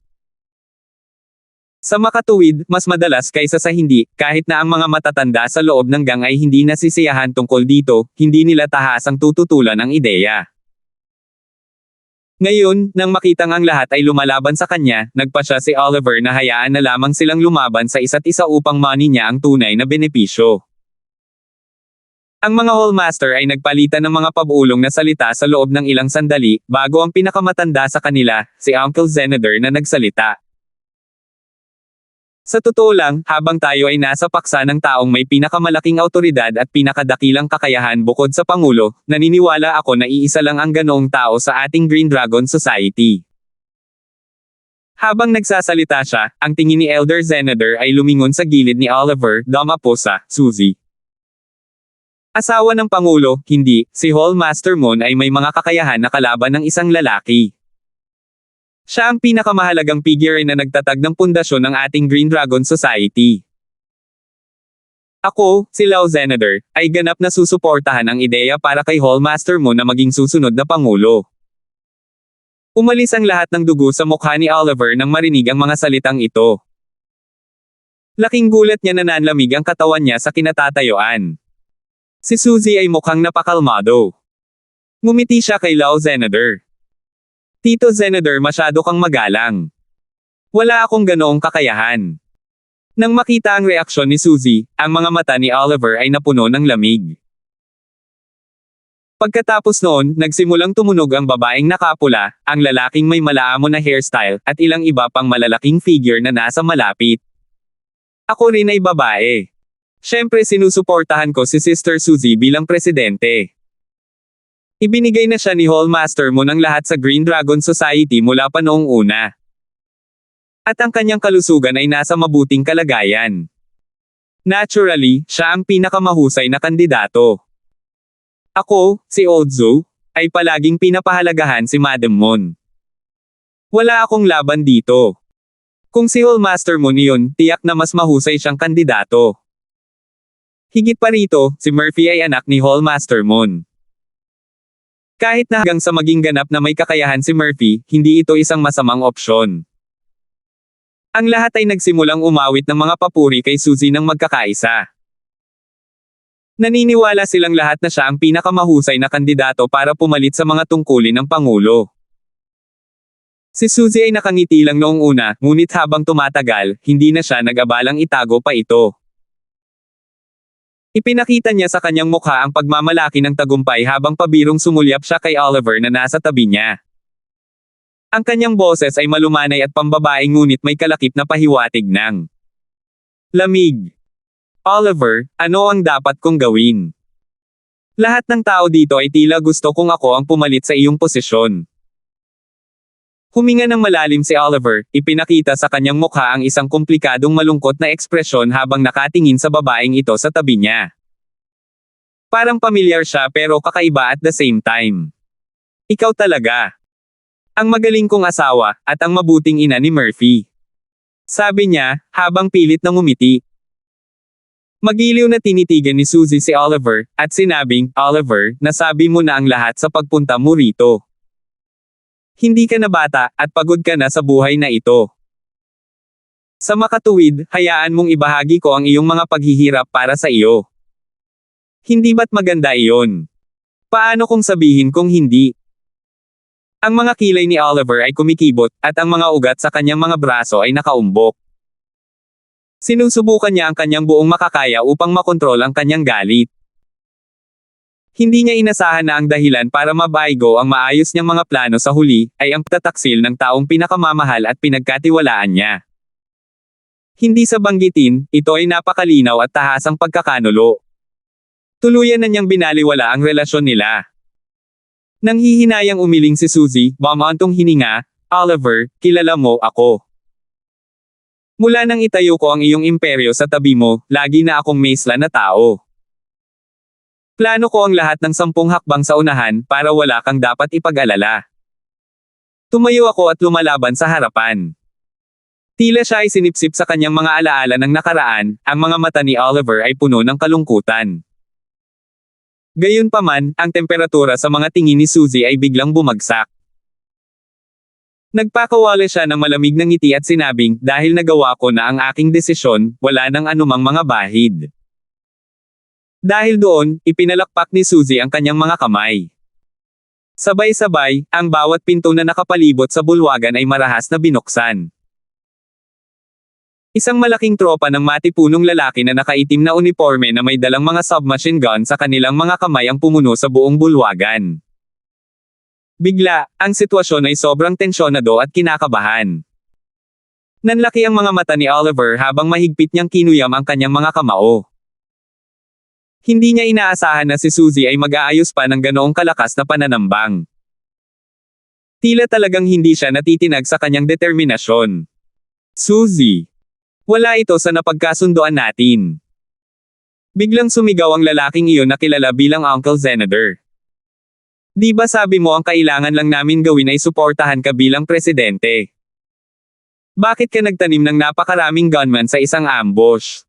Sa makatuwid, mas madalas kaysa sa hindi, kahit na ang mga matatanda sa loob ng gang ay hindi nasisiyahan tungkol dito, hindi nila tahasang tututulan ang ideya. Ngayon, nang makitang ang lahat ay lumalaban sa kanya, nagpasya si Oliver na hayaan na lamang silang lumaban sa isa't isa upang mani niya ang tunay na benepisyo. Ang mga hallmaster ay nagpalitan ng mga pabulong na salita sa loob ng ilang sandali, bago ang pinakamatanda sa kanila, si Uncle Zeneder na nagsalita. Sa totoo lang, habang tayo ay nasa paksa ng taong may pinakamalaking awtoridad at pinakadakilang kakayahan bukod sa Pangulo, naniniwala ako na iisa lang ang ganoong tao sa ating Green Dragon Society. Habang nagsasalita siya, ang tingin ni Elder Zeneder ay lumingon sa gilid ni Oliver, Damaposa, Suzy. Asawa ng Pangulo, hindi, si Hallmaster Moon ay may mga kakayahan na kalaban ng isang lalaki. Siya ang pinakamahalagang figure na nagtatag ng pundasyon ng ating Green Dragon Society. Ako, si Lau Zeneder, ay ganap na susuportahan ang ideya para kay Hallmaster Moon na maging susunod na Pangulo. Umalis ang lahat ng dugo sa mukha ni Oliver nang marinig ang mga salitang ito. Laking gulat niya na nanlamig ang katawan niya sa kinatatayuan. Si Suzy ay mukhang napakalmado. Ngumiti siya kay Lau Zeneder. "Tito Zeneder, masyado kang magalang. Wala akong ganoong kakayahan." Nang makita ang reaksyon ni Suzy, ang mga mata ni Oliver ay napuno ng lamig. Pagkatapos noon, nagsimulang tumunog ang babaeng nakapula, ang lalaking may malaamo na hairstyle, at ilang iba pang malalaking figure na nasa malapit. Ako rin ay babae. Siyempre sinusuportahan ko si Sister Suzy bilang presidente. Ibinigay na siya ni Hallmaster Moon ang lahat sa Green Dragon Society mula pa noong una. At ang kanyang kalusugan ay nasa mabuting kalagayan. Naturally, siya ang pinakamahusay na kandidato. Ako, si Ozu, ay palaging pinapahalagahan si Madam Moon. Wala akong laban dito. Kung si Hallmaster Moon iyon, tiyak na mas mahusay siyang kandidato. Higit pa rito, si Murphy ay anak ni Hallmaster Moon. Kahit na hanggang sa maging ganap na may kakayahan si Murphy, hindi ito isang masamang opsyon. Ang lahat ay nagsimulang umawit ng mga papuri kay Suzy ng magkakaisa. Naniniwala silang lahat na siya ang pinakamahusay na kandidato para pumalit sa mga tungkulin ng Pangulo. Si Suzy ay nakangiti lang noong una, ngunit habang tumatagal, hindi na siya nag-abalang itago pa ito. Ipinakita niya sa kanyang mukha ang pagmamalaki ng tagumpay habang pabirong sumulyap siya kay Oliver na nasa tabi niya. Ang kanyang boses ay malumanay at pambabae ngunit may kalakip na pahiwatig ng lamig. Oliver, ano ang dapat kong gawin? Lahat ng tao dito ay tila gusto kong ako ang pumalit sa iyong posisyon. Huminga ng malalim si Oliver, ipinakita sa kanyang mukha ang isang komplikadong malungkot na ekspresyon habang nakatingin sa babaeng ito sa tabi niya. Parang pamilyar siya pero kakaiba at the same time. Ikaw talaga. Ang magaling kong asawa, at ang mabuting ina ni Murphy. Sabi niya, habang pilit na ngumiti. Magiliw na tinitigan ni Suzy si Oliver, at sinabing, Oliver, nasabi mo na ang lahat sa pagpunta mo rito. Hindi ka na bata, at pagod ka na sa buhay na ito. Sa makatuwid, hayaan mong ibahagi ko ang iyong mga paghihirap para sa iyo. Hindi ba't maganda iyon? Paano kung sabihin kong hindi? Ang mga kilay ni Oliver ay kumikibot, at ang mga ugat sa kanyang mga braso ay nakaumbok. Sinusubukan niya ang kanyang buong makakaya upang makontrol ang kanyang galit. Hindi niya inasahan na ang dahilan para mabaigo ang maayos niyang mga plano sa huli, ay ang tataksil ng taong pinakamamahal at pinagkatiwalaan niya. Hindi sa banggitin, ito ay napakalinaw at tahasang pagkakanulo. Tuluyan na niyang binaliwala ang relasyon nila. Nang hihinayang umiling si Suzy, bumantong hininga, Oliver, kilala mo ako. Mula nang itayo ko ang iyong imperyo sa tabi mo, lagi na akong maisla na tao. Plano ko ang lahat ng 10 hakbang sa unahan para wala kang dapat ipag-alala. Tumayo ako at lumalaban sa harapan. Tila siya ay sinipsip sa kanyang mga alaala ng nakaraan, ang mga mata ni Oliver ay puno ng kalungkutan. Gayunpaman, ang temperatura sa mga tingin ni Suzy ay biglang bumagsak. Nagpakawala siya ng malamig na ngiti at sinabing, dahil nagawa ko na ang aking desisyon, wala nang anumang mga bahid. Dahil doon, ipinalakpak ni Suzy ang kanyang mga kamay. Sabay-sabay, ang bawat pinto na nakapalibot sa bulwagan ay marahas na binuksan. Isang malaking tropa ng matipunong lalaki na nakaitim na uniforme na may dalang mga submachine gun sa kanilang mga kamay ang pumuno sa buong bulwagan. Bigla, ang sitwasyon ay sobrang tensyonado at kinakabahan. Nanlaki ang mga mata ni Oliver habang mahigpit niyang kinuyam ang kanyang mga kamao. Hindi niya inaasahan na si Suzy ay mag-aayos pa ng ganoong kalakas na pananambang. Tila talagang hindi siya natitinag sa kanyang determinasyon. Suzy. Wala ito sa napagkasundoan natin. Biglang sumigaw ang lalaking iyon na kilala bilang Uncle Zeneder. Di ba sabi mo ang kailangan lang namin gawin ay suportahan ka bilang presidente? Bakit ka nagtanim ng napakaraming gunman sa isang ambush?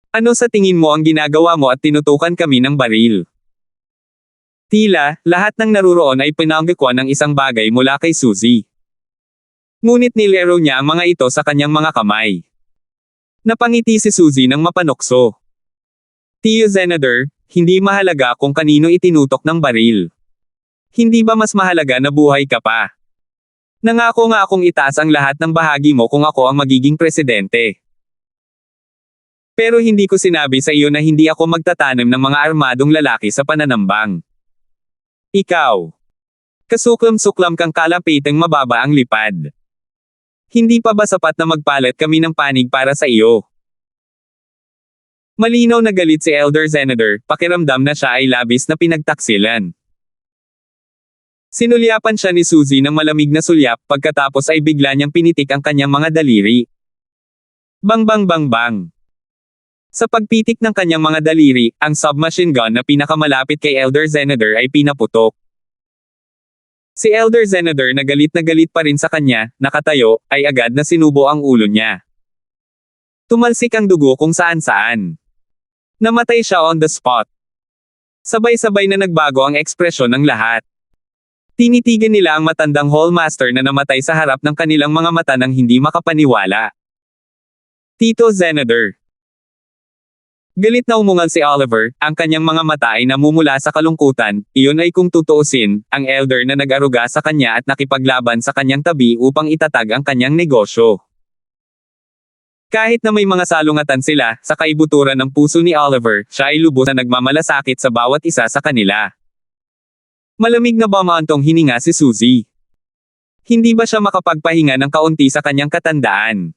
Ano sa tingin mo ang ginagawa mo at tinutukan kami ng baril? Tila, lahat ng naruroon ay pinanggakwan ng isang bagay mula kay Suzy. Ngunit nilero niya ang mga ito sa kanyang mga kamay. Napangiti si Suzy ng mapanokso. Tio Zeneder, hindi mahalaga kung kanino itinutok ng baril. Hindi ba mas mahalaga na buhay ka pa? Nangako nga akong itaas ang lahat ng bahagi mo kung ako ang magiging presidente. Pero hindi ko sinabi sa iyo na hindi ako magtatanim ng mga armadong lalaki sa pananambang. Ikaw. Kasuklam-suklam kang kalapitang mababa ang lipad. Hindi pa ba sapat na magpalit kami ng panig para sa iyo? Malinaw na galit si Elder Zeneder, pakiramdam na siya ay labis na pinagtaksilan. Sinulyapan siya ni Suzy ng malamig na sulyap pagkatapos ay bigla niyang pinitik ang kanyang mga daliri. Bang bang bang bang. Sa pagpitik ng kanyang mga daliri, ang submachine gun na pinakamalapit kay Elder Zenithor ay pinaputok. Si Elder Zenithor na galit pa rin sa kanya, nakatayo, ay agad na sinubo ang ulo niya. Tumalsik ang dugo kung saan-saan. Namatay siya on the spot. Sabay-sabay na nagbago ang ekspresyon ng lahat. Tinitigan nila ang matandang Hallmaster na namatay sa harap ng kanilang mga mata nang hindi makapaniwala. Tito Zenithor. Galit na umungal si Oliver, ang kanyang mga mata ay namumula sa kalungkutan, iyon ay kung tutuusin, ang elder na nag-aruga sa kanya at nakipaglaban sa kanyang tabi upang itatag ang kanyang negosyo. Kahit na may mga salungatan sila, sa kaibuturan ng puso ni Oliver, siya ay lubos na nagmamalasakit sa bawat isa sa kanila. Malamig na bumantong hininga si Suzy. Hindi ba siya makapagpahinga ng kaunti sa kanyang katandaan?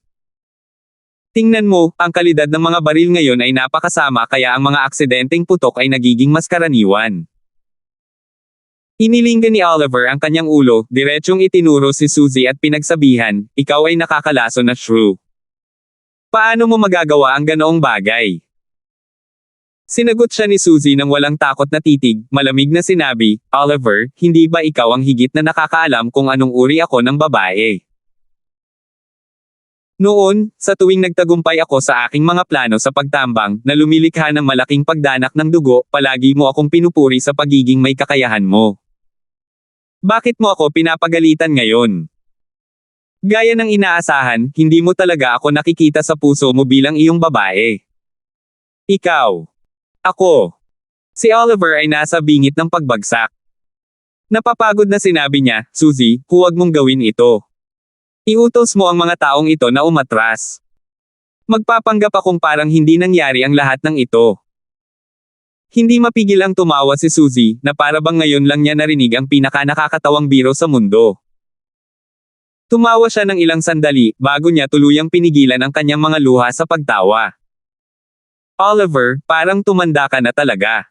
Tingnan mo, ang kalidad ng mga baril ngayon ay napakasama kaya ang mga aksidenteng putok ay nagiging mas karaniwan. Inilinggan ni Oliver ang kanyang ulo, diretsyong itinuro si Suzy at pinagsabihan, ikaw ay nakakalaso na shrew. Paano mo magagawa ang ganoong bagay? Sinagot siya ni Suzy nang walang takot na titig, malamig na sinabi, Oliver, hindi ba ikaw ang higit na nakakaalam kung anong uri ako ng babae? Noon, sa tuwing nagtagumpay ako sa aking mga plano sa pagtambang, na lumilikha ng malaking pagdanak ng dugo, palagi mo akong pinupuri sa pagiging may kakayahan mo. Bakit mo ako pinapagalitan ngayon? Gaya ng inaasahan, hindi mo talaga ako nakikita sa puso mo bilang iyong babae. Ikaw. Ako. Si Oliver ay nasa bingit ng pagbagsak. Napapagod na sinabi niya, Suzy, huwag mong gawin ito. Iutos mo ang mga taong ito na umatras. Magpapanggap akong parang hindi nangyari ang lahat ng ito. Hindi mapigil ang tumawa si Suzy, na para bang ngayon lang niya narinig ang pinaka-nakakatawang biro sa mundo. Tumawa siya ng ilang sandali, bago niya tuluyang pinigilan ang kanyang mga luha sa pagtawa. Oliver, parang tumanda ka na talaga.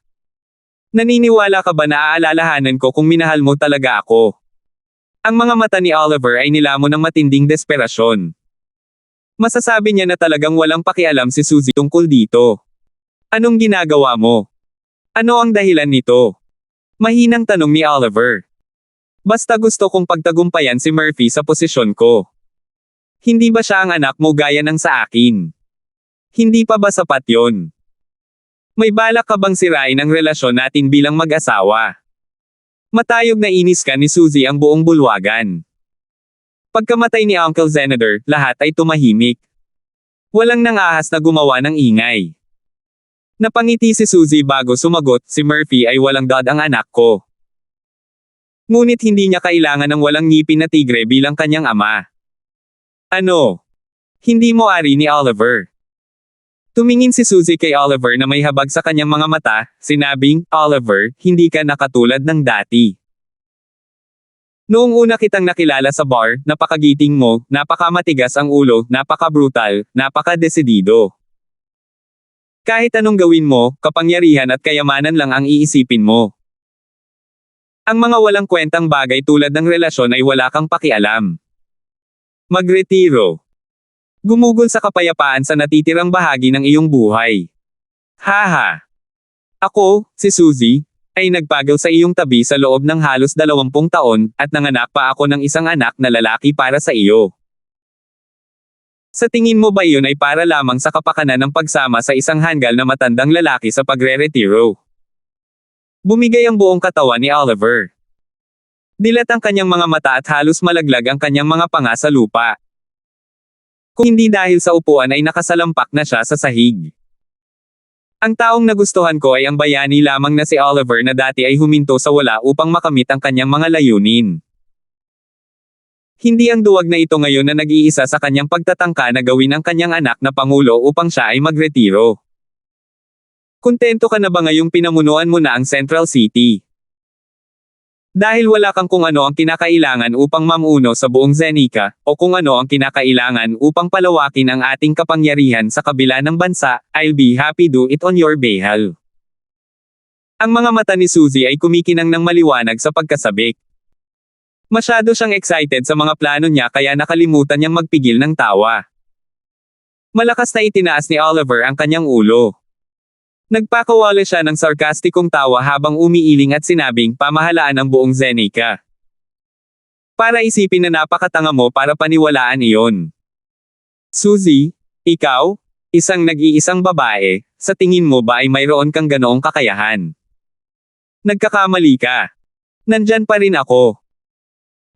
Naniniwala ka ba na aalalahanan ko kung minahal mo talaga ako? Ang mga mata ni Oliver ay nilamon ng matinding desperasyon. Masasabi niya na talagang walang pakialam si Suzy tungkol dito. Anong ginagawa mo? Ano ang dahilan nito? Mahinang tanong ni Oliver. Basta gusto kong pagtagumpayan si Murphy sa posisyon ko. Hindi ba siya ang anak mo gaya ng sa akin? Hindi pa ba sapat yon? May balak ka bang sirain ang relasyon natin bilang mag-asawa? Matayog na inis ka ni Suzy ang buong bulwagan. Pagkamatay ni Uncle Zenithor, lahat ay tumahimik. Walang nangahas na gumawa ng ingay. Napangiti si Suzy bago sumagot, si Murphy ay walang dad ang anak ko. Ngunit hindi niya kailangan ng walang ngipin na tigre bilang kanyang ama. Ano? Hindi mo ari ni Oliver. Tumingin si Suzy kay Oliver na may habag sa kanyang mga mata, sinabing, Oliver, hindi ka nakatulad ng dati. Noong una kitang nakilala sa bar, napakagiting mo, napakamatigas ang ulo, napaka-brutal, napaka-desidido. Kahit anong gawin mo, kapangyarihan at kayamanan lang ang iisipin mo. Ang mga walang kwentang bagay tulad ng relasyon ay wala kang pakialam. Magretiro. Gumugol sa kapayapaan sa natitirang bahagi ng iyong buhay. Haha. Ako, si Suzy, ay nagpagil sa iyong tabi sa loob ng halos 20 taon, at nanganak pa ako ng isang anak na lalaki para sa iyo. Sa tingin mo ba iyon ay para lamang sa kapakanan ng pagsama sa isang hanggal na matandang lalaki sa pagre-retiro? Bumigay ang buong katawan ni Oliver. Dilat ang kanyang mga mata at halos malaglag ang kanyang mga panga sa lupa. Kung hindi dahil sa upuan ay nakasalampak na siya sa sahig. Ang taong nagustuhan ko ay ang bayani lamang na si Oliver na dati ay huminto sa wala upang makamit ang kanyang mga layunin. Hindi ang duwag na ito ngayon na nag-iisa sa kanyang pagtatangka na gawin ang kanyang anak na pangulo upang siya ay magretiro. Kontento ka na ba ngayong pinamunuan mo na ang Central City? Dahil wala kang kung ano ang kinakailangan upang mamuno sa buong Zenica, o kung ano ang kinakailangan upang palawakin ang ating kapangyarihan sa kabila ng bansa, I'll be happy do it on your behalf. Ang mga mata ni Suzy ay kumikinang ng maliwanag sa pagkasabik. Masyado siyang excited sa mga plano niya kaya nakalimutan niyang magpigil ng tawa. Malakas na itinaas ni Oliver ang kanyang ulo. Nagpakawala siya ng sarkastikong tawa habang umiiling at sinabing pamahalaan ang buong Zeneca. Para isipin na napakatanga mo para paniwalaan iyon. Suzy, ikaw, isang nag-iisang babae, sa tingin mo ba ay mayroon kang ganoong kakayahan? Nagkakamali ka. Nandyan pa rin ako.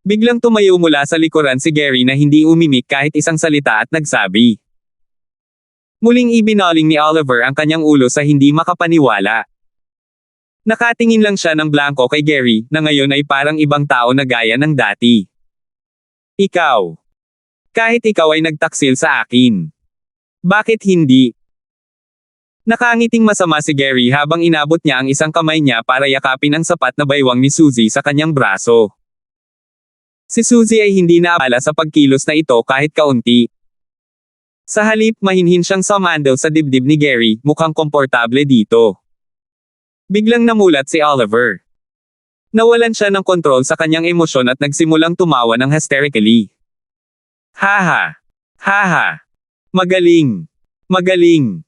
Biglang tumayo mula sa likuran si Gary na hindi umimik kahit isang salita at nagsabi. Muling ibinaling ni Oliver ang kanyang ulo sa hindi makapaniwala. Nakatingin lang siya ng blanko kay Gary na ngayon ay parang ibang tao na gaya ng dati. Ikaw. Kahit ikaw ay nagtaksil sa akin. Bakit hindi? Nakangiting masama si Gary habang inabot niya ang isang kamay niya para yakapin ang sapat na baywang ni Suzy sa kanyang braso. Si Suzy ay hindi naabala sa pagkilos na ito kahit kaunti. Sa halip mahinhin siyang sumando sa dibdib ni Gary, mukhang komportable dito. Biglang namulat si Oliver. Nawalan siya ng kontrol sa kanyang emosyon at nagsimulang tumawa ng hysterically. Haha! Haha! Magaling! Magaling!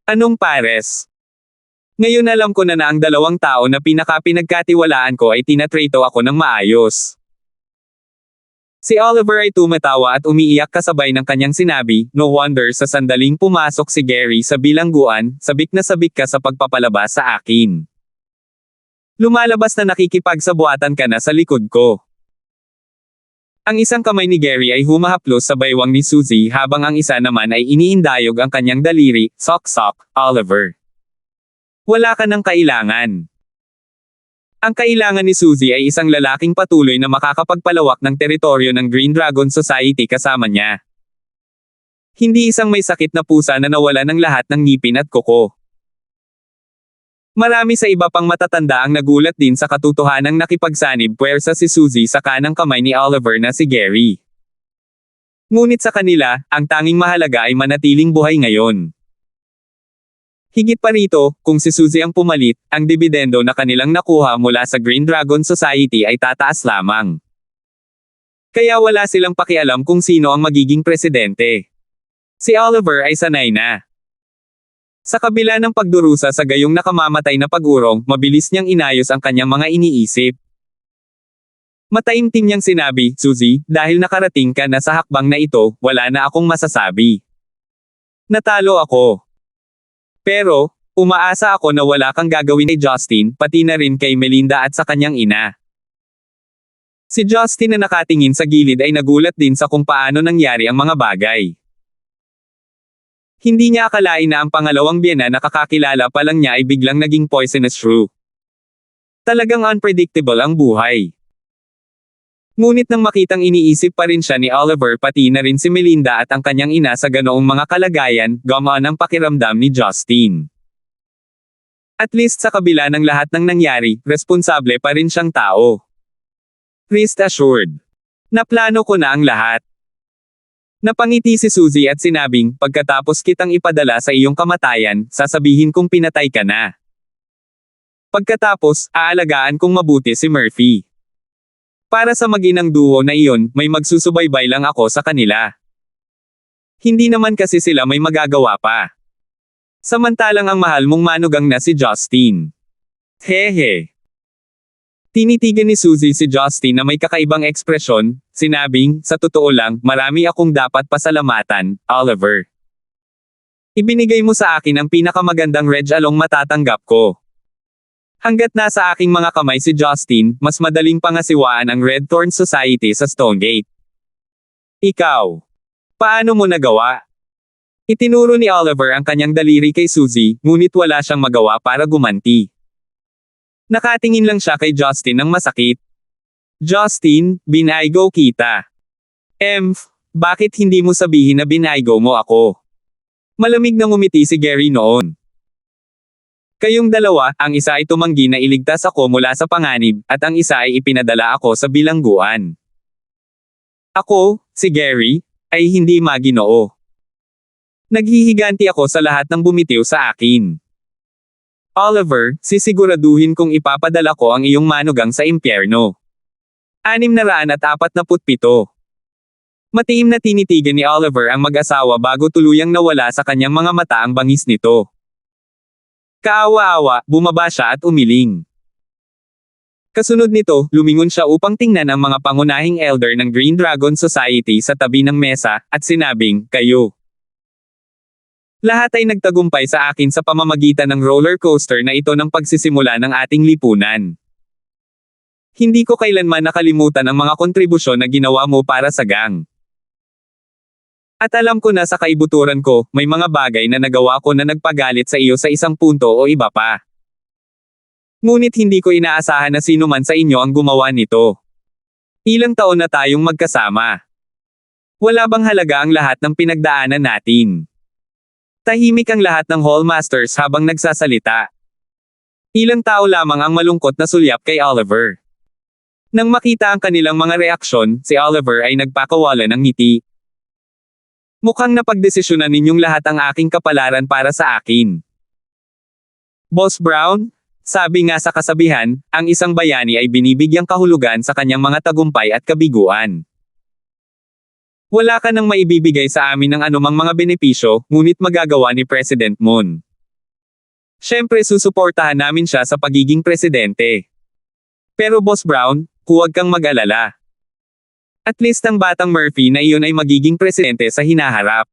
Anong pares? Ngayon alam ko na ang dalawang tao na pinagkatiwalaan ko ay tinatrato ako ng maayos. Si Oliver ay tumatawa at umiiyak kasabay ng kanyang sinabi, no wonder sa sandaling pumasok si Gary sa bilangguan, sabik na sabik ka sa pagpapalabas sa akin. Lumalabas na nakikipagsabuatan ka na sa likod ko. Ang isang kamay ni Gary ay humahaplos sa baywang ni Suzy habang ang isa naman ay iniindayog ang kanyang daliri, sok-sok, Oliver. Wala ka ng kailangan. Ang kailangan ni Suzy ay isang lalaking patuloy na makakapagpalawak ng teritoryo ng Green Dragon Society kasama niya. Hindi isang may sakit na pusa na nawala ng lahat ng ngipin at kuko. Marami sa iba pang matatanda ang nagulat din sa katotohanang nakipagsanib puwersa si Suzy sa kanang kamay ni Oliver na si Gary. Ngunit sa kanila, ang tanging mahalaga ay manatiling buhay ngayon. Higit pa rito, kung si Suzy ang pumalit, ang dibidendo na kanilang nakuha mula sa Green Dragon Society ay tataas lamang. Kaya wala silang pakialam kung sino ang magiging presidente. Si Oliver ay sanay na. Sa kabila ng pagdurusa sa gayong nakamamatay na pag-urong, mabilis niyang inayos ang kanyang mga iniisip. Mataimtim niyang sinabi, Suzy, dahil nakarating ka na sa hakbang na ito, wala na akong masasabi. Natalo ako. Pero, umaasa ako na wala kang gagawin kay Justin, pati na rin kay Melinda at sa kanyang ina. Si Justin na nakatingin sa gilid ay nagulat din sa kung paano nangyari ang mga bagay. Hindi niya akalain na ang pangalawang biyena na nakakakilala pa lang niya ay biglang naging poisonous shrew. Talagang unpredictable ang buhay. Ngunit nang makitang iniisip pa rin siya ni Oliver pati na rin si Melinda at ang kanyang ina sa ganoong mga kalagayan, gumaan ang pakiramdam ni Justin. At least sa kabila ng lahat ng nangyari, responsable pa rin siyang tao. Rest assured. Naplano ko na ang lahat. Napangiti si Suzy at sinabing, pagkatapos kitang ipadala sa iyong kamatayan, sasabihin kong pinatay ka na. Pagkatapos, aalagaan kong mabuti si Murphy. Para sa mag-inang duo na iyon, may magsusubaybay lang ako sa kanila. Hindi naman kasi sila may magagawa pa. Samantalang ang mahal mong manugang na si Justin. Hehe. Tinitigan ni Suzy si Justin na may kakaibang ekspresyon, sinabing, sa totoo lang, marami akong dapat pasalamatan, Oliver. Ibinigay mo sa akin ang pinakamagandang regalong matatanggap ko. Hanggat nasa aking mga kamay si Justin, mas madaling pangasiwaan ang Red Thorn Society sa Stonegate. Ikaw. Paano mo nagawa? Itinuro ni Oliver ang kanyang daliri kay Suzy, ngunit wala siyang magawa para gumanti. Nakatingin lang siya kay Justin ng masakit. Justin, binaygo kita. Bakit hindi mo sabihin na binaygo mo ako? Malamig na ngumiti si Gary noon. Kayong dalawa, ang isa ay tumanggi na iligtas ako mula sa panganib, at ang isa ay ipinadala ako sa bilangguan. Ako, si Gary, ay hindi maginoo. Naghihiganti ako sa lahat ng bumitiw sa akin. Oliver, sisiguraduhin kong ipapadala ko ang iyong manugang sa impyerno. 647. Matiim na tinitigan ni Oliver ang mag-asawa bago tuluyang nawala sa kanyang mga mata ang bangis nito. Kaawa-awa, bumaba siya at umiling. Kasunod nito, lumingon siya upang tingnan ang mga pangunahing elder ng Green Dragon Society sa tabi ng mesa, at sinabing, "Kayo. Lahat ay nagtagumpay sa akin sa pamamagitan ng roller coaster na ito ng pagsisimula ng ating lipunan. Hindi ko kailanman nakalimutan ang mga kontribusyon na ginawa mo para sa gang. At alam ko na sa kaibuturan ko, may mga bagay na nagawa ko na nagpagalit sa iyo sa isang punto o iba pa. Ngunit hindi ko inaasahan na sino man sa inyo ang gumawa nito. Ilang taon na tayong magkasama. Wala bang halaga ang lahat ng pinagdaanan natin?" Tahimik ang lahat ng Hallmasters habang nagsasalita. Ilang tao lamang ang malungkot na sulyap kay Oliver. Nang makita ang kanilang mga reaksyon, si Oliver ay nagpakawala ng ngiti. "Mukhang napagdesisyonan ninyong lahat ang aking kapalaran para sa akin. Boss Brown?" Sabi nga sa kasabihan, ang isang bayani ay binibigyang kahulugan sa kanyang mga tagumpay at kabiguan. Wala ka nang maibibigay sa amin ng anumang mga benepisyo, ngunit magagawa ni President Moon. Siyempre susuportahan namin siya sa pagiging presidente. Pero Boss Brown, huwag kang mag-alala. At least ang batang Murphy na iyon ay magiging presidente sa hinaharap.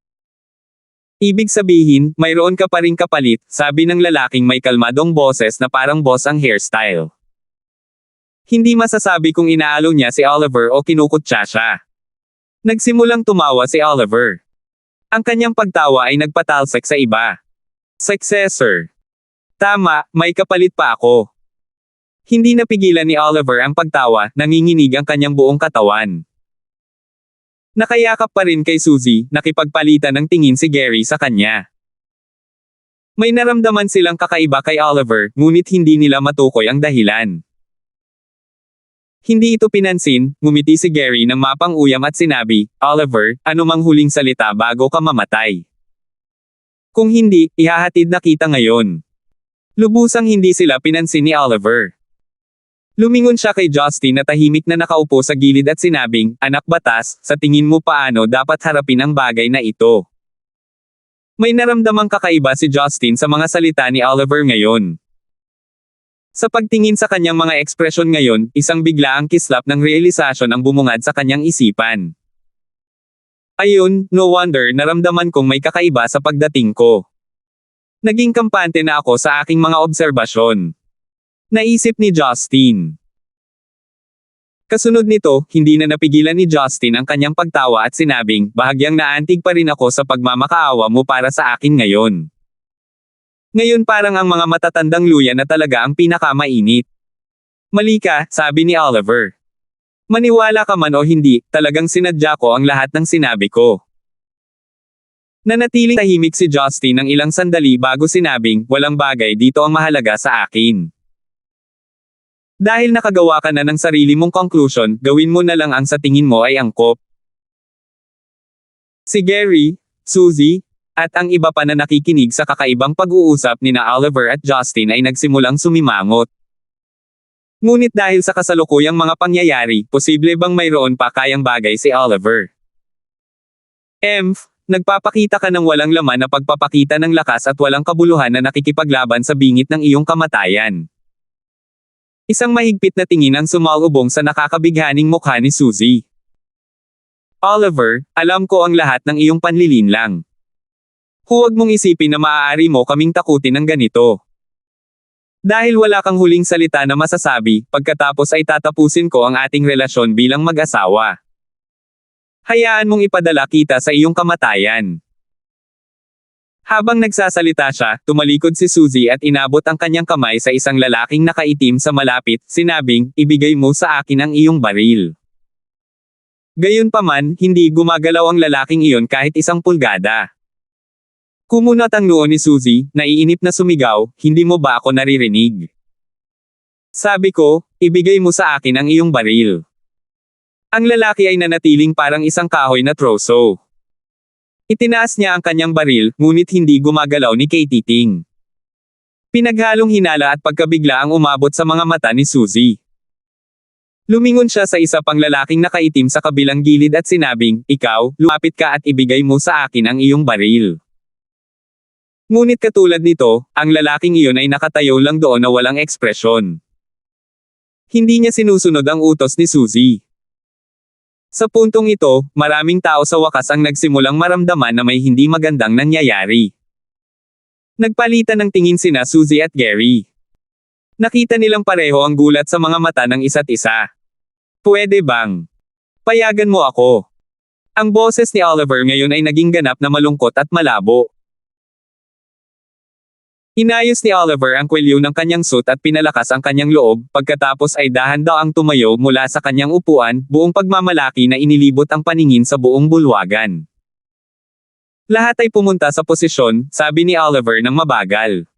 Ibig sabihin, mayroon ka pa ring kapalit, sabi ng lalaking may kalmadong boses na parang boss ang hairstyle. Hindi masasabi kung inaalo niya si Oliver o kinukutya siya. Nagsimulang tumawa si Oliver. Ang kanyang pagtawa ay nagpatalsik sa iba. "Successor. Tama, may kapalit pa ako." Hindi napigilan ni Oliver ang pagtawa, nanginginig ang kanyang buong katawan. Nakayakap pa rin kay Suzy, nakipagpalitan ng tingin si Gary sa kanya. May naramdaman silang kakaiba kay Oliver, ngunit hindi nila matukoy ang dahilan. Hindi ito pinansin, ngumiti si Gary ng mapang-uyam at sinabi, "Oliver, anumang huling salita bago ka mamatay? Kung hindi, ihahatid na kita ngayon." Lubusang hindi sila pinansin ni Oliver. Lumingon siya kay Justin na tahimik na nakaupo sa gilid at sinabing, "Anak batas, sa tingin mo paano dapat harapin ang bagay na ito?" May naramdamang kakaiba si Justin sa mga salita ni Oliver ngayon. Sa pagtingin sa kanyang mga ekspresyon ngayon, isang biglaang kislap ng realisasyon ang bumungad sa kanyang isipan. Ayun, no wonder naramdaman kong may kakaiba sa pagdating ko. Naging kampante na ako sa aking mga obserbasyon. Naisip ni Justin. Kasunod nito, hindi na napigilan ni Justin ang kanyang pagtawa at sinabing, "Bahagyang naantig pa rin ako sa pagmamakaawa mo para sa akin ngayon. Ngayon parang ang mga matatandang luya na talaga ang pinakamainit." "Mali ka," sabi ni Oliver. "Maniwala ka man o hindi, talagang sinadya ko ang lahat ng sinabi ko." Nanatiling tahimik si Justin ng ilang sandali bago sinabing, "Walang bagay dito ang mahalaga sa akin. Dahil nakagawa ka na ng sarili mong conclusion, gawin mo na lang ang sa tingin mo ay angkop." Si Gary, Suzy, at ang iba pa na nakikinig sa kakaibang pag-uusap nina Oliver at Justin ay nagsimulang sumimangot. Ngunit dahil sa kasalukuyang mga pangyayari, posible bang mayroon pa kayang bagay si Oliver? Nagpapakita ka ng walang laman na pagpapakita ng lakas at walang kabuluhan na nakikipaglaban sa bingit ng iyong kamatayan. Isang mahigpit na tingin ang sumalubong sa nakakabighaning mukha ni Suzy. "Oliver, alam ko ang lahat ng iyong panlilinlang. Huwag mong isipin na maaari mo kaming takutin ng ganito. Dahil wala kang huling salita na masasabi, pagkatapos ay tatapusin ko ang ating relasyon bilang mag-asawa. Hayaan mong ipadala kita sa iyong kamatayan." Habang nagsasalita siya, tumalikod si Suzy at inabot ang kanyang kamay sa isang lalaking nakaitim sa malapit, sinabing, "Ibigay mo sa akin ang iyong baril." Gayunpaman, hindi gumagalaw ang lalaking iyon kahit isang pulgada. Kumunat ang noo ni Suzy, naiinip na sumigaw, "Hindi mo ba ako naririnig? Sabi ko, ibigay mo sa akin ang iyong baril." Ang lalaki ay nanatiling parang isang kahoy na troso. Itinaas niya ang kanyang baril, ngunit hindi gumagalaw ni Katie Ting. Pinaghalong hinala at pagkabigla ang umabot sa mga mata ni Suzy. Lumingon siya sa isa pang lalaking nakaitim sa kabilang gilid at sinabing, "Ikaw, lumapit ka at ibigay mo sa akin ang iyong baril." Ngunit katulad nito, ang lalaking iyon ay nakatayo lang doon na walang ekspresyon. Hindi niya sinusunod ang utos ni Suzy. Sa puntong ito, maraming tao sa wakas ang nagsimulang maramdaman na may hindi magandang nangyayari. Nagpalitan ng tingin sina Suzy at Gary. Nakita nilang pareho ang gulat sa mga mata ng isa't isa. "Pwede bang payagan mo ako?" Ang boses ni Oliver ngayon ay naging ganap na malungkot at malabo. Inayos ni Oliver ang kwelyo ng kanyang suit at pinalakas ang kanyang loob, pagkatapos ay dahan-daang tumayo mula sa kanyang upuan, buong pagmamalaki na inilibot ang paningin sa buong bulwagan. Lahat ay pumunta sa posisyon, sabi ni Oliver ng mabagal.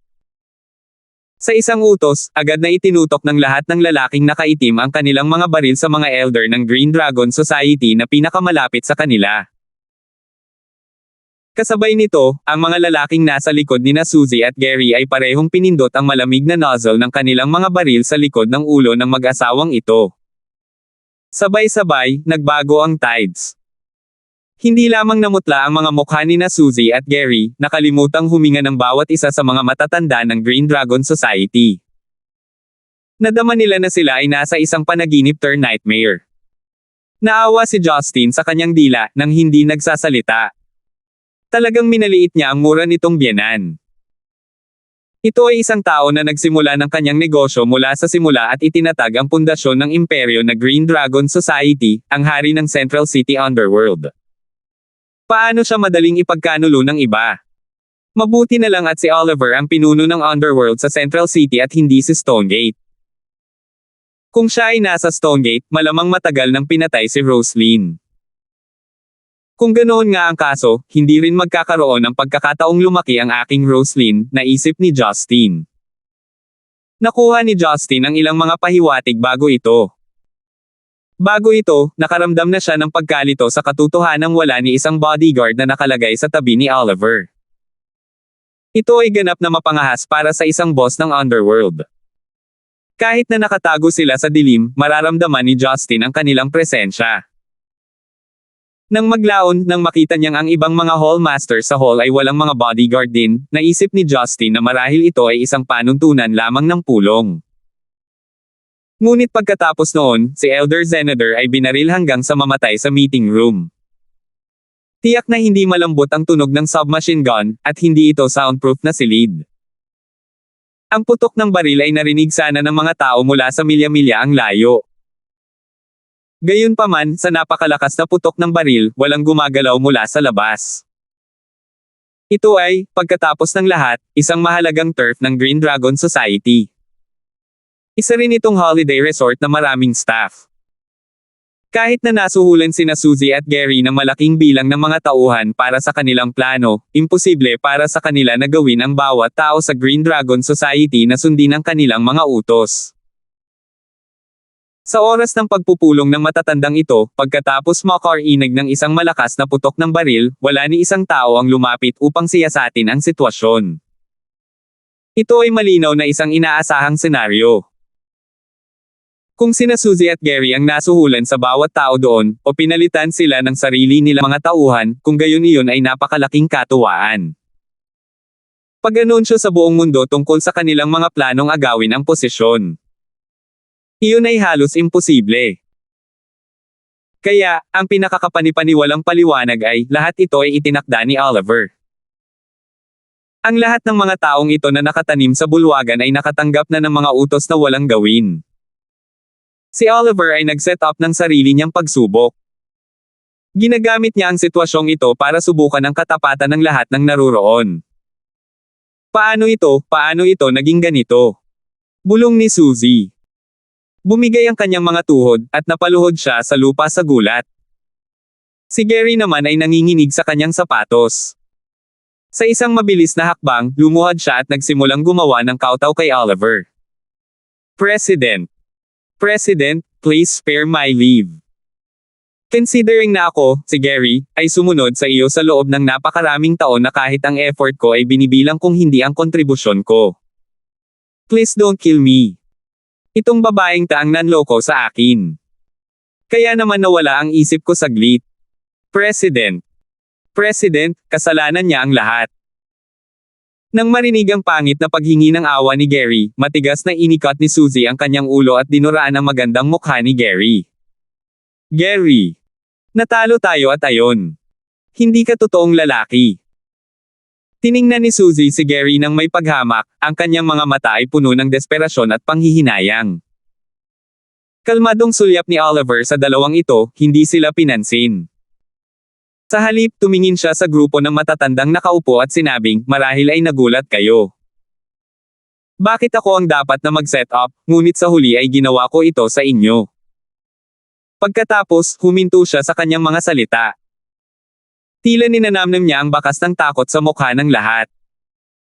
Sa isang utos, agad na itinutok ng lahat ng lalaking nakaitim ang kanilang mga baril sa mga elder ng Green Dragon Society na pinakamalapit sa kanila. Kasabay nito, ang mga lalaking nasa likod nina Suzy at Gary ay parehong pinindot ang malamig na nozzle ng kanilang mga baril sa likod ng ulo ng mag-asawang ito. Sabay-sabay, nagbago ang tides. Hindi lamang namutla ang mga mukha ni na Suzy at Gary, nakalimutang huminga ng bawat isa sa mga matatanda ng Green Dragon Society. Nadama nila na sila ay nasa isang panaginip turn nightmare. Naawa si Justin sa kanyang dila nang hindi nagsasalita. Talagang minaliit niya ang mura nitong biyenan. Ito ay isang tao na nagsimula ng kanyang negosyo mula sa simula at itinatag ang pundasyon ng imperyo na Green Dragon Society, ang hari ng Central City Underworld. Paano siya madaling ipagkanulo ng iba? Mabuti na lang at si Oliver ang pinuno ng Underworld sa Central City at hindi si Stonegate. Kung siya ay nasa Stonegate, malamang matagal nang pinatay si Roslyn. Kung ganoon nga ang kaso, hindi rin magkakaroon ng pagkakataong lumaki ang aking Roslyn, naisip ni Justin. Nakuha ni Justin ang ilang mga pahiwatig bago ito. Bago ito, nakaramdam na siya ng pagkalito sa katotohanang wala ni isang bodyguard na nakalagay sa tabi ni Oliver. Ito ay ganap na mapangahas para sa isang boss ng Underworld. Kahit na nakatago sila sa dilim, mararamdaman ni Justin ang kanilang presensya. Nang maglaon, nang makita niyang ang ibang mga hallmaster sa hall ay walang mga bodyguard din, naisip ni Justin na marahil ito ay isang panuntunan lamang ng pulong. Ngunit pagkatapos noon, si Elder Zeneder ay binaril hanggang sa mamatay sa meeting room. Tiyak na hindi malambot ang tunog ng submachine gun, at hindi ito soundproof na silid. Ang putok ng baril ay narinig sana ng mga tao mula sa milya-milya ang layo. Gayunpaman, sa napakalakas na putok ng baril, walang gumagalaw mula sa labas. Ito ay, pagkatapos ng lahat, isang mahalagang turf ng Green Dragon Society. Isa rin itong holiday resort na maraming staff. Kahit na nasuhulan sina Suzy at Gary ng malaking bilang ng mga tauhan para sa kanilang plano, imposible para sa kanila na gawin ang bawat tao sa Green Dragon Society na sundin ang kanilang mga utos. Sa oras ng pagpupulong ng matatandang ito, pagkatapos makarinig ng isang malakas na putok ng baril, wala ni isang tao ang lumapit upang siyasatin ang sitwasyon. Ito ay malinaw na isang inaasahang senaryo. Kung sina Suzy at Gary ang nasuhulan sa bawat tao doon, o pinalitan sila ng sarili nilang mga tauhan, kung gayon iyon ay napakalaking katuwaan. Pag-anunsyo sa buong mundo tungkol sa kanilang mga planong agawin ang posisyon. Iyon ay halos imposible. Kaya, ang pinakakapanipaniwalang paliwanag ay, lahat ito ay itinakda ni Oliver. Ang lahat ng mga taong ito na nakatanim sa bulwagan ay nakatanggap na ng mga utos na walang gawin. Si Oliver ay nag-set up ng sarili niyang pagsubok. Ginagamit niya ang sitwasyong ito para subukan ang katapatan ng lahat ng naruroon. Paano ito naging ganito? Bulong ni Suzy. Bumigay ang kanyang mga tuhod, at napaluhod siya sa lupa sa gulat. Si Gary naman ay nanginginig sa kanyang sapatos. Sa isang mabilis na hakbang, lumuhad siya at nagsimulang gumawa ng kowtow kay Oliver. President, please spare my leave. Considering na ako, si Gary, ay sumunod sa iyo sa loob ng napakaraming taon na kahit ang effort ko ay binibilang kung hindi ang kontribusyon ko. Please don't kill me. Itong babaeng ta ang nanloko sa akin. Kaya naman nawala ang isip ko saglit. President. President, kasalanan niya ang lahat. Nang marinig ang pangit na paghingi ng awa ni Gary, matigas na inikat ni Suzy ang kanyang ulo at dinuraan ang magandang mukha ni Gary. Gary. Natalo tayo at ayon. Hindi ka totoong lalaki. Tiningnan ni Suzy si Gary nang may paghamak, ang kanyang mga mata ay puno ng desperasyon at panghihinayang. Kalmadong sulyap ni Oliver sa dalawang ito, hindi sila pinansin. Sa halip, tumingin siya sa grupo ng matatandang nakaupo at sinabing, marahil ay nagulat kayo. Bakit ako ang dapat na mag-set up, ngunit sa huli ay ginawa ko ito sa inyo. Pagkatapos, huminto siya sa kanyang mga salita. Tila ninanamnam niya ang bakas ng takot sa mukha ng lahat.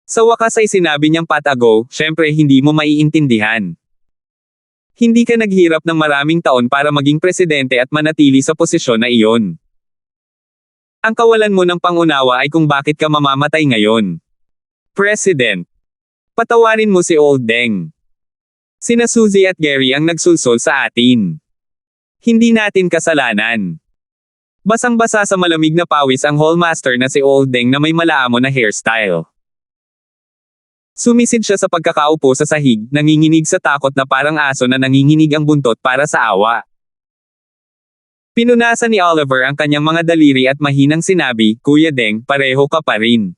Sa wakas ay sinabi niyang patago, syempre hindi mo maiintindihan. Hindi ka naghirap ng maraming taon para maging presidente at manatili sa posisyon na iyon. Ang kawalan mo ng pangunawa ay kung bakit ka mamamatay ngayon. President. Patawarin mo si Old Deng. Sina Suzy at Gary ang nagsulsol sa atin. Hindi natin kasalanan. Basang-basa sa malamig na pawis ang hallmaster na si Old Deng na may malaamo na hairstyle. Sumisid siya sa pagkakaupo sa sahig, nanginginig sa takot na parang aso na nanginginig ang buntot para sa awa. Pinunasan ni Oliver ang kanyang mga daliri at mahinang sinabi, Kuya Deng, pareho ka pa rin.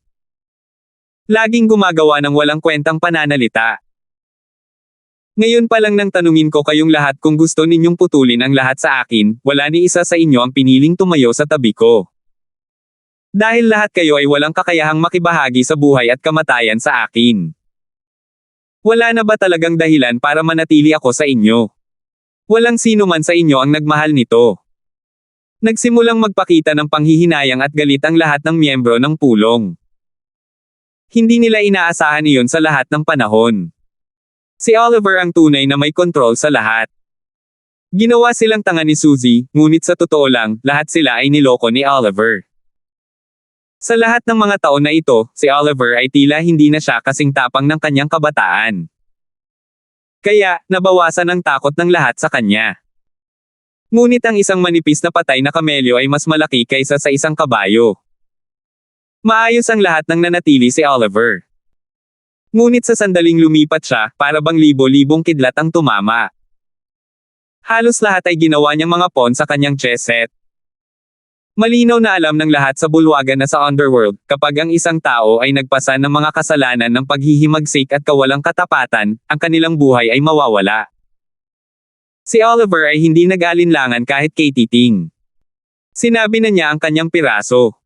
Laging gumagawa ng walang kwentang pananalita. Ngayon pa lang nang tanungin ko kayong lahat kung gusto ninyong putulin ang lahat sa akin, wala ni isa sa inyo ang piniling tumayo sa tabi ko. Dahil lahat kayo ay walang kakayahang makibahagi sa buhay at kamatayan sa akin. Wala na ba talagang dahilan para manatili ako sa inyo? Walang sino man sa inyo ang nagmahal nito. Nagsimulang magpakita ng panghihinayang at galit ang lahat ng miyembro ng pulong. Hindi nila inaasahan iyon sa lahat ng panahon. Si Oliver ang tunay na may kontrol sa lahat. Ginawa silang tanga ni Suzy, ngunit sa totoo lang, lahat sila ay niloko ni Oliver. Sa lahat ng mga taon na ito, si Oliver ay tila hindi na siya kasing tapang ng kanyang kabataan. Kaya, nabawasan ang takot ng lahat sa kanya. Ngunit ang isang manipis na patay na kamelyo ay mas malaki kaysa sa isang kabayo. Maayos ang lahat ng nanatili si Oliver. Ngunit sa sandaling lumipat siya, para bang libo-libong kidlat ang tumama. Halos lahat ay ginawa niyang mga pawn sa kanyang chess set. Malinaw na alam ng lahat sa bulwagan na sa underworld, kapag ang isang tao ay nagpasa ng mga kasalanan ng paghihimagsik at kawalang katapatan, ang kanilang buhay ay mawawala. Si Oliver ay hindi nag-alinlangan kahit kay Titing. Sinabi na niya ang kanyang piraso.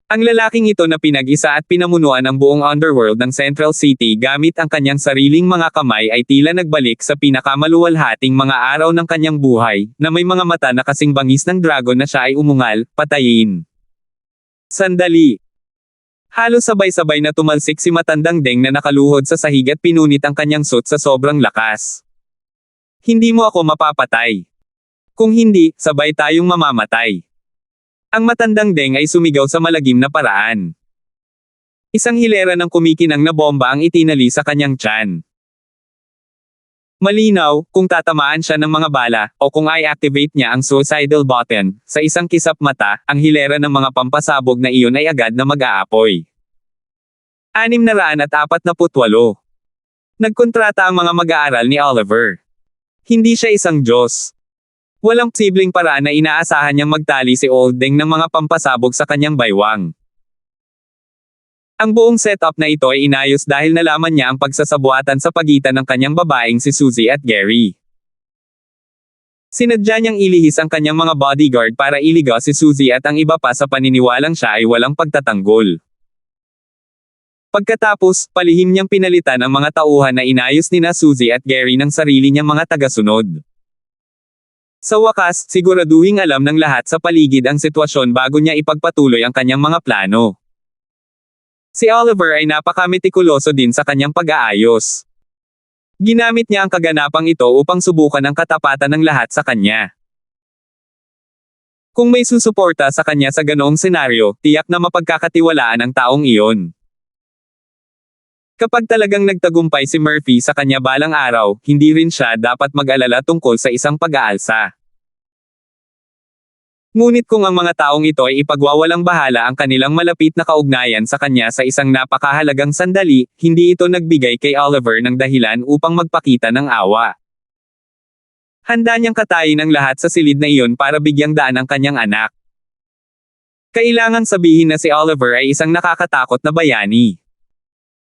Ang lalaking ito na pinag-isa at pinamunuan ang buong underworld ng Central City gamit ang kanyang sariling mga kamay ay tila nagbalik sa pinakamaluwalhating mga araw ng kanyang buhay, na may mga mata na kasing bangis ng dragon na siya ay umungal, patayin. Sandali. Halos sabay-sabay na tumalsik si matandang Deng na nakaluhod sa sahig at pinunit ang kanyang suit sa sobrang lakas. Hindi mo ako mapapatay. Kung hindi, sabay tayong mamamatay. Ang matandang Deng ay sumigaw sa malagim na paraan. Isang hilera ng kumikinang na bomba ang itinali sa kanyang tiyan. Malinaw, kung tatamaan siya ng mga bala, o kung i-activate niya ang suicidal button, sa isang kisap mata, ang hilera ng mga pampasabog na iyon ay agad na mag-aapoy. 648. Nagkontrata ang mga mag-aaral ni Oliver. Hindi siya isang Diyos. Walang posibleng paraan na inaasahan niyang magtali si Old Deng ng mga pampasabog sa kanyang baywang. Ang buong setup na ito ay inayos dahil nalaman niya ang pagsasabuatan sa pagitan ng kanyang babaeng si Suzy at Gary. Sinadya niyang ilihis ang kanyang mga bodyguard para iligaw si Suzy at ang iba pa sa paniniwalang siya ay walang pagtatanggol. Pagkatapos, palihim niyang pinalitan ang mga tauhan na inayos nina Suzy at Gary ng sarili niyang mga tagasunod. Sa wakas, siguraduhing alam ng lahat sa paligid ang sitwasyon bago niya ipagpatuloy ang kanyang mga plano. Si Oliver ay napakametikuloso din sa kanyang pag-aayos. Ginamit niya ang kaganapang ito upang subukan ang katapatan ng lahat sa kanya. Kung may susuporta sa kanya sa ganoong senaryo, tiyak na mapagkakatiwalaan ang taong iyon. Kapag talagang nagtagumpay si Murphy sa kanya balang araw, hindi rin siya dapat mag-alala tungkol sa isang pag-aalsa. Ngunit kung ang mga taong ito ay ipagwawalang bahala ang kanilang malapit na kaugnayan sa kanya sa isang napakahalagang sandali, hindi ito nagbigay kay Oliver ng dahilan upang magpakita ng awa. Handa niyang katayin ang lahat sa silid na iyon para bigyang daan ang kanyang anak. Kailangang sabihin na si Oliver ay isang nakakatakot na bayani.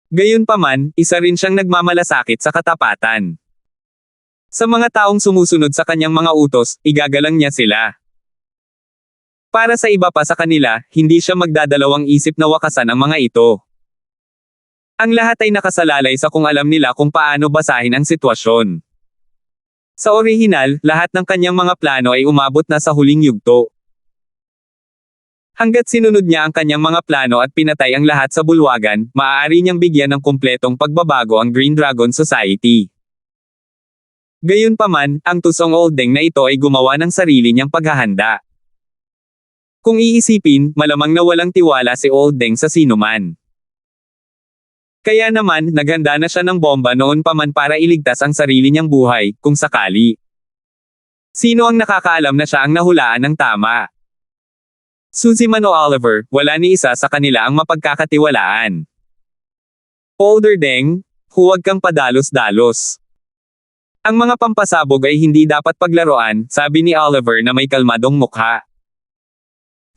Gayunpaman, isa rin siyang nagmamalasakit sa katapatan. Sa mga taong sumusunod sa kanyang mga utos, igagalang niya sila. Para sa iba pa sa kanila, hindi siya magdadalawang isip na wakasan ang mga ito. Ang lahat ay nakasalalay sa kung alam nila kung paano basahin ang sitwasyon. Sa orihinal, lahat ng kanyang mga plano ay umabot na sa huling yugto. Hanggat sinunod niya ang kanyang mga plano at pinatay ang lahat sa bulwagan, maaari niyang bigyan ng kumpletong pagbabago ang Green Dragon Society. Gayunpaman, ang tusong Oldeng na ito ay gumawa ng sarili niyang paghahanda. Kung iisipin, malamang na walang tiwala si Oldeng sa sinuman. Kaya naman, naghanda na siya ng bomba noon pa man para iligtas ang sarili niyang buhay, kung sakali. Sino ang nakakaalam na siya ang nahulaan ng tama? Suzy man o Oliver, wala ni isa sa kanila ang mapagkakatiwalaan. Older Deng, huwag kang padalos-dalos. Ang mga pampasabog ay hindi dapat paglaruan, sabi ni Oliver na may kalmadong mukha.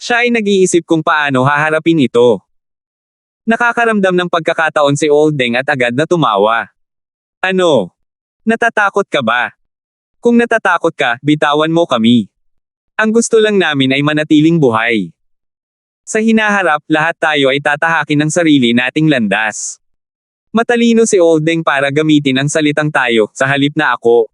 Siya ay nag-iisip kung paano haharapin ito. Nakakaramdam ng pagkakataon si Oldeng at agad na tumawa. Ano? Natatakot ka ba? Kung natatakot ka, bitawan mo kami. Ang gusto lang namin ay manatiling buhay. Sa hinaharap, lahat tayo ay tatahakin ng sarili nating landas. Matalino si Oldeng para gamitin ang salitang tayo, sa halip na ako.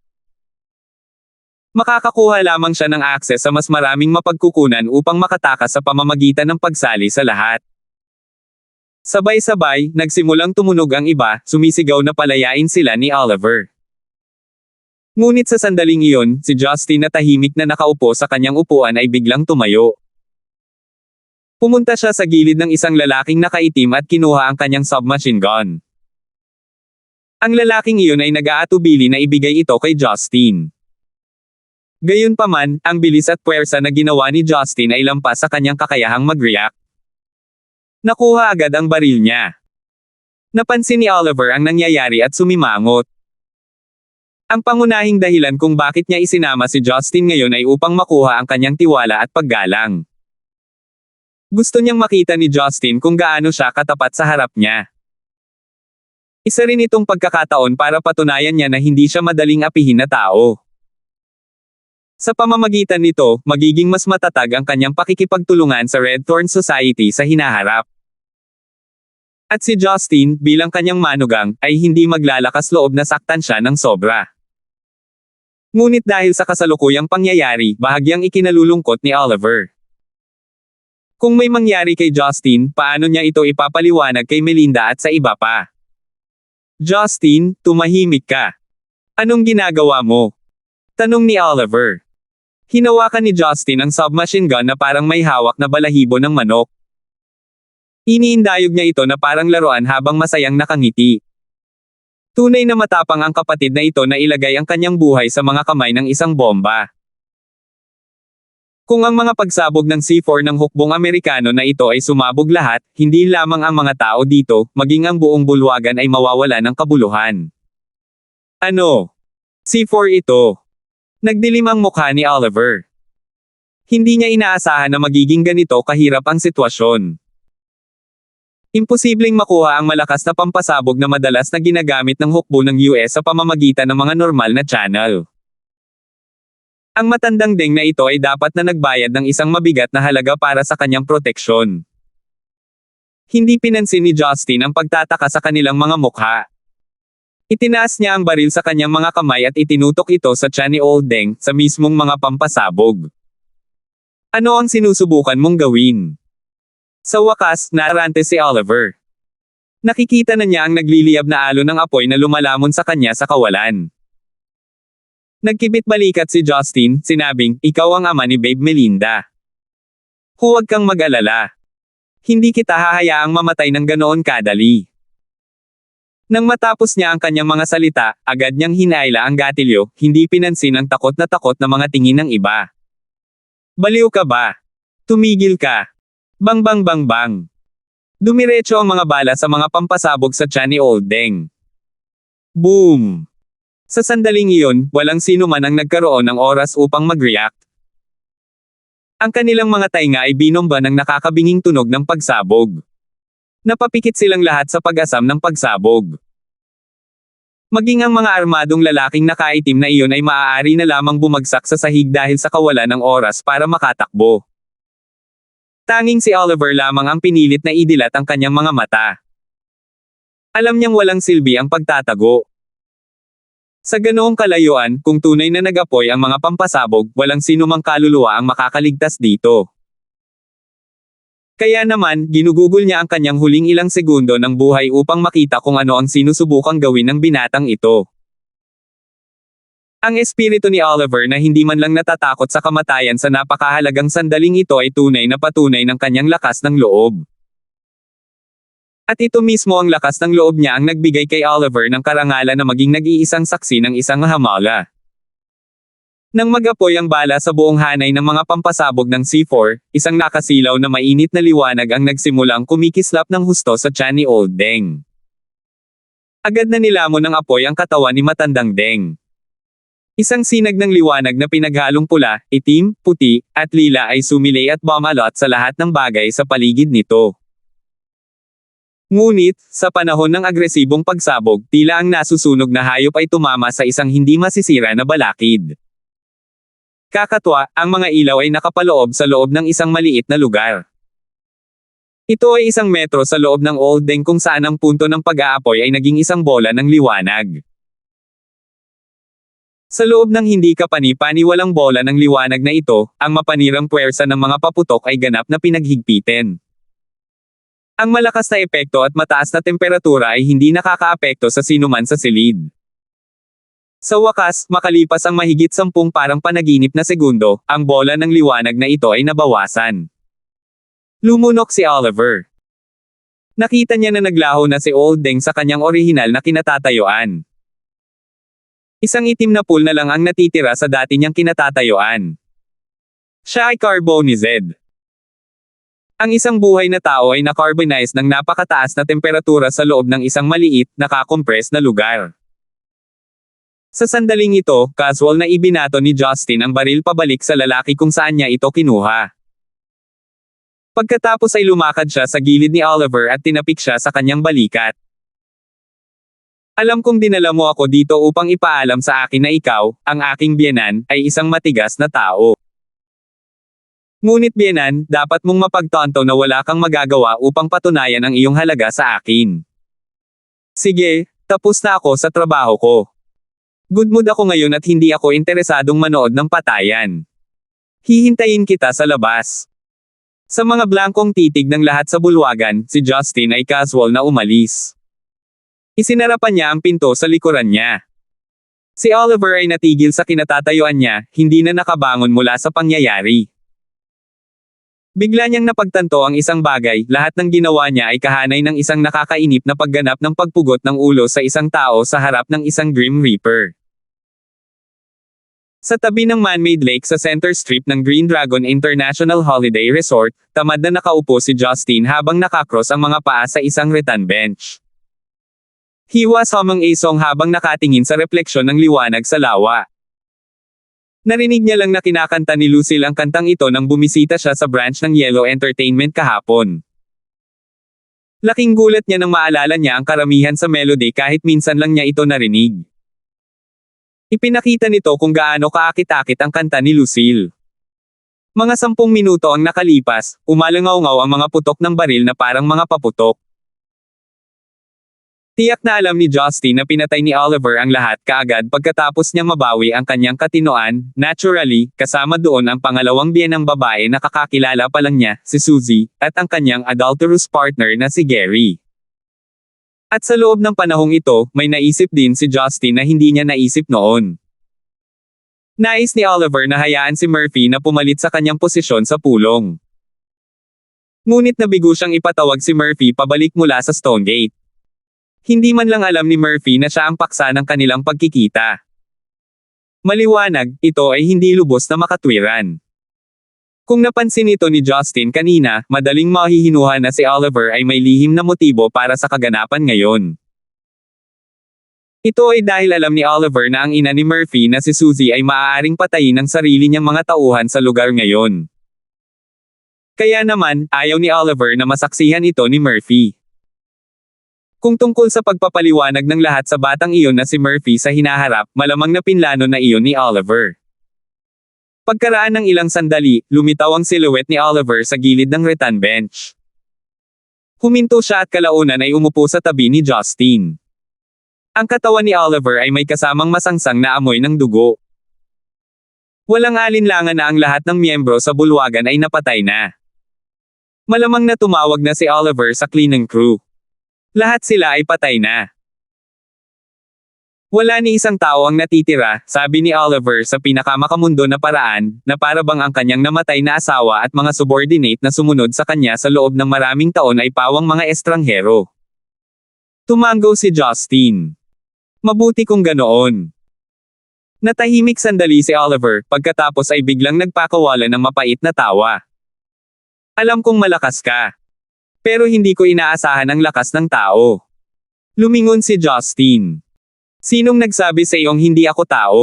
Makakakuha lamang siya ng akses sa mas maraming mapagkukunan upang makatakas sa pamamagitan ng pagsali sa lahat. Sabay-sabay, nagsimulang tumunog ang iba, sumisigaw na palayain sila ni Oliver. Ngunit sa sandaling iyon, si Justin na tahimik na nakaupo sa kanyang upuan ay biglang tumayo. Pumunta siya sa gilid ng isang lalaking nakaitim at kinuha ang kanyang submachine gun. Ang lalaking iyon ay nag-aatubili na ibigay ito kay Justin. Gayunpaman, ang bilis at puwersa na ginawa ni Justin ay lampas sa kanyang kakayahang mag-react. Nakuha agad ang baril niya. Napansin ni Oliver ang nangyayari at sumimangot. Ang pangunahing dahilan kung bakit niya isinama si Justin ngayon ay upang makuha ang kanyang tiwala at paggalang. Gusto niyang makita ni Justin kung gaano siya katapat sa harap niya. Isa rin itong pagkakataon para patunayan niya na hindi siya madaling apihin na tao. Sa pamamagitan nito, magiging mas matatag ang kanyang pakikipagtulungan sa Red Thorn Society sa hinaharap. At si Justin, bilang kanyang manugang, ay hindi maglalakas loob na saktan siya ng sobra. Ngunit dahil sa kasalukuyang pangyayari, bahagyang ikinalulungkot ni Oliver. Kung may mangyari kay Justin, paano niya ito ipapaliwanag kay Melinda at sa iba pa? Justin, tumahimik ka. Anong ginagawa mo? Tanong ni Oliver. Hinawakan ni Justin ang submachine gun na parang may hawak na balahibo ng manok. Iniindayog niya ito na parang laruan habang masayang nakangiti. Tunay na matapang ang kapatid na ito na ilagay ang kanyang buhay sa mga kamay ng isang bomba. Kung ang mga pagsabog ng C4 ng hukbong Amerikano na ito ay sumabog lahat, hindi lamang ang mga tao dito, maging ang buong bulwagan ay mawawala ng kabuluhan. Ano? C4 ito. Nagdilim ang mukha ni Oliver. Hindi niya inaasahan na magiging ganito kahirap ang sitwasyon. Imposibleng makuha ang malakas na pampasabog na madalas na ginagamit ng hukbo ng US sa pamamagitan ng mga normal na channel. Ang matandang Deng na ito ay dapat na nagbayad ng isang mabigat na halaga para sa kanyang proteksyon. Hindi pinansin ni Justin ang pagtataka sa kanilang mga mukha. Itinaas niya ang baril sa kanyang mga kamay at itinutok ito sa tiyan ni Old Deng sa mismong mga pampasabog. Ano ang sinusubukan mong gawin? Sa wakas, narante si Oliver. Nakikita na niya ang nagliliyab na alon ng apoy na lumalamon sa kanya sa kawalan. Nagkibit balikat si Justin, sinabing, ikaw ang ama ni Babe Melinda. Huwag kang mag-alala. Hindi kita hahayaang mamatay ng ganoon kadali. Nang matapos niya ang kanyang mga salita, agad niyang hinaila ang gatilyo, hindi pinansin ang takot na mga tingin ng iba. Baliw ka ba? Tumigil ka. Bang bang bang bang. Dumiretso ang mga bala sa mga pampasabog sa tiyan ni Old Deng. Boom! Sa sandaling iyon, walang sino man ang nagkaroon ng oras upang mag-react. Ang kanilang mga tainga ay binomba ng nakakabinging tunog ng pagsabog. Napapikit silang lahat sa pag-asam ng pagsabog. Maging ang mga armadong lalaking nakaitim na iyon ay maaari na lamang bumagsak sa sahig dahil sa kawalan ng oras para makatakbo. Tanging si Oliver lamang ang pinilit na idilat ang kanyang mga mata. Alam niyang walang silbi ang pagtatago. Sa ganoong kalayuan, kung tunay na nag-apoy ang mga pampasabog, walang sinumang kaluluwa ang makakaligtas dito. Kaya naman, ginugugol niya ang kanyang huling ilang segundo ng buhay upang makita kung ano ang sinusubukang gawin ng binatang ito. Ang espiritu ni Oliver na hindi man lang natatakot sa kamatayan sa napakahalagang sandaling ito ay tunay na patunay ng kanyang lakas ng loob. At ito mismo ang lakas ng loob niya ang nagbigay kay Oliver ng karangalan na maging nag-iisang saksi ng isang hamala. Nang mag-apoy ang bala sa buong hanay ng mga pampasabog ng C4, isang nakasilaw na mainit na liwanag ang nagsimulang kumikislap ng husto sa tiyan ni Old Deng. Agad na nilamon ng apoy ang katawan ni matandang Deng. Isang sinag ng liwanag na pinaghalong pula, itim, puti, at lila ay sumilay at bumalot sa lahat ng bagay sa paligid nito. Ngunit, sa panahon ng agresibong pagsabog, tila ang nasusunog na hayop ay tumama sa isang hindi masisira na balakid. Kakatwa, ang mga ilaw ay nakapaloob sa loob ng isang maliit na lugar. Ito ay 1 metro sa loob ng Old Deng kung saan ang punto ng pag-aapoy ay naging isang bola ng liwanag. Sa loob ng hindi kapani-paniwalang bola ng liwanag na ito, ang mapanirang puwersa ng mga paputok ay ganap na pinaghigpitin. Ang malakas na epekto at mataas na temperatura ay hindi nakakaapekto sa sinuman sa silid. Sa wakas, makalipas ang mahigit 10 parang panaginip na segundo, ang bola ng liwanag na ito ay nabawasan. Lumunok si Oliver. Nakita niya na naglaho na si Old Deng sa kanyang orihinal na kinatatayuan. Isang itim na pool na lang ang natitira sa dati niyang kinatatayuan. Siya ay carbonized. Ang isang buhay na tao ay na-carbonize ng napakataas na temperatura sa loob ng isang maliit, nakakompress na lugar. Sa sandaling ito, casual na ibinato ni Justin ang baril pabalik sa lalaki kung saan niya ito kinuha. Pagkatapos ay lumakad siya sa gilid ni Oliver at tinapik siya sa kanyang balikat. Alam kong dinala mo ako dito upang ipaalam sa akin na ikaw, ang aking biyenan, ay isang matigas na tao. Ngunit biyenan, dapat mong mapagtanto na wala kang magagawa upang patunayan ang iyong halaga sa akin. Sige, tapos na ako sa trabaho ko. Good mood ako ngayon at hindi ako interesadong manood ng patayan. Hihintayin kita sa labas. Sa mga blankong titig ng lahat sa bulwagan, si Justin ay casual na umalis. Isinarapan niya ang pinto sa likuran niya. Si Oliver ay natigil sa kinatatayuan niya, hindi na nakabangon mula sa pangyayari. Bigla niyang napagtanto ang isang bagay, lahat ng ginawa niya ay kahanay ng isang nakakainip na pagganap ng pagpugot ng ulo sa isang tao sa harap ng isang Grim Reaper. Sa tabi ng man-made lake sa center strip ng Green Dragon International Holiday Resort, tamad na nakaupo si Justin habang nakakross ang mga paa sa isang rattan bench. He was humming a song habang nakatingin sa refleksyon ng liwanag sa lawa. Narinig niya lang na kinakanta ni Lucille ang kantang ito nang bumisita siya sa branch ng Yellow Entertainment kahapon. Laking gulat niya nang maalala niya ang karamihan sa melody kahit minsan lang niya ito narinig. Ipinakita nito kung gaano kaakit-akit ang kanta ni Lucille. Mga 10 minuto ang nakalipas, umalangaw-ngaw ang mga putok ng baril na parang mga paputok. Tiyak na alam ni Justin na pinatay ni Oliver ang lahat kaagad pagkatapos niyang mabawi ang kanyang katinoan, naturally, kasama doon ang pangalawang biyenang babae na kakakilala pa lang niya, si Suzy, at ang kanyang adulterous partner na si Gary. At sa loob ng panahong ito, may naisip din si Justin na hindi niya naisip noon. Nais ni Oliver na hayaan si Murphy na pumalit sa kanyang posisyon sa pulong. Ngunit nabigo siyang ipatawag si Murphy pabalik mula sa Stonegate. Hindi man lang alam ni Murphy na siya ang paksa ng kanilang pagkikita. Maliwanag, ito ay hindi lubos na makatwiran. Kung napansin ito ni Justin kanina, madaling mahihinuha na si Oliver ay may lihim na motibo para sa kaganapan ngayon. Ito ay dahil alam ni Oliver na ang ina ni Murphy na si Suzy ay maaaring patayin ng sarili niyang mga tauhan sa lugar ngayon. Kaya naman, ayaw ni Oliver na masaksihan ito ni Murphy. Kung tungkol sa pagpapaliwanag ng lahat sa batang iyon na si Murphy sa hinaharap, malamang na pinlano na iyon ni Oliver. Pagkaraan ng ilang sandali, lumitaw ang silhouette ni Oliver sa gilid ng rattan bench. Huminto siya at kalaunan ay umupo sa tabi ni Justin. Ang katawan ni Oliver ay may kasamang masangsang na amoy ng dugo. Walang alinlangan na ang lahat ng miyembro sa bulwagan ay napatay na. Malamang na tumawag na si Oliver sa cleaning crew. Lahat sila ay patay na. Wala ni isang tao ang natitira, sabi ni Oliver sa pinakamakamundo na paraan, na para bang ang kanyang namatay na asawa at mga subordinate na sumunod sa kanya sa loob ng maraming taon ay pawang mga estranghero. Tumango si Justin. Mabuti kung ganoon. Natahimik sandali si Oliver, pagkatapos ay biglang nagpakawala ng mapait na tawa. Alam kong malakas ka. Pero hindi ko inaasahan ang lakas ng tao. Lumingon si Justin. Sinong nagsabi sa iyong hindi ako tao?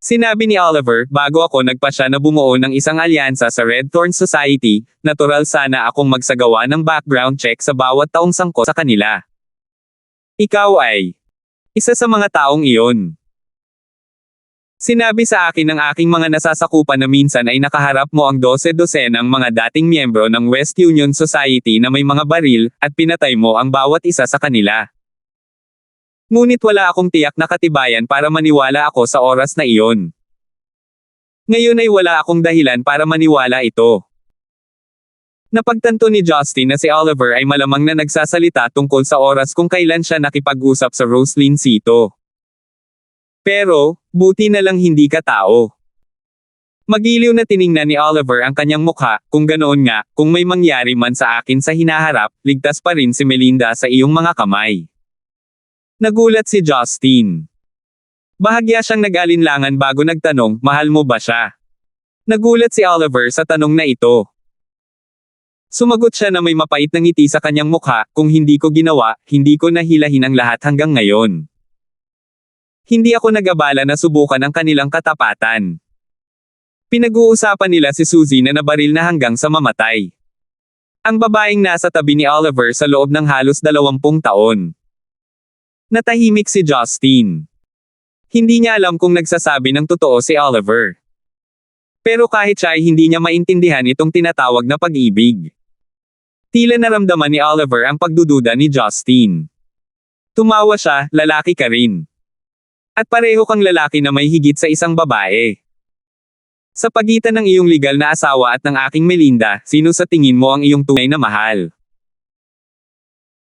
Sinabi ni Oliver, bago ako nagpasya na bumuo ng isang alyansa sa Red Thorn Society, natural sana akong magsagawa ng background check sa bawat taong sangkot sa kanila. Ikaw ay isa sa mga taong iyon. Sinabi sa akin ng aking mga nasasakupan na minsan ay nakaharap mo ang 12-dosenang mga dating miyembro ng West Union Society na may mga baril, at pinatay mo ang bawat isa sa kanila. Ngunit wala akong tiyak na katibayan para maniwala ako sa oras na iyon. Ngayon ay wala akong dahilan para maniwala ito. Napagtanto ni Justin na si Oliver ay malamang na nagsasalita tungkol sa oras kung kailan siya nakipag-usap sa Roslyn Sito. Pero, buti na lang hindi ka tao. Magiliw na tiningnan ni Oliver ang kanyang mukha, kung ganoon nga, kung may mangyari man sa akin sa hinaharap, ligtas pa rin si Melinda sa iyong mga kamay. Nagulat si Justin. Bahagya siyang nag-alinlangan bago nagtanong, mahal mo ba siya? Nagulat si Oliver sa tanong na ito. Sumagot siya na may mapait na ngiti sa kanyang mukha, kung hindi ko ginawa, hindi ko nahilahin ang lahat hanggang ngayon. Hindi ako nag-abala na subukan ang kanilang katapatan. Pinag-uusapan nila si Suzy na nabaril na hanggang sa mamatay. Ang babaeng nasa tabi ni Oliver sa loob ng halos 20 taon. Natahimik si Justin. Hindi niya alam kung nagsasabi ng totoo si Oliver. Pero kahit siya ay hindi niya maintindihan itong tinatawag na pag-ibig. Tila naramdaman ni Oliver ang pagdududa ni Justin. Tumawa siya, lalaki ka rin. At pareho kang lalaki na may higit sa isang babae. Sa pagitan ng iyong legal na asawa at ng aking Melinda, sino sa tingin mo ang iyong tunay na mahal?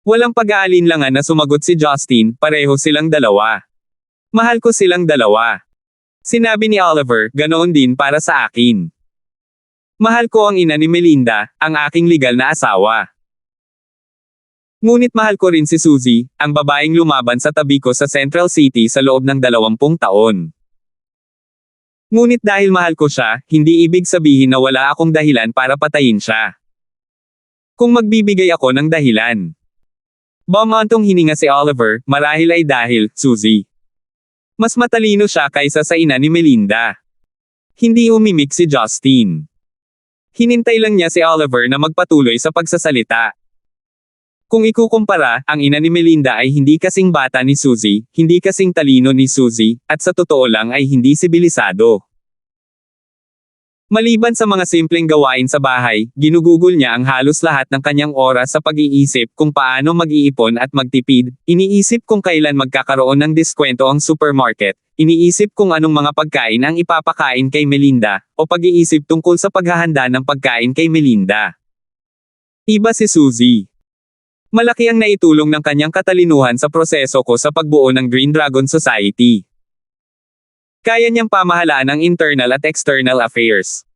Walang pag-aalinlangan na sumagot si Justin, pareho silang dalawa. Mahal ko silang dalawa. Sinabi ni Oliver, ganoon din para sa akin. Mahal ko ang ina ni Melinda, ang aking legal na asawa. Ngunit mahal ko rin si Suzy, ang babaeng lumaban sa tabi ko sa Central City sa loob ng 20 taon. Ngunit dahil mahal ko siya, hindi ibig sabihin na wala akong dahilan para patayin siya. Kung magbibigay ako ng dahilan. Bumantong hininga si Oliver, marahil ay dahil, Suzy. Mas matalino siya kaysa sa ina ni Melinda. Hindi umimik si Justin. Hinintay lang niya si Oliver na magpatuloy sa pagsasalita. Kung ikukumpara, ang ina ni Melinda ay hindi kasing bata ni Suzy, hindi kasing talino ni Suzy, at sa totoo lang ay hindi sibilisado. Maliban sa mga simpleng gawain sa bahay, ginugugol niya ang halos lahat ng kanyang oras sa pag-iisip kung paano mag-iipon at magtipid, iniisip kung kailan magkakaroon ng diskwento ang supermarket, iniisip kung anong mga pagkain ang ipapakain kay Melinda, o pag-iisip tungkol sa paghahanda ng pagkain kay Melinda. Iba si Suzy. Malaki ang naitulong ng kanyang katalinuhan sa proseso ko sa pagbuo ng Green Dragon Society. Kaya niyang pamahalaan ang internal at external affairs.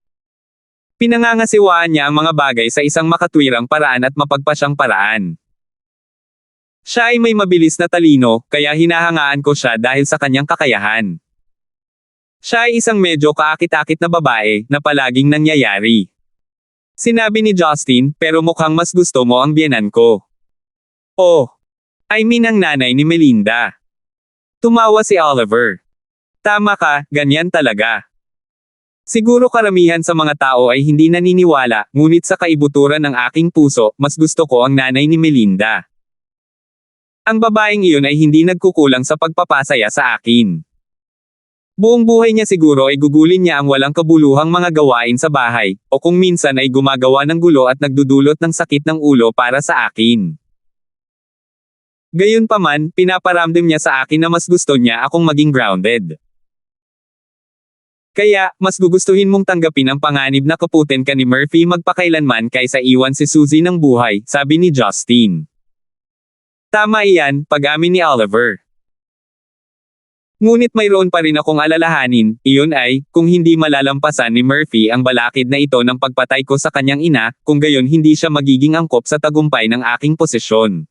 Pinangangasiwaan niya ang mga bagay sa isang makatwirang paraan at mapagpasyang paraan. Siya ay may mabilis na talino, kaya hinahangaan ko siya dahil sa kanyang kakayahan. Siya ay isang medyo kaakit-akit na babae, na palaging nangyayari. Sinabi ni Justin, pero mukhang mas gusto mo ang biyenan ko. Oh. I mean ang nanay ni Melinda. Tumawa si Oliver. Tama ka, ganyan talaga. Siguro karamihan sa mga tao ay hindi naniniwala, ngunit sa kaibuturan ng aking puso, mas gusto ko ang nanay ni Melinda. Ang babaeng iyon ay hindi nagkukulang sa pagpapasaya sa akin. Buong buhay niya siguro ay gugulin niya ang walang kabuluhang mga gawain sa bahay, o kung minsan ay gumagawa ng gulo at nagdudulot ng sakit ng ulo para sa akin. Gayunpaman, pinaparamdam niya sa akin na mas gusto niya akong maging grounded. Kaya, mas gugustuhin mong tanggapin ang panganib na kaputin ka ni Murphy magpakailanman kaysa iwan si Suzy ng buhay, sabi ni Justin. Tama iyan, pag-amin ni Oliver. Ngunit mayroon pa rin akong alalahanin, iyon ay, kung hindi malalampasan ni Murphy ang balakid na ito ng pagpatay ko sa kanyang ina, kung gayon hindi siya magiging angkop sa tagumpay ng aking posisyon.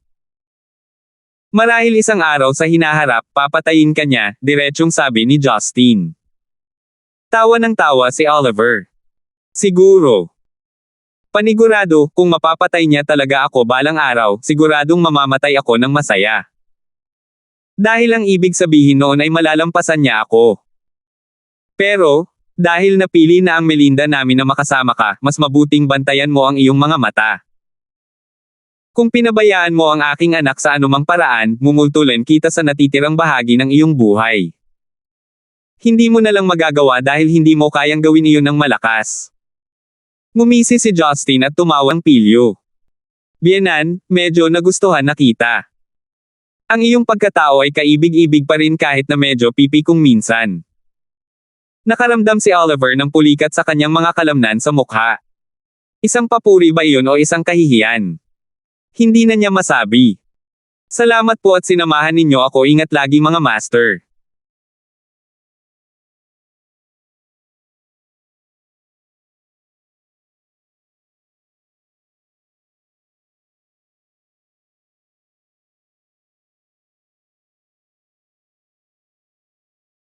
Marahil isang araw sa hinaharap, papatayin ka niya, diretsong sabi ni Justin. Tawa ng tawa si Oliver. Siguro. Panigurado, kung mapapatay niya talaga ako balang araw, siguradong mamamatay ako ng masaya. Dahil ang ibig sabihin noon ay malalampasan niya ako. Pero, dahil napili na ang Melinda namin na makasama ka, mas mabuting bantayan mo ang iyong mga mata. Kung pinabayaan mo ang aking anak sa anumang paraan, mumultulan kita sa natitirang bahagi ng iyong buhay. Hindi mo na lang magagawa dahil hindi mo kayang gawin iyon ng malakas. Ngumisi si Justin at tumawang pilyo. Biyenan, medyo nagustuhan na kita. Ang iyong pagkatao ay kaibig-ibig pa rin kahit na medyo pipi kung minsan. Nakaramdam si Oliver ng pulikat sa kanyang mga kalamnan sa mukha. Isang papuri ba iyon o isang kahihiyan? Hindi na niya masabi. Salamat po at sinamahan ninyo ako, ingat lagi mga master.